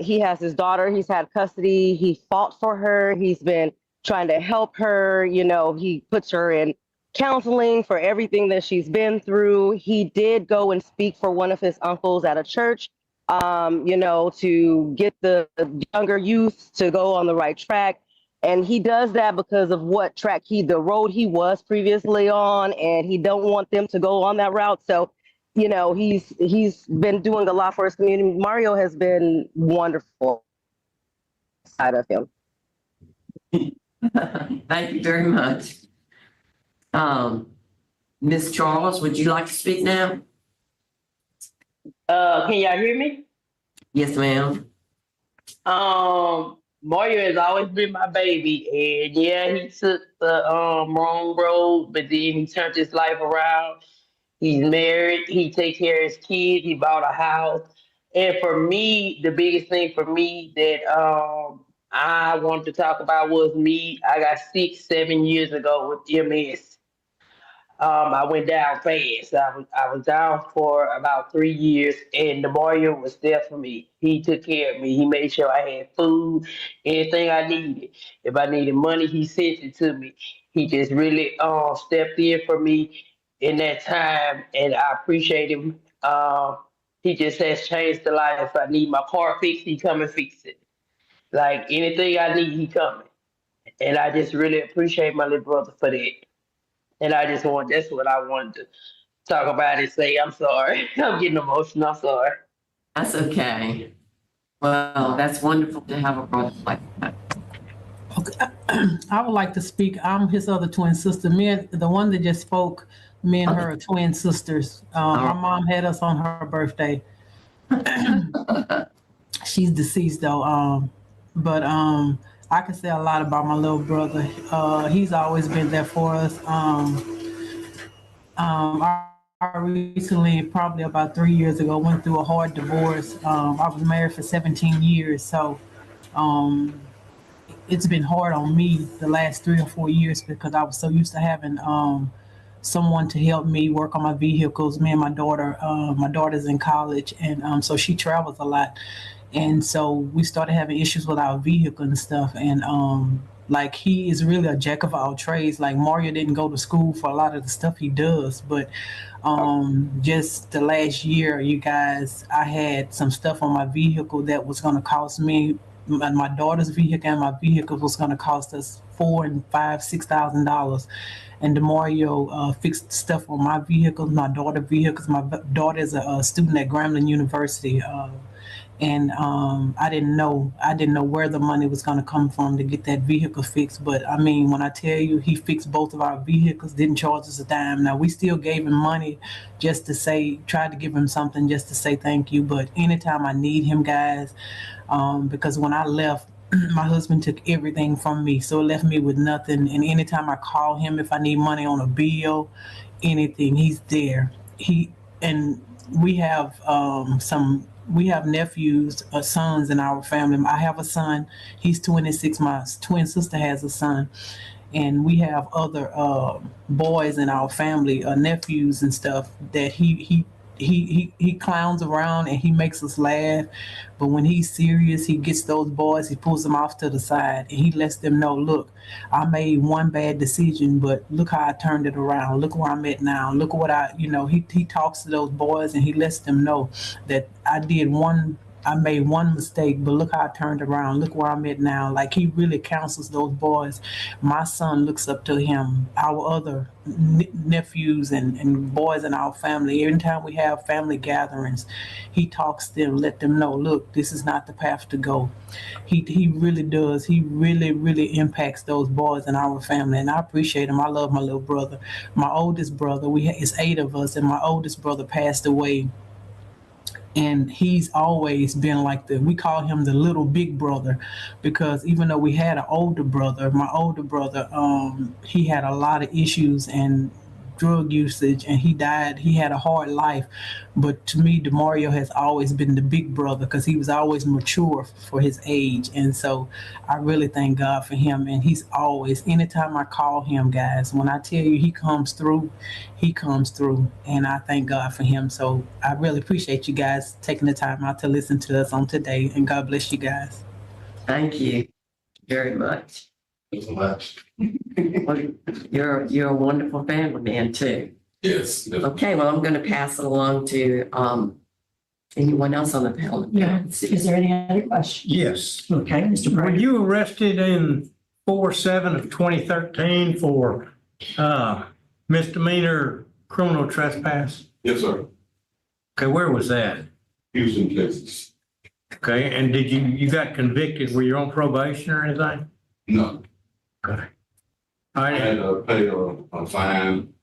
He has his daughter. He's had custody. He fought for her. He's been trying to help her. You know, he puts her in counseling for everything that she's been through. He did go and speak for one of his uncles at a church, you know, to get the younger youth to go on the right track. And he does that because of what track the road he was previously on, and he don't want them to go on that route. So, you know, he's been doing a lot for his community. Mario has been wonderful side of him. Thank you very much. Ms. Charles, would you like to speak now? Can y'all hear me? Yes, ma'am. Mario has always been my baby, and yeah, he took the wrong road, but then he turned his life around. He's married, he takes care of his kids, he bought a house. And for me, the biggest thing for me that I wanted to talk about was me. I got 6-7 years ago with MS. I went down fast. I was down for about 3 years, and the Mario was there for me. He took care of me. He made sure I had food, anything I needed. If I needed money, he sent it to me. He just really stepped in for me in that time, and I appreciate him. He just has changed the life. If I need my car fixed, he come and fix it. Like anything I need, he coming. And I just really appreciate my little brother for that. And that's what I wanted to talk about and say. I'm sorry. I'm getting emotional. I'm sorry. That's okay. Well, that's wonderful to have a brother like that. Okay. I would like to speak. I'm his other twin sister. The one that just spoke, me and her are twin sisters. My mom had us on her birthday. She's deceased though. But I can say a lot about my little brother. He's always been there for us. I recently, probably about 3 years ago, went through a hard divorce. I was married for 17 years, so it's been hard on me the last 3 or 4 years because I was so used to having someone to help me work on my vehicles. Me and my daughter's in college, and so she travels a lot. And so we started having issues with our vehicle and stuff. And like he is really a jack of all trades. Like Mario didn't go to school for a lot of the stuff he does. But just the last year, you guys, I had some stuff on my vehicle that was going to cost me, my daughter's vehicle and my vehicle was going to cost us $4,000 and $5,000, $6,000. And Mario fixed stuff on my vehicles, my daughter's vehicles. My daughter is a student at Grambling University. And I didn't know where the money was going to come from to get that vehicle fixed. But I mean, when I tell you he fixed both of our vehicles, didn't charge us a dime. Now we still gave him money just to tried to give him something just to say thank you. But anytime I need him, guys, because when I left, my husband took everything from me, so it left me with nothing. And anytime I call him, if I need money on a bill, anything, he's there. We have nephews or sons in our family. I have a son. He's 26. My twin sister has a son. And we have other boys in our family, nephews and stuff that he clowns around and he makes us laugh. But when he's serious, he gets those boys, he pulls them off to the side and he lets them know, look, I made one bad decision, but look how I turned it around. Look where I'm at now. Look what he talks to those boys and he lets them know that I made one mistake, but look how I turned around. Look where I'm at now. Like he really counsels those boys. My son looks up to him. Our other nephews and boys in our family, every time we have family gatherings, he talks to them, let them know, look, this is not the path to go. He really does. He really, really impacts those boys in our family, and I appreciate him. I love my little brother. My oldest brother, it's 8 of us, and my oldest brother passed away. And he's always been like we call him the little big brother, because even though we had an older brother, my older brother, he had a lot of issues and drug usage, and he died. He had a hard life, but to me, Demario has always been the big brother because he was always mature for his age, and so I really thank God for him. And he's always, anytime I call him, guys, when I tell you he comes through, and I thank God for him. So I really appreciate you guys taking the time out to listen to us on today, and God bless you guys. Thank you very much. You're a wonderful family man too. Yes. Okay, well, I'm going to pass it along to anyone else on the panel. Yeah. Is there any other questions? Yes. Okay, Mr. Were Brown. you arrested in 4/7 of 2013 for misdemeanor criminal trespass? Yes, sir. Okay, where was that? Houston, Texas. Okay, and did you got convicted? Were you on probation or anything? No. Okay. I had to pay a fine.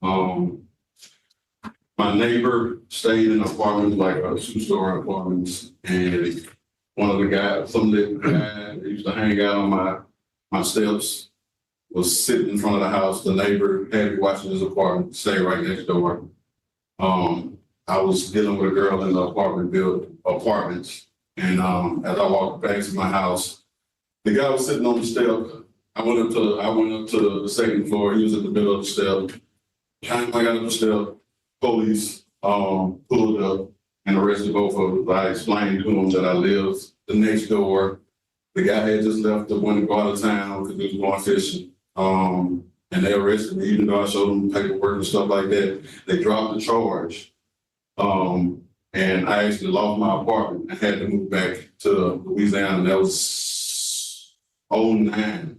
My neighbor stayed in apartments, like a two-story apartments, and one of the guys, some of the guys that used to hang out on my steps was sitting in front of the house. The neighbor had me watching his apartment, stay right next door. I was dealing with a girl in the apartments, and as I walked back to my house, the guy was sitting on the step. I went up to the second floor. He was in the middle of the step. Time I got up the step, police pulled up and arrested both of us. I explained to him that I lived the next door. The guy had just left to want to go out of town because he was going fishing. And they arrested me, even though I showed them paperwork and stuff like that. They dropped the charge. And I actually lost my apartment and had to move back to Louisiana. That was 2009.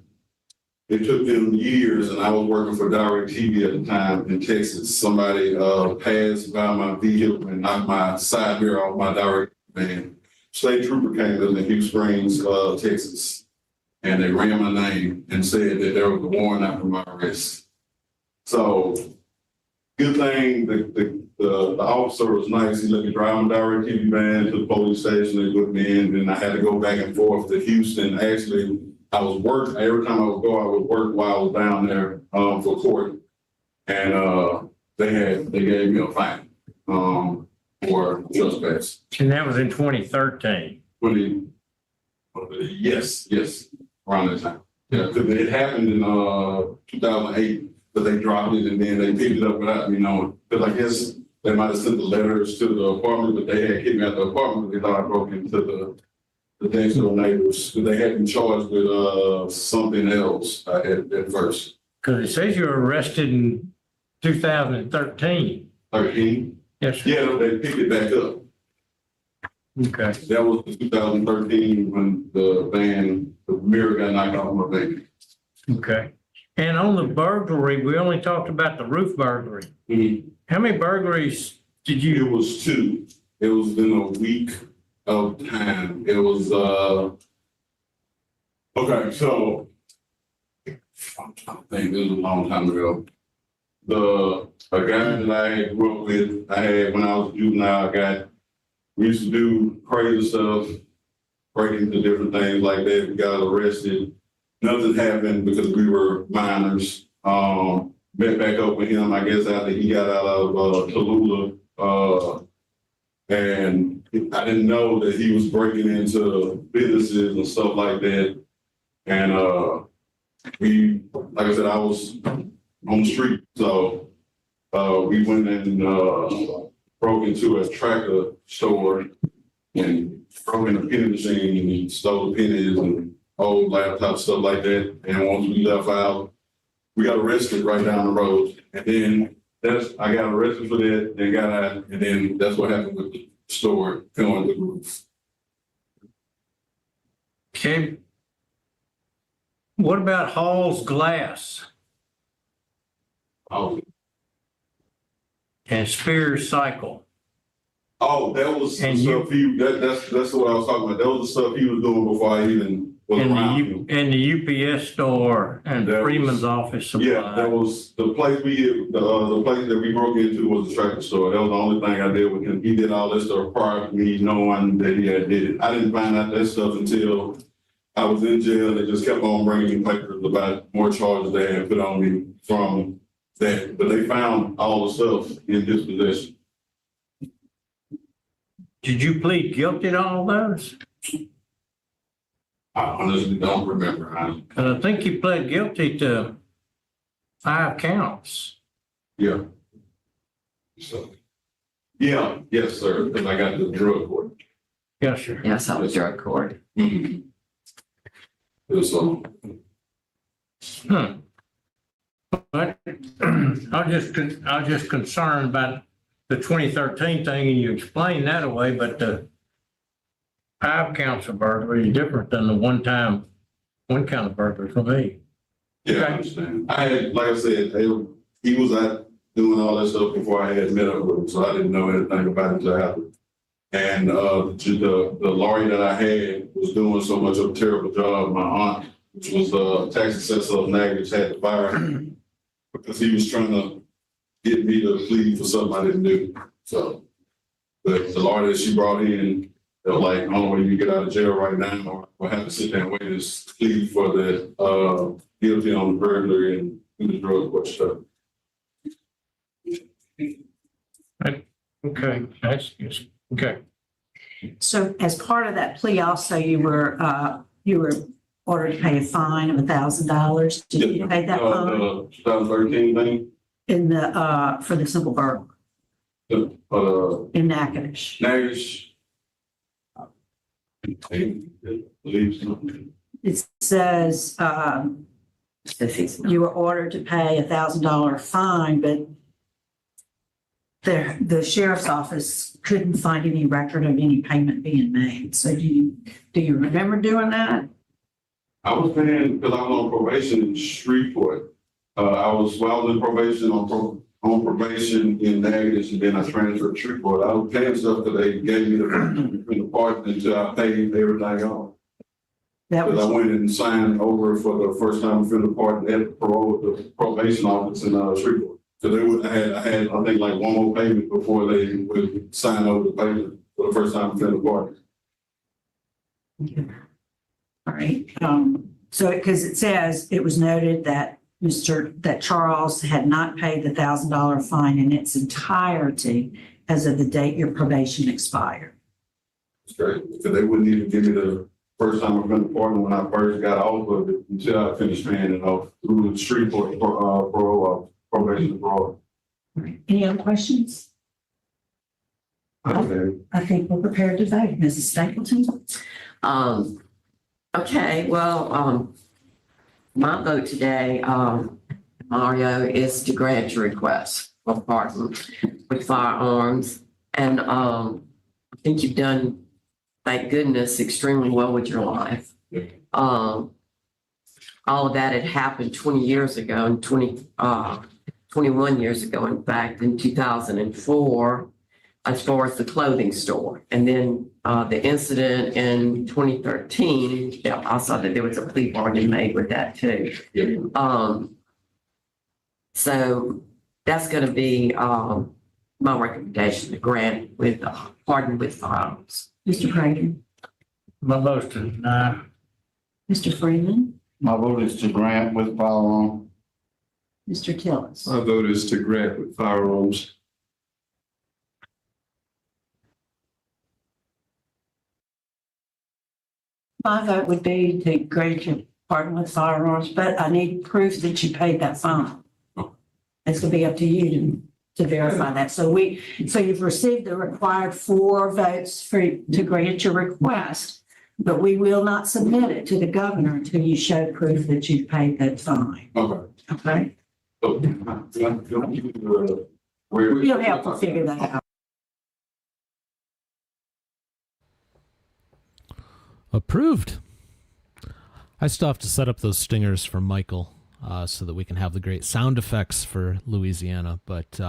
It took them years, and I was working for DirecTV at the time in Texas. Somebody passed by my vehicle and knocked my side mirror off my direct van. State trooper came in Houston Springs, Texas, and they ran my name and said that there was a warrant out for my arrest. So, good thing the officer was nice. He let me drive my DirecTV van to the police station. They put me in, and I had to go back and forth to Houston. Actually, I was working every time I would go. I would work while I was down there for court, and they gave me a fine for trespass. And that was in 2013. Yes, around that time. Yeah, because it happened in 2008, but they dropped it and then they picked it up without me knowing. Because I guess they might have sent the letters to the apartment, but they had kicked me out the apartment. They thought I broke into the next door neighbors. They had me charged with something else at first. Because it says you were arrested in 2013. 13? Yes, sir. Yeah, they picked it back up. Okay. That was 2013 when the mirror got knocked off my van. Okay. And on the burglary, we only talked about the roof burglary. Mm-hmm. How many burglaries did you? It was 2. It was in a week of time. It was okay, so I'm trying to think, it was a long time ago. A guy that I grew up with, when I was a juvenile, we used to do crazy stuff, break into different things like that. We got arrested. Nothing happened because we were minors. Met back up with him, I guess, after he got out of Tallulah. And I didn't know that he was breaking into businesses and stuff like that. And like I said, I was on the street. So we went and broke into a tractor store and broke in a penny machine and stole the pennies and old laptops, stuff like that. And once we left out, we got arrested right down the road. And then I got arrested for that, then got out, and then that's what happened with the store going to the roof. Okay. What about Hall's Glass? Oh. And Spears Cycle? Oh, that was the stuff that's what I was talking about. That was the stuff he was doing before I even was around. And the UPS store and Freeman's office supply. Yeah, that was the place the place that we broke into was the tractor store. That was the only thing I did with him. He did all this stuff prior to me knowing that he had did it. I didn't find out that stuff until I was in jail. They just kept on bringing me papers about more charges they had put on me from that, but they found all the stuff in his possession. Did you plead guilty to all those? I honestly don't remember. And I think you pled guilty to 5 counts. Yeah. So, yeah, yes, sir, because I got the drug court. Yes, sir. Yes, I was drug court. Mm-hmm. It was, But I was just concerned about the 2013 thing, and you explained that away, but the 5 counts of burglary is different than the one count of burglary for me. yeah, I understand. I had, like I said, he was out doing all that stuff before I had met up with him, so I didn't know anything about it until after. And the lawyer that I had was doing so much of a terrible job. My aunt, which was the tax assessor of Natchez, had to fire him because he was trying to get me to plead for something I didn't do. So, but the lawyer that she brought in, they were like, "Only way you get out of jail right now, or have to sit there and wait is plead for the guilty on the burglary and do the drug court stuff." Okay, that's okay. So as part of that plea, also you were ordered to pay a fine of $1,000. Did you pay that fine 2013 thing in the for the simple burglary in Natchez? Natchez. I believe so. It says you were ordered to pay $1,000 fine, but the sheriff's office couldn't find any record of any payment being made. So do you remember doing that? I was paying because I was on probation in Shreveport. I was in probation on probation in Natchez, and then I transferred to Shreveport. I was paying stuff that they gave me the part until I paid everything off. Because I went and signed over for the first time offender pardon at the probation office in Shreveport. So they would I had I think like one more payment before they would sign over the payment for the first time offender pardon. Okay. All right. So because it says it was noted that that Charles had not paid the $1,000 fine in its entirety as of the date your probation expired. That's great. Because they wouldn't even give me the first time offender pardon when I first got off of it until I finished paying it off through the Shreveport probation parole. Any other questions? Okay. I think we're prepared to vote. Mrs. Stapleton? Okay, well, my vote today, Mario, is to grant your request for pardon with firearms. And I think you've done, thank goodness, extremely well with your life. All of that had happened 20 years ago and 21 years ago, in fact, in 2004, as far as the clothing store. And then the incident in 2013, yeah, I saw that there was a plea bargain made with that too. So that's going to be my recommendation, to grant with pardon with firearms. Mr. Prater? My vote's to deny. Mr. Freeman? My vote is to grant with firearm. Mr. Tillis? My vote is to grant with firearms. My vote would be to grant your pardon with firearms, but I need proof that you paid that fine. It's gonna be up to you to verify that. So you've received the required 4 votes to grant your request, but we will not submit it to the governor until you show proof that you've paid that fine. Okay. Okay? So, You'll help to figure that out. Approved. I still have to set up those stingers for Michael so that we can have the great sound effects for Louisiana. But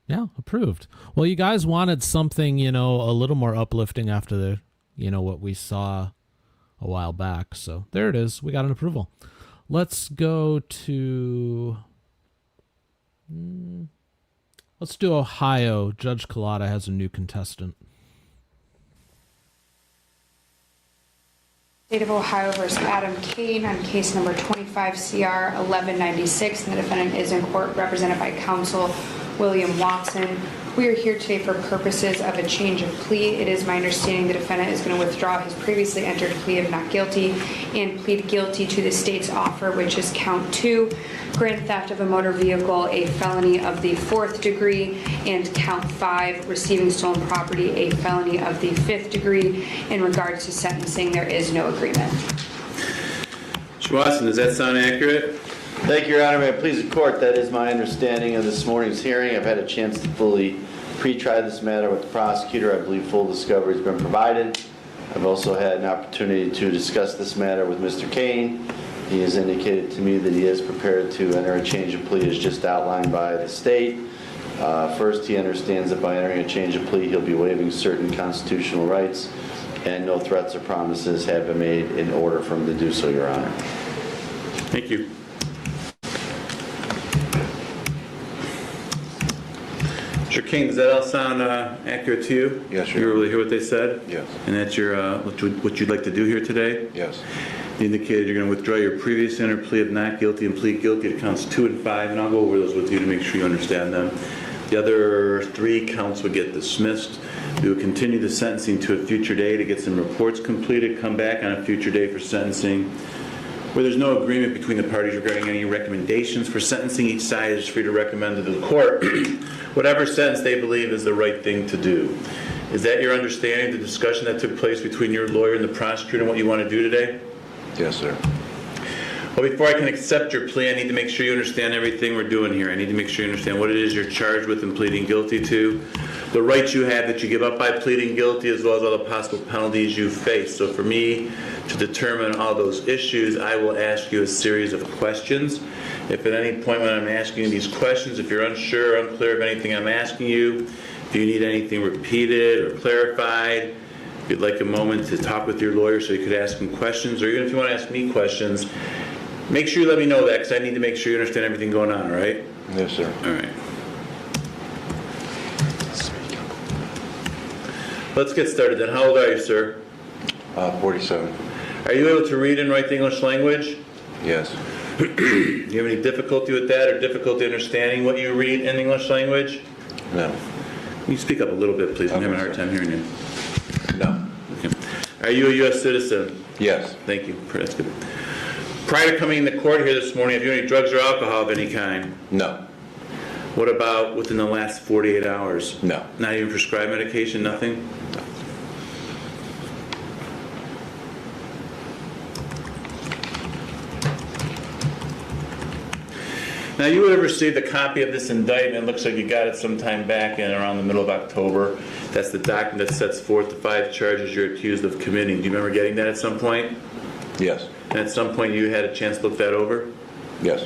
yeah, approved. Well, you guys wanted something, a little more uplifting after the, what we saw a while back. So there it is. We got an approval. Let's go to, let's do Ohio. Judge Collada has a new contestant. State of Ohio versus Adam Kane on case number 25 CR 1196. And the defendant is in court represented by counsel William Watson. We are here today for purposes of a change of plea. It is my understanding the defendant is going to withdraw his previously entered plea of not guilty and plead guilty to the state's offer, which is count 2, grand theft of a motor vehicle, a felony of the 4th degree, and count 5, receiving stolen property, a felony of the 5th degree. In regards to sentencing, there is no agreement. Mr. Watson, does that sound accurate? Thank you, Your Honor. May it please the court, that is my understanding of this morning's hearing. I've had a chance to fully pre-try this matter with the prosecutor. I believe full discovery has been provided. I've also had an opportunity to discuss this matter with Mr. Kane. He has indicated to me that he is prepared to enter a change of plea as just outlined by the state. First, he understands that by entering a change of plea, he'll be waiving certain constitutional rights, and no threats or promises have been made in order for him to do so, Your Honor. Thank you. Mr. King, does that all sound accurate to you? Yes, You were able to hear what they said? Yes. And that's your what you'd like to do here today? Yes. You indicated you're going to withdraw your previous entered plea of not guilty and plead guilty to counts 2 and 5, and I'll go over those with you to make sure you understand them. The other 3 counts would get dismissed. We will continue the sentencing to a future day to get some reports completed, come back on a future day for sentencing. Where there's no agreement between the parties regarding any recommendations for sentencing, each side is free to recommend to the court whatever sentence they believe is the right thing to do. Is that your understanding, the discussion that took place between your lawyer and the prosecutor and what you want to do today? Yes, sir. Well, before I can accept your plea, I need to make sure you understand everything we're doing here. I need to make sure you understand what it is you're charged with and pleading guilty to, the rights you have that you give up by pleading guilty, as well as all the possible penalties you face. So for me to determine all those issues, I will ask you a series of questions. If at any point when I'm asking you these questions, if you're unsure or unclear of anything I'm asking you, if you need anything repeated or clarified, if you'd like a moment to talk with your lawyer so you could ask him questions, or even if you want to ask me questions, make sure you let me know that, because I need to make sure you understand everything going on, all right? Yes, sir. All right. Let's get started then. How old are you, sir? 47. Are you able to read and write the English language? Yes. Do you have any difficulty with that or difficulty understanding what you read in English language? No. Can you speak up a little bit, please? I'm having a hard time hearing you. No. Okay. Are you a U.S. citizen? Yes. Thank you. That's good. Prior to coming into court here this morning, have you any drugs or alcohol of any kind? No. What about within the last 48 hours? No. Not even prescribed medication? Nothing? No. Now, you would have received a copy of this indictment. Looks like you got it sometime back in around the middle of October. That's the document that sets forth the 5 charges you're accused of committing. Do you remember getting that at some point? Yes. And at some point you had a chance to look that over? Yes.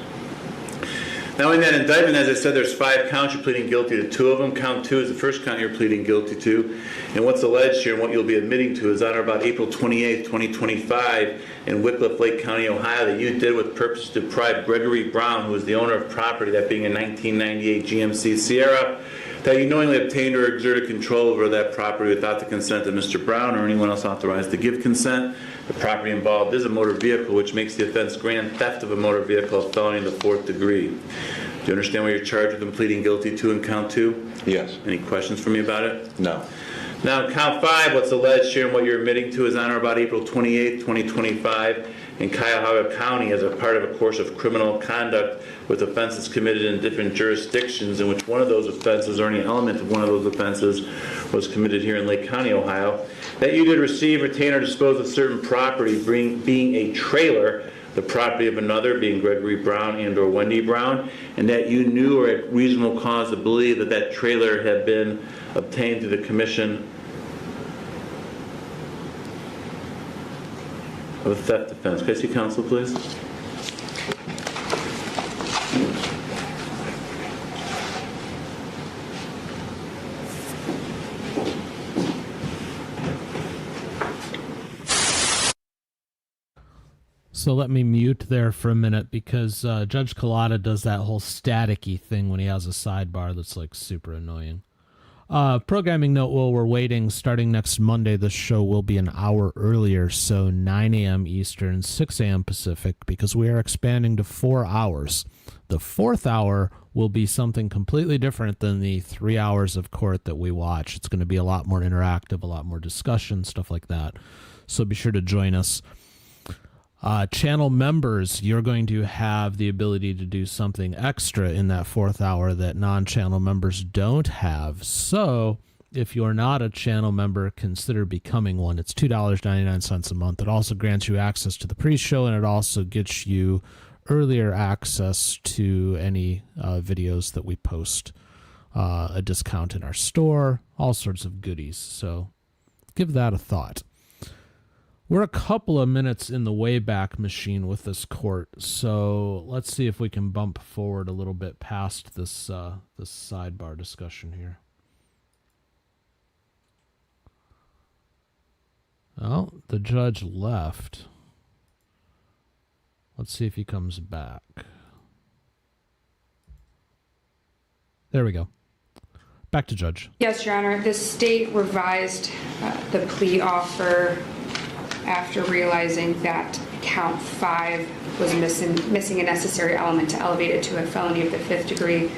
Now, in that indictment, as I said, there's 5 counts. You're pleading guilty to 2 of them. Count 2 is the first count you're pleading guilty to. And what's alleged here and what you'll be admitting to is on or about April 28th, 2025 in Wickliffe, Lake County, Ohio, that you did with purpose to deprive Gregory Brown, who was the owner of property, that being a 1998 GMC Sierra, that you knowingly obtained or exerted control over that property without the consent of Mr. Brown or anyone else authorized to give consent. The property involved is a motor vehicle, which makes the offense grand theft of a motor vehicle a felony in the 4th degree. Do you understand what you're charged with and pleading guilty to in count 2? Yes. Any questions for me about it? No. Now, count 5, what's alleged here and what you're admitting to is on or about April 28th, 2025 in Cuyahoga County as a part of a course of criminal conduct with offenses committed in different jurisdictions, in which one of those offenses or any element of one of those offenses was committed here in Lake County, Ohio, that you did receive, retain, or dispose of certain property being a trailer, the property of another, being Gregory Brown and or Wendy Brown, and that you knew or had reasonable cause to believe that that trailer had been obtained through the commission of a theft offense. Can I see counsel, please? So let me mute there for a minute because Judge Collada does that whole staticky thing when he has a sidebar that's like super annoying. Programming note while we're waiting, starting next Monday, the show will be an hour earlier, so 9 a.m. Eastern, 6 a.m. Pacific, because we are expanding to 4 hours. The fourth hour will be something completely different than the 3 hours of court that we watch. It's going to be a lot more interactive, a lot more discussion, stuff like that. So be sure to join us. Channel members, you're going to have the ability to do something extra in that fourth hour that non-channel members don't have. So if you're not a channel member, consider becoming one. It's $2.99 a month. It also grants you access to the pre-show, and it also gets you earlier access to any videos that we post, a discount in our store, all sorts of goodies. So give that a thought. We're a couple of minutes in the Wayback Machine with this court, so let's see if we can bump forward a little bit past this this sidebar discussion here. Oh, the judge left. Let's see if he comes back. There we go. Back to judge. Yes, Your Honor. The state revised the plea offer after realizing that count 5 was missing a necessary element to elevate it to a felony of the 5th degree,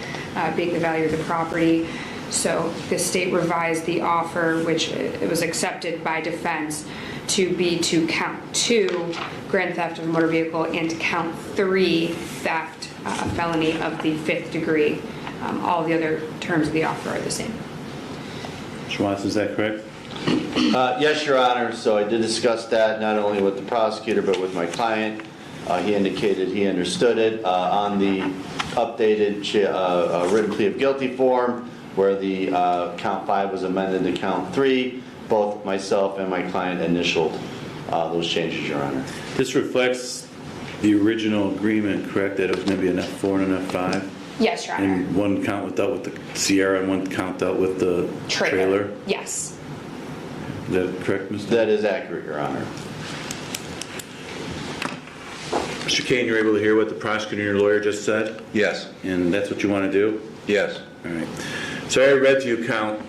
being the value of the property. So the state revised the offer, which it was accepted by defense, to be to count 2, grand theft of a motor vehicle, and to count 3, theft, a felony of the 5th degree. All the other terms of the offer are the same. Mr. Watson, is that correct? Yes, Your Honor. So I did discuss that not only with the prosecutor but with my client. He indicated he understood it. On the updated written plea of guilty form, where the count 5 was amended to count 3, both myself and my client initialed those changes, Your Honor. This reflects the original agreement, correct? That it was going to be an F4 and an F5? Yes, Your Honor. And one count dealt with the Sierra and one count dealt with the trailer? Yes. Is that correct, Mr.? That is accurate, Your Honor. Mr. Kane, you're able to hear what the prosecutor and your lawyer just said? Yes. And that's what you want to do? Yes. All right. So I read to you count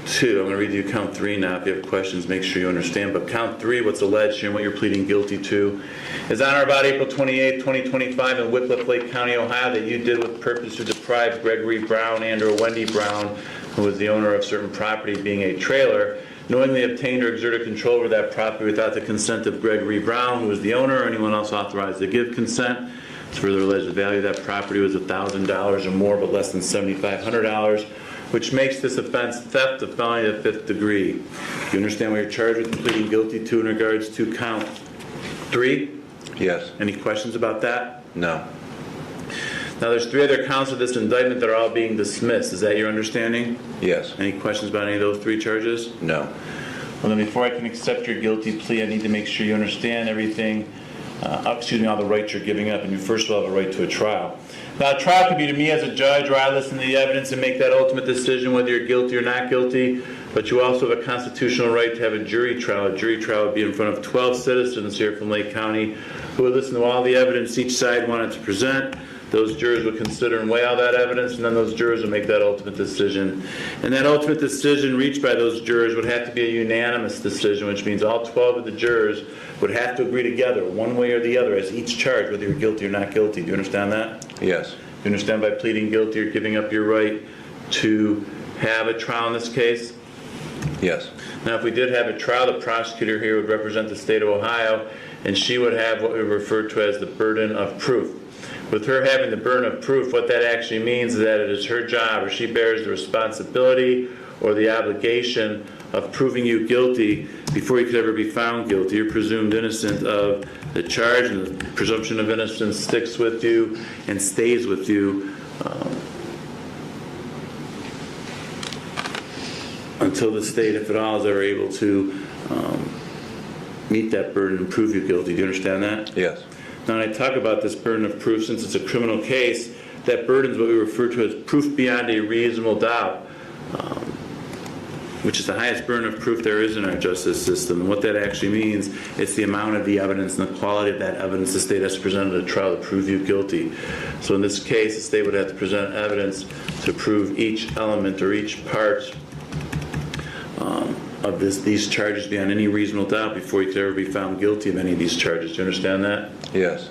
2. I'm going to read to you count 3 now. If you have questions, make sure you understand. But count 3, what's alleged here and what you're pleading guilty to, is on or about April 28, 2025 in Wickliffe Lake County, Ohio, that you did with purpose to deprive Gregory Brown and or Wendy Brown, who was the owner of certain property being a trailer, knowingly obtained or exerted control over that property without the consent of Gregory Brown, who was the owner, or anyone else authorized to give consent. It's further alleged the value of that property was $1,000 or more, but less than $7,500, which makes this offense theft of felony of the 5th degree. Do you understand what you're charged with pleading guilty to in regards to count 3? Yes. Any questions about that? No. Now, there's 3 other counts of this indictment that are all being dismissed. Is that your understanding? Yes. Any questions about any of those 3 charges? No. Well, then before I can accept your guilty plea, I need to make sure you understand everything, all the rights you're giving up, and you first of all have a right to a trial. Now, a trial could be to me as a judge, where I listen to the evidence and make that ultimate decision whether you're guilty or not guilty, but you also have a constitutional right to have a jury trial. A jury trial would be in front of 12 citizens here from Lake County who would listen to all the evidence each side wanted to present. Those jurors would consider and weigh all that evidence, and then those jurors would make that ultimate decision. And that ultimate decision reached by those jurors would have to be a unanimous decision, which means all 12 of the jurors would have to agree together, one way or the other, as each charge, whether you're guilty or not guilty. Do you understand that? Yes. Do you understand by pleading guilty you're giving up your right to have a trial in this case? Yes. Now, if we did have a trial, the prosecutor here would represent the state of Ohio, and she would have what we refer to as the burden of proof. With her having the burden of proof, what that actually means is that it is her job, or she bears the responsibility or the obligation of proving you guilty before you could ever be found guilty. You're presumed innocent of the charge, and the presumption of innocence sticks with you and stays with you until the state, if at all, is ever able to meet that burden and prove you guilty. Do you understand that? Yes. Now, when I talk about this burden of proof, since it's a criminal case, that burden is what we refer to as proof beyond a reasonable doubt, which is the highest burden of proof there is in our justice system. And what that actually means, it's the amount of the evidence and the quality of that evidence the state has to present at a trial to prove you guilty. So in this case, the state would have to present evidence to prove each element or each part of these charges beyond any reasonable doubt before you could ever be found guilty of any of these charges. Do you understand that? Yes.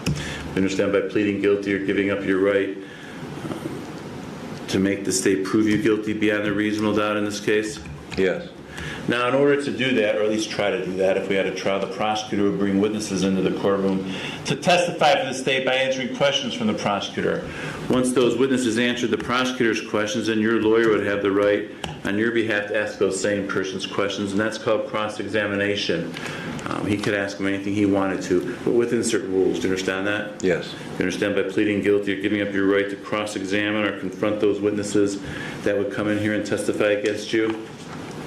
You understand by pleading guilty or giving up your right to make the state prove you guilty beyond a reasonable doubt in this case? Yes. Now, in order to do that, or at least try to do that, if we had a trial, the prosecutor would bring witnesses into the courtroom to testify for the state by answering questions from the prosecutor. Once those witnesses answered the prosecutor's questions, then your lawyer would have the right on your behalf to ask those same person's questions, and that's called cross-examination. He could ask them anything he wanted to, but within certain rules. Do you understand that? Yes. You understand by pleading guilty or giving up your right to cross-examine or confront those witnesses that would come in here and testify against you?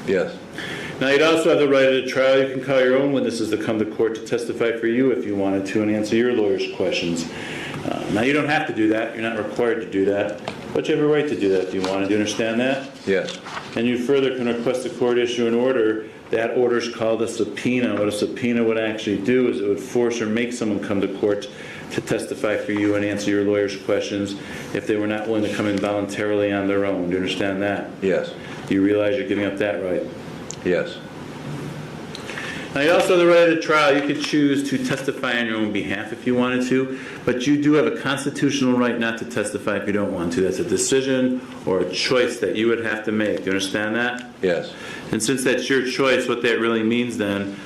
Yes. Now, you'd also have the right at a trial. You can call your own witnesses to come to court to testify for you if you wanted to and answer your lawyer's questions. Now, you don't have to do that. You're not required to do that. But you have a right to do that if you want to. Do you understand that? Yes. And you further can request the court issue an order. That order is called a subpoena. What a subpoena would actually do is it would force or make someone come to court to testify for you and answer your lawyer's questions if they were not willing to come in voluntarily on their own. Do you understand that? Yes. Do you realize you're giving up that right? Yes. Now, you also have the right at a trial. You could choose to testify on your own behalf if you wanted to, but you do have a constitutional right not to testify if you don't want to. That's a decision or a choice that you would have to make. Do you understand that? Yes. And since that's your choice, what that really means then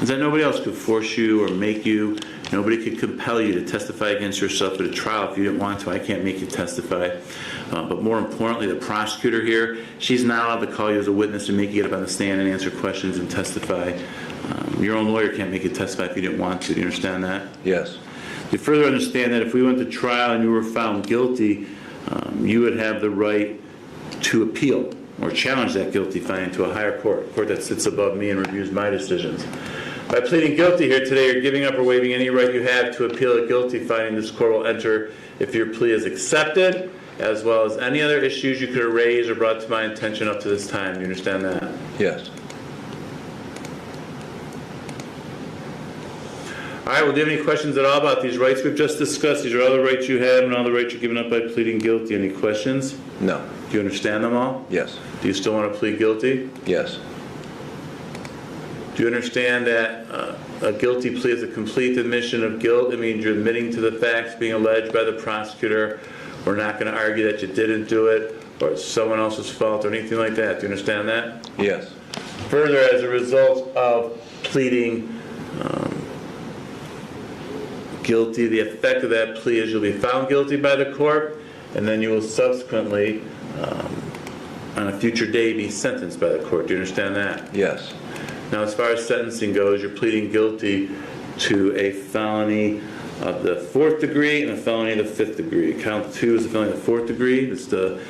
is that nobody else could force you or make you. Nobody could compel you to testify against yourself at a trial if you didn't want to. I can't make you testify. But more importantly, the prosecutor here, she's not allowed to call you as a witness and make you get up on the stand and answer questions and testify. Your own lawyer can't make you testify if you didn't want to. Do you understand that? Yes. You further understand that if we went to trial and you were found guilty, you would have the right to appeal or challenge that guilty finding to a higher court, a court that sits above me and reviews my decisions. By pleading guilty here today, you're giving up or waiving any right you have to appeal a guilty finding. This court will enter if your plea is accepted, as well as any other issues you could have raised or brought to my attention up to this time. Do you understand that? Yes. All right, well, do you have any questions at all about these rights we've just discussed? These are all the rights you have and all the rights you're giving up by pleading guilty. Any questions? No. Do you understand them all? Yes. Do you still want to plead guilty? Yes. Do you understand that a guilty plea is a complete admission of guilt? It means you're admitting to the facts being alleged by the prosecutor. We're not going to argue that you didn't do it or it's someone else's fault or anything like that. Do you understand that? Yes. Further, as a result of pleading guilty, the effect of that plea is you'll be found guilty by the court, and then you will subsequently, on a future day, be sentenced by the court. Do you understand that? Yes. Now, as far as sentencing goes, you're pleading guilty to a felony of the 4th degree and a felony of the 5th degree. Count 2 is a felony of the 4th degree. It's the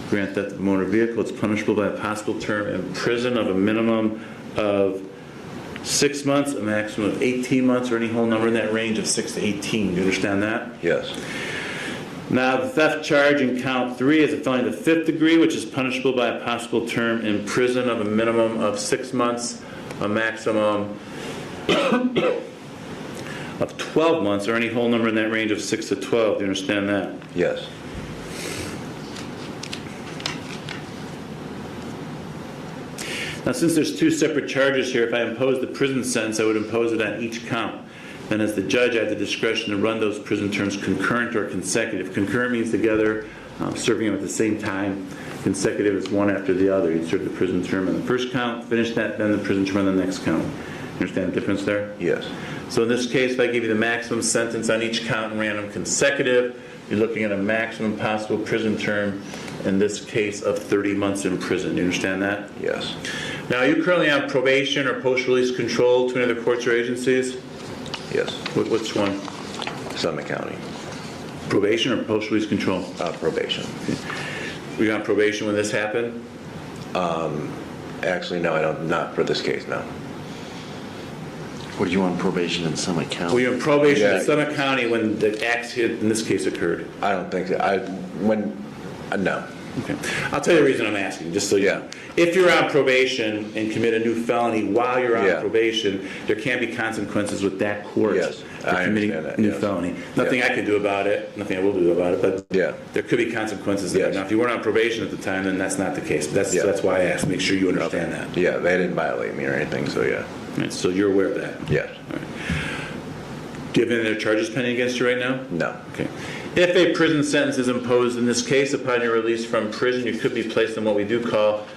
grand theft of a motor vehicle. It's punishable by a possible term in prison of a minimum of 6 months, a maximum of 18 months, or any whole number in that range of 6 to 18. Do you understand that? Yes. Now, the theft charge in count 3 is a felony of the 5th degree, which is punishable by a possible term in prison of a minimum of 6 months, a maximum of 12 months, or any whole number in that range of 6 to 12. Do you understand that? Yes. Now, since there's 2 separate charges here, if I impose the prison sentence, I would impose it on each count. Then as the judge, I have the discretion to run those prison terms concurrent or consecutive. Concurrent means together, serving them at the same time. Consecutive is one after the other. You'd serve the prison term on the first count, finish that, then the prison term on the next count. You understand the difference there? Yes. So in this case, if I give you the maximum sentence on each count and ran them consecutive, you're looking at a maximum possible prison term, in this case, of 30 months in prison. Do you understand that? Yes. Now, are you currently on probation or post-release control to any other courts or agencies? Yes. Which one? Summit County. Probation or post-release control? Probation. Okay. Were you on probation when this happened? Actually, no, I don't. Not for this case, no. Were you on probation in Summit County? Were you on probation in Summit County when the accident in this case occurred? I don't think so. No. Okay. I'll tell you the reason I'm asking, just so you know. If you're on probation and commit a new felony while you're on probation, there can be consequences with that court. Yes. for committing understand that, new yes. felony. Nothing I can do about it, nothing I will do about it, but Yeah. there could be consequences there. Now, if you weren't on probation at the time, then that's not the case. But that's why I asked, make sure you understand that. Yeah, they didn't violate me or anything, so yeah. Right, so you're aware of that? Yes. All right. Do you have any other charges pending against you right now? No. Okay. If a prison sentence is imposed in this case upon your release from prison, you could be placed in what we do call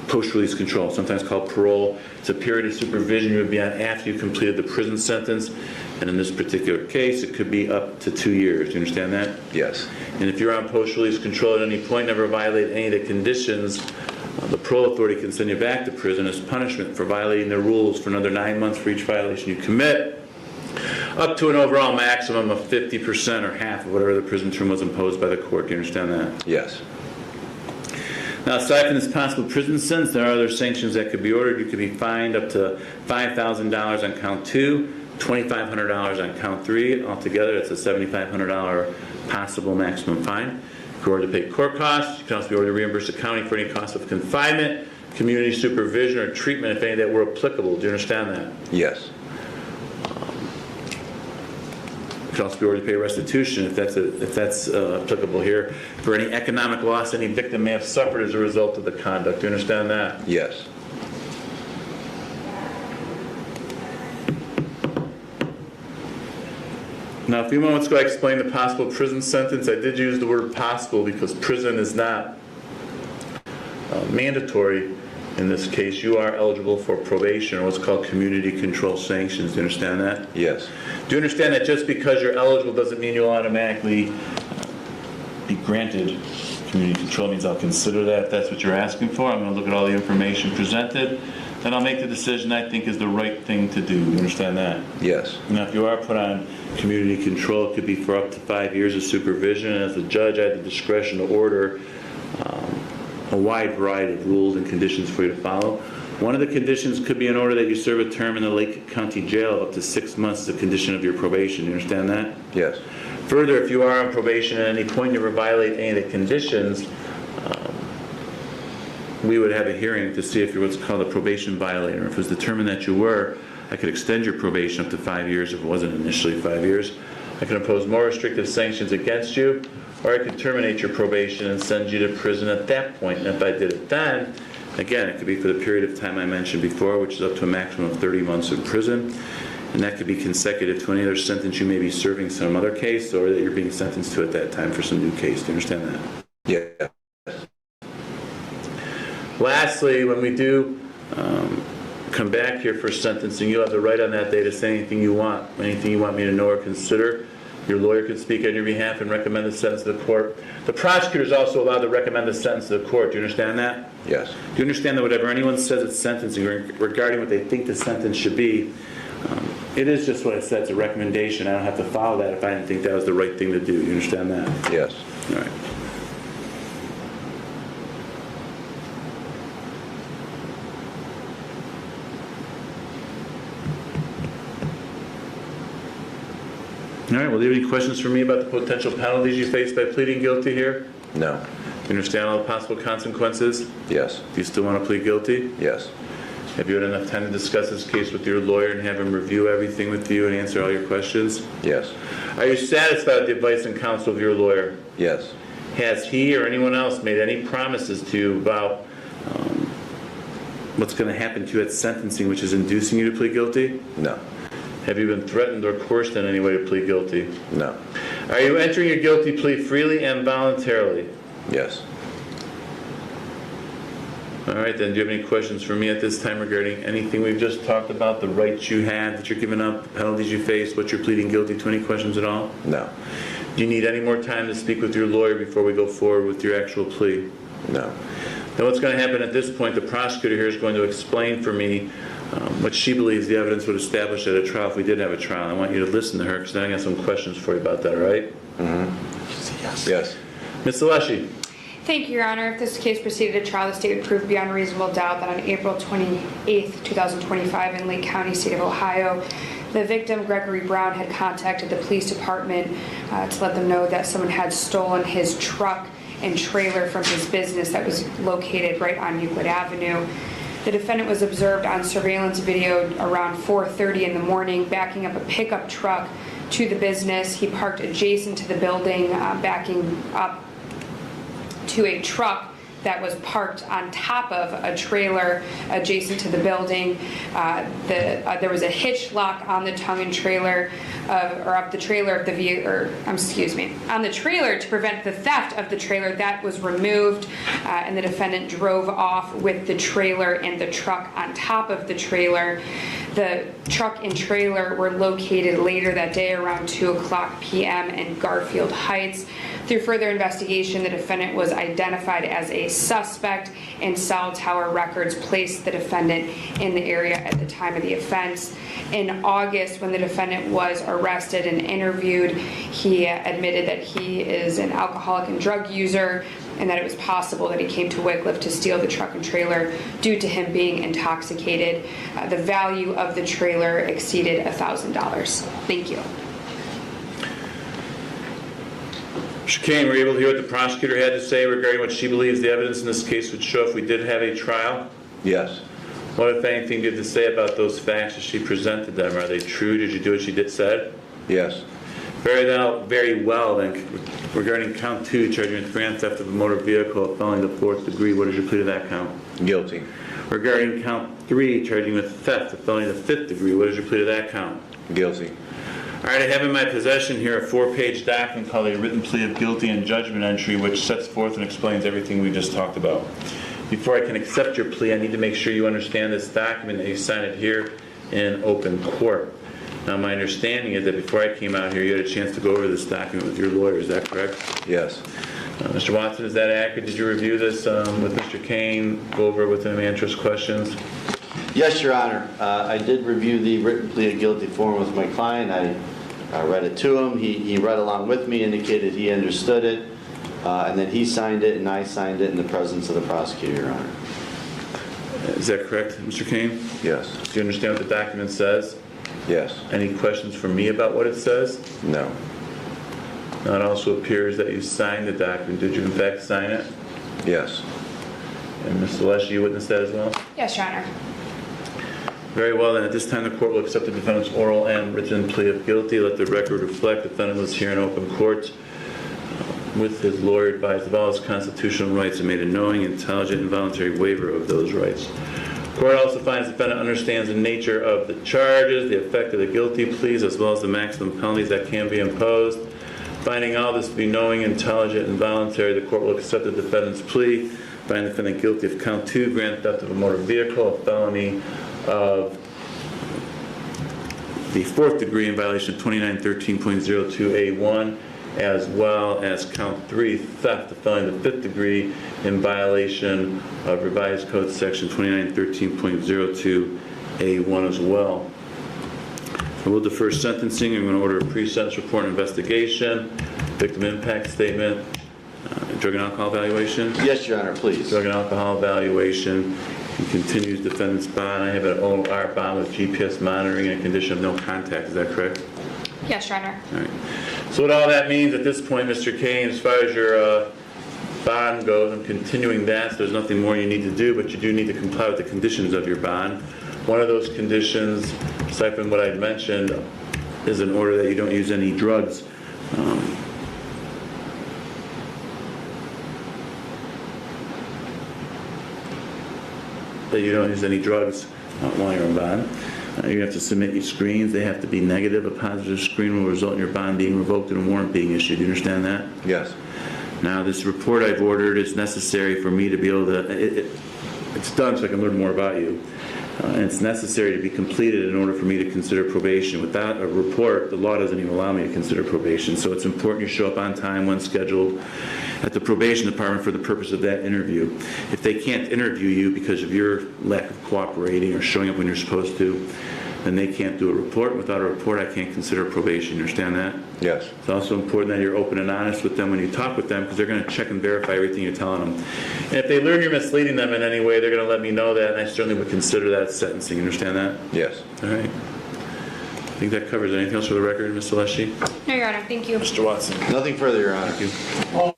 post-release control, sometimes called parole. It's a period of supervision you would be on after you completed the prison sentence. And in this particular case, it could be up to 2 years. Do you understand that? Yes. And if you're on post-release control at any point, never violate any of the conditions, the parole authority can send you back to prison as punishment for violating their rules for another 9 months for each violation you commit, up to an overall maximum of 50% or half of whatever the prison term was imposed by the court. Do you understand that? Yes. Now, aside from this possible prison sentence, there are other sanctions that could be ordered. You could be fined up to $5,000 on count 2, $2,500 on count 3. Altogether, it's a $7,500 possible maximum fine. If you're ordered to pay court costs, you can also be ordered to reimburse the county for any cost of confinement, community supervision, or treatment, if any that were applicable. Do you understand that? Yes. You can also be ordered to pay restitution if that's applicable here for any economic loss any victim may have suffered as a result of the conduct. Do you understand that? Yes. Now, a few moments ago, I explained the possible prison sentence. I did use the word possible because prison is not mandatory in this case. You are eligible for probation or what's called community control sanctions. Do you understand that? Yes. Do you understand that just because you're eligible doesn't mean you'll automatically be granted community control? It means I'll consider that if that's what you're asking for. I'm going to look at all the information presented. Then I'll make the decision I think is the right thing to do. You understand that? Yes. Now, if you are put on community control, it could be for up to 5 years of supervision. And as a judge, I have the discretion to order a wide variety of rules and conditions for you to follow. One of the conditions could be in order that you serve a term in the Lake County Jail of up to 6 months as a condition of your probation. You understand that? Yes. Further, if you are on probation at any point you ever violate any of the conditions, we would have a hearing to see if you're what's called a probation violator. If it was determined that you were, I could extend your probation up to 5 years if it wasn't initially 5 years. I could impose more restrictive sanctions against you, or I could terminate your probation and send you to prison at that point. And if I did it then, again, it could be for the period of time I mentioned before, which is up to a maximum of 30 months in prison. And that could be consecutive to any other sentence you may be serving some other case or that you're being sentenced to at that time for some new case. Do you understand that? Yeah. Lastly, when we do come back here for sentencing, you'll have the right on that day to say anything you want me to know or consider. Your lawyer could speak on your behalf and recommend the sentence to the court. The prosecutor is also allowed to recommend the sentence to the court. Do you understand that? Yes. Do you understand that whatever anyone says at sentencing regarding what they think the sentence should be, it is just what it said. It's a recommendation. I don't have to follow that if I didn't think that was the right thing to do. You understand that? Yes. All right. All right, well, do you have any questions for me about the potential penalties you face by pleading guilty here? No. You understand all the possible consequences? Yes. Do you still want to plead guilty? Yes. Have you had enough time to discuss this case with your lawyer and have him review everything with you and answer all your questions? Yes. Are you satisfied with the advice and counsel of your lawyer? Yes. Has he or anyone else made any promises to you about what's going to happen to you at sentencing, which is inducing you to plead guilty? No. Have you been threatened or coerced in any way to plead guilty? No. Are you entering your guilty plea freely and voluntarily? Yes. All right, then, do you have any questions for me at this time regarding anything we've just talked about, the rights you had that you're giving up, the penalties you face, what you're pleading guilty to? Any questions at all? No. Do you need any more time to speak with your lawyer before we go forward with your actual plea? No. Now, what's going to happen at this point, the prosecutor here is going to explain for me what she believes the evidence would establish at a trial if we did have a trial. I want you to listen to her because then I got some questions for you about that, all right? Mm-hmm. Yes. Ms. Alessi. Thank you, Your Honor. If this case proceeded to trial, the state would prove beyond reasonable doubt that on April 28th, 2025 in Lake County, state of Ohio, the victim, Gregory Brown, had contacted the police department to let them know that someone had stolen his truck and trailer from his business that was located right on Euclid Avenue. The defendant was observed on surveillance video around 4:30 in the morning, backing up a pickup truck to the business. He parked adjacent to the building, backing up to a truck that was parked on top of a trailer adjacent to the building. There was a hitch lock on the tongue and trailer, or up the trailer of the vehicle, on the trailer to prevent the theft of the trailer. That was removed, and the defendant drove off with the trailer and the truck on top of the trailer. The truck and trailer were located later that day around 2:00 p.m. in Garfield Heights. Through further investigation, the defendant was identified as a suspect, and cell tower records placed the defendant in the area at the time of the offense. In August, when the defendant was arrested and interviewed, he admitted that he is an alcoholic and drug user, and that it was possible that he came to Wycliffe to steal the truck and trailer due to him being intoxicated. The value of the trailer exceeded $1,000. Thank you. Mr. Kane, were you able to hear what the prosecutor had to say regarding what she believes the evidence in this case would show if we did have a trial? Yes. What, if anything, do you have to say about those facts as she presented them? Are they true? Did you do what she said? Yes. Very well, then. Regarding count 2, charging with grand theft of a motor vehicle, felony of the 4th degree, what is your plea to that count? Guilty. Regarding count 3, charging with theft, a felony of the 5th degree, what is your plea to that count? Guilty. All right, I have in my possession here a 4-page document called a written plea of guilty and judgment entry, which sets forth and explains everything we just talked about. Before I can accept your plea, I need to make sure you understand this document, that you sign it here in open court. Now, my understanding is that before I came out here, you had a chance to go over this document with your lawyer. Is that correct? Yes. Mr. Watson, is that accurate? Did you review this with Mr. Kane, go over it with him, answer his questions? Yes, Your Honor. I did review the written plea of guilty form with my client. I read it to him. He read along with me, indicated he understood it, and then he signed it, and I signed it in the presence of the prosecutor, Your Honor. Is that correct, Mr. Kane? Yes. Do you understand what the document says? Yes. Any questions for me about what it says? No. Now, it also appears that you signed the document. Did you in fact sign it? Yes. And Ms. Celeste, you witnessed that as well? Yes, Your Honor. Very well, then at this time the court will accept the defendant's oral and written plea of guilty. Let the record reflect the defendant was here in open court with his lawyer, advised of all his constitutional rights and made a knowing, intelligent, and voluntary waiver of those rights. The court also finds the defendant understands the nature of the charges, the effect of the guilty pleas, as well as the maximum penalties that can be imposed. Finding all this to be knowing, intelligent, and voluntary, the court will accept the defendant's plea, find the defendant guilty of count 2, grand theft of a motor vehicle, a felony of the 4th degree in violation of 2913.02A1, as well as count 3, theft, a felony of the 5th degree in violation of revised code section 2913.02A1 as well. I will defer sentencing. I'm going to order a pre-sentence report and investigation, victim impact statement, drug and alcohol evaluation. Yes, Your Honor, please. Drug and alcohol evaluation. He continues defendant's bond. I have an OR bond with GPS monitoring and a condition of no contact. Is that correct? Yes, Your Honor. All right. So what all that means at this point, Mr. Kane, as far as your bond goes, I'm continuing that. So there's nothing more you need to do, but you do need to comply with the conditions of your bond. One of those conditions, aside from what I mentioned, is an order that you don't use any drugs. That you don't use any drugs while you're in bond. You have to submit your screens. They have to be negative. A positive screen will result in your bond being revoked and a warrant being issued. Do you understand that? Yes. Now, this report I've ordered is necessary for me to be able to, it's done so I can learn more about you. And it's necessary to be completed in order for me to consider probation. Without a report, the law doesn't even allow me to consider probation. So it's important you show up on time when scheduled at the probation department for the purpose of that interview. If they can't interview you because of your lack of cooperating or showing up when you're supposed to, then they can't do a report. Without a report, I can't consider probation. You understand that? Yes. It's also important that you're open and honest with them when you talk with them, because they're going to check and verify everything you're telling them. And if they learn you're misleading them in any way, they're going to let me know that, and I certainly would consider that sentencing. You understand that? Yes. All right. I think that covers it. Anything else for the record, Ms. Celeste? No, Your Honor. Thank you. Mr. Watson. Nothing further, Your Honor. Thank you.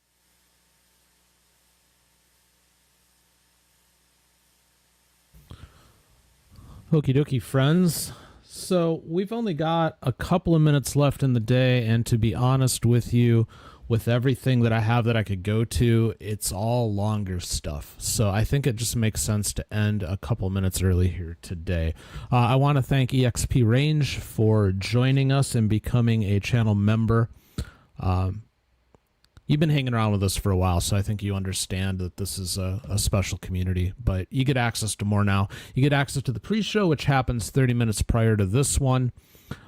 Okie dokie, friends. So we've only got a couple of minutes left in the day, and to be honest with you, with everything that I have that I could go to, it's all longer stuff. So I think it just makes sense to end a couple minutes early here today. I want to thank EXP Range for joining us and becoming a channel member. You've been hanging around with us for a while, so I think you understand that this is a special community, but you get access to more now. You get access to the pre-show, which happens 30 minutes prior to this one.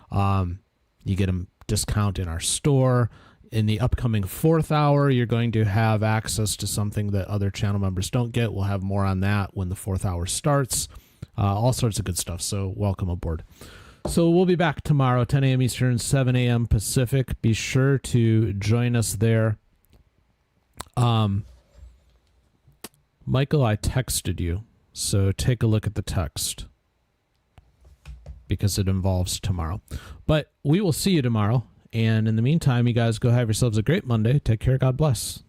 You get a discount in our store. In the upcoming 4th hour, you're going to have access to something that other channel members don't get. We'll have more on that when the 4th hour starts. All sorts of good stuff, so welcome aboard. So we'll be back tomorrow, 10 a.m. Eastern, 7 a.m. Pacific. Be sure to join us there. Michael, I texted you, so take a look at the text because it involves tomorrow. But we will see you tomorrow. And in the meantime, you guys go have yourselves a great Monday. Take care. God bless.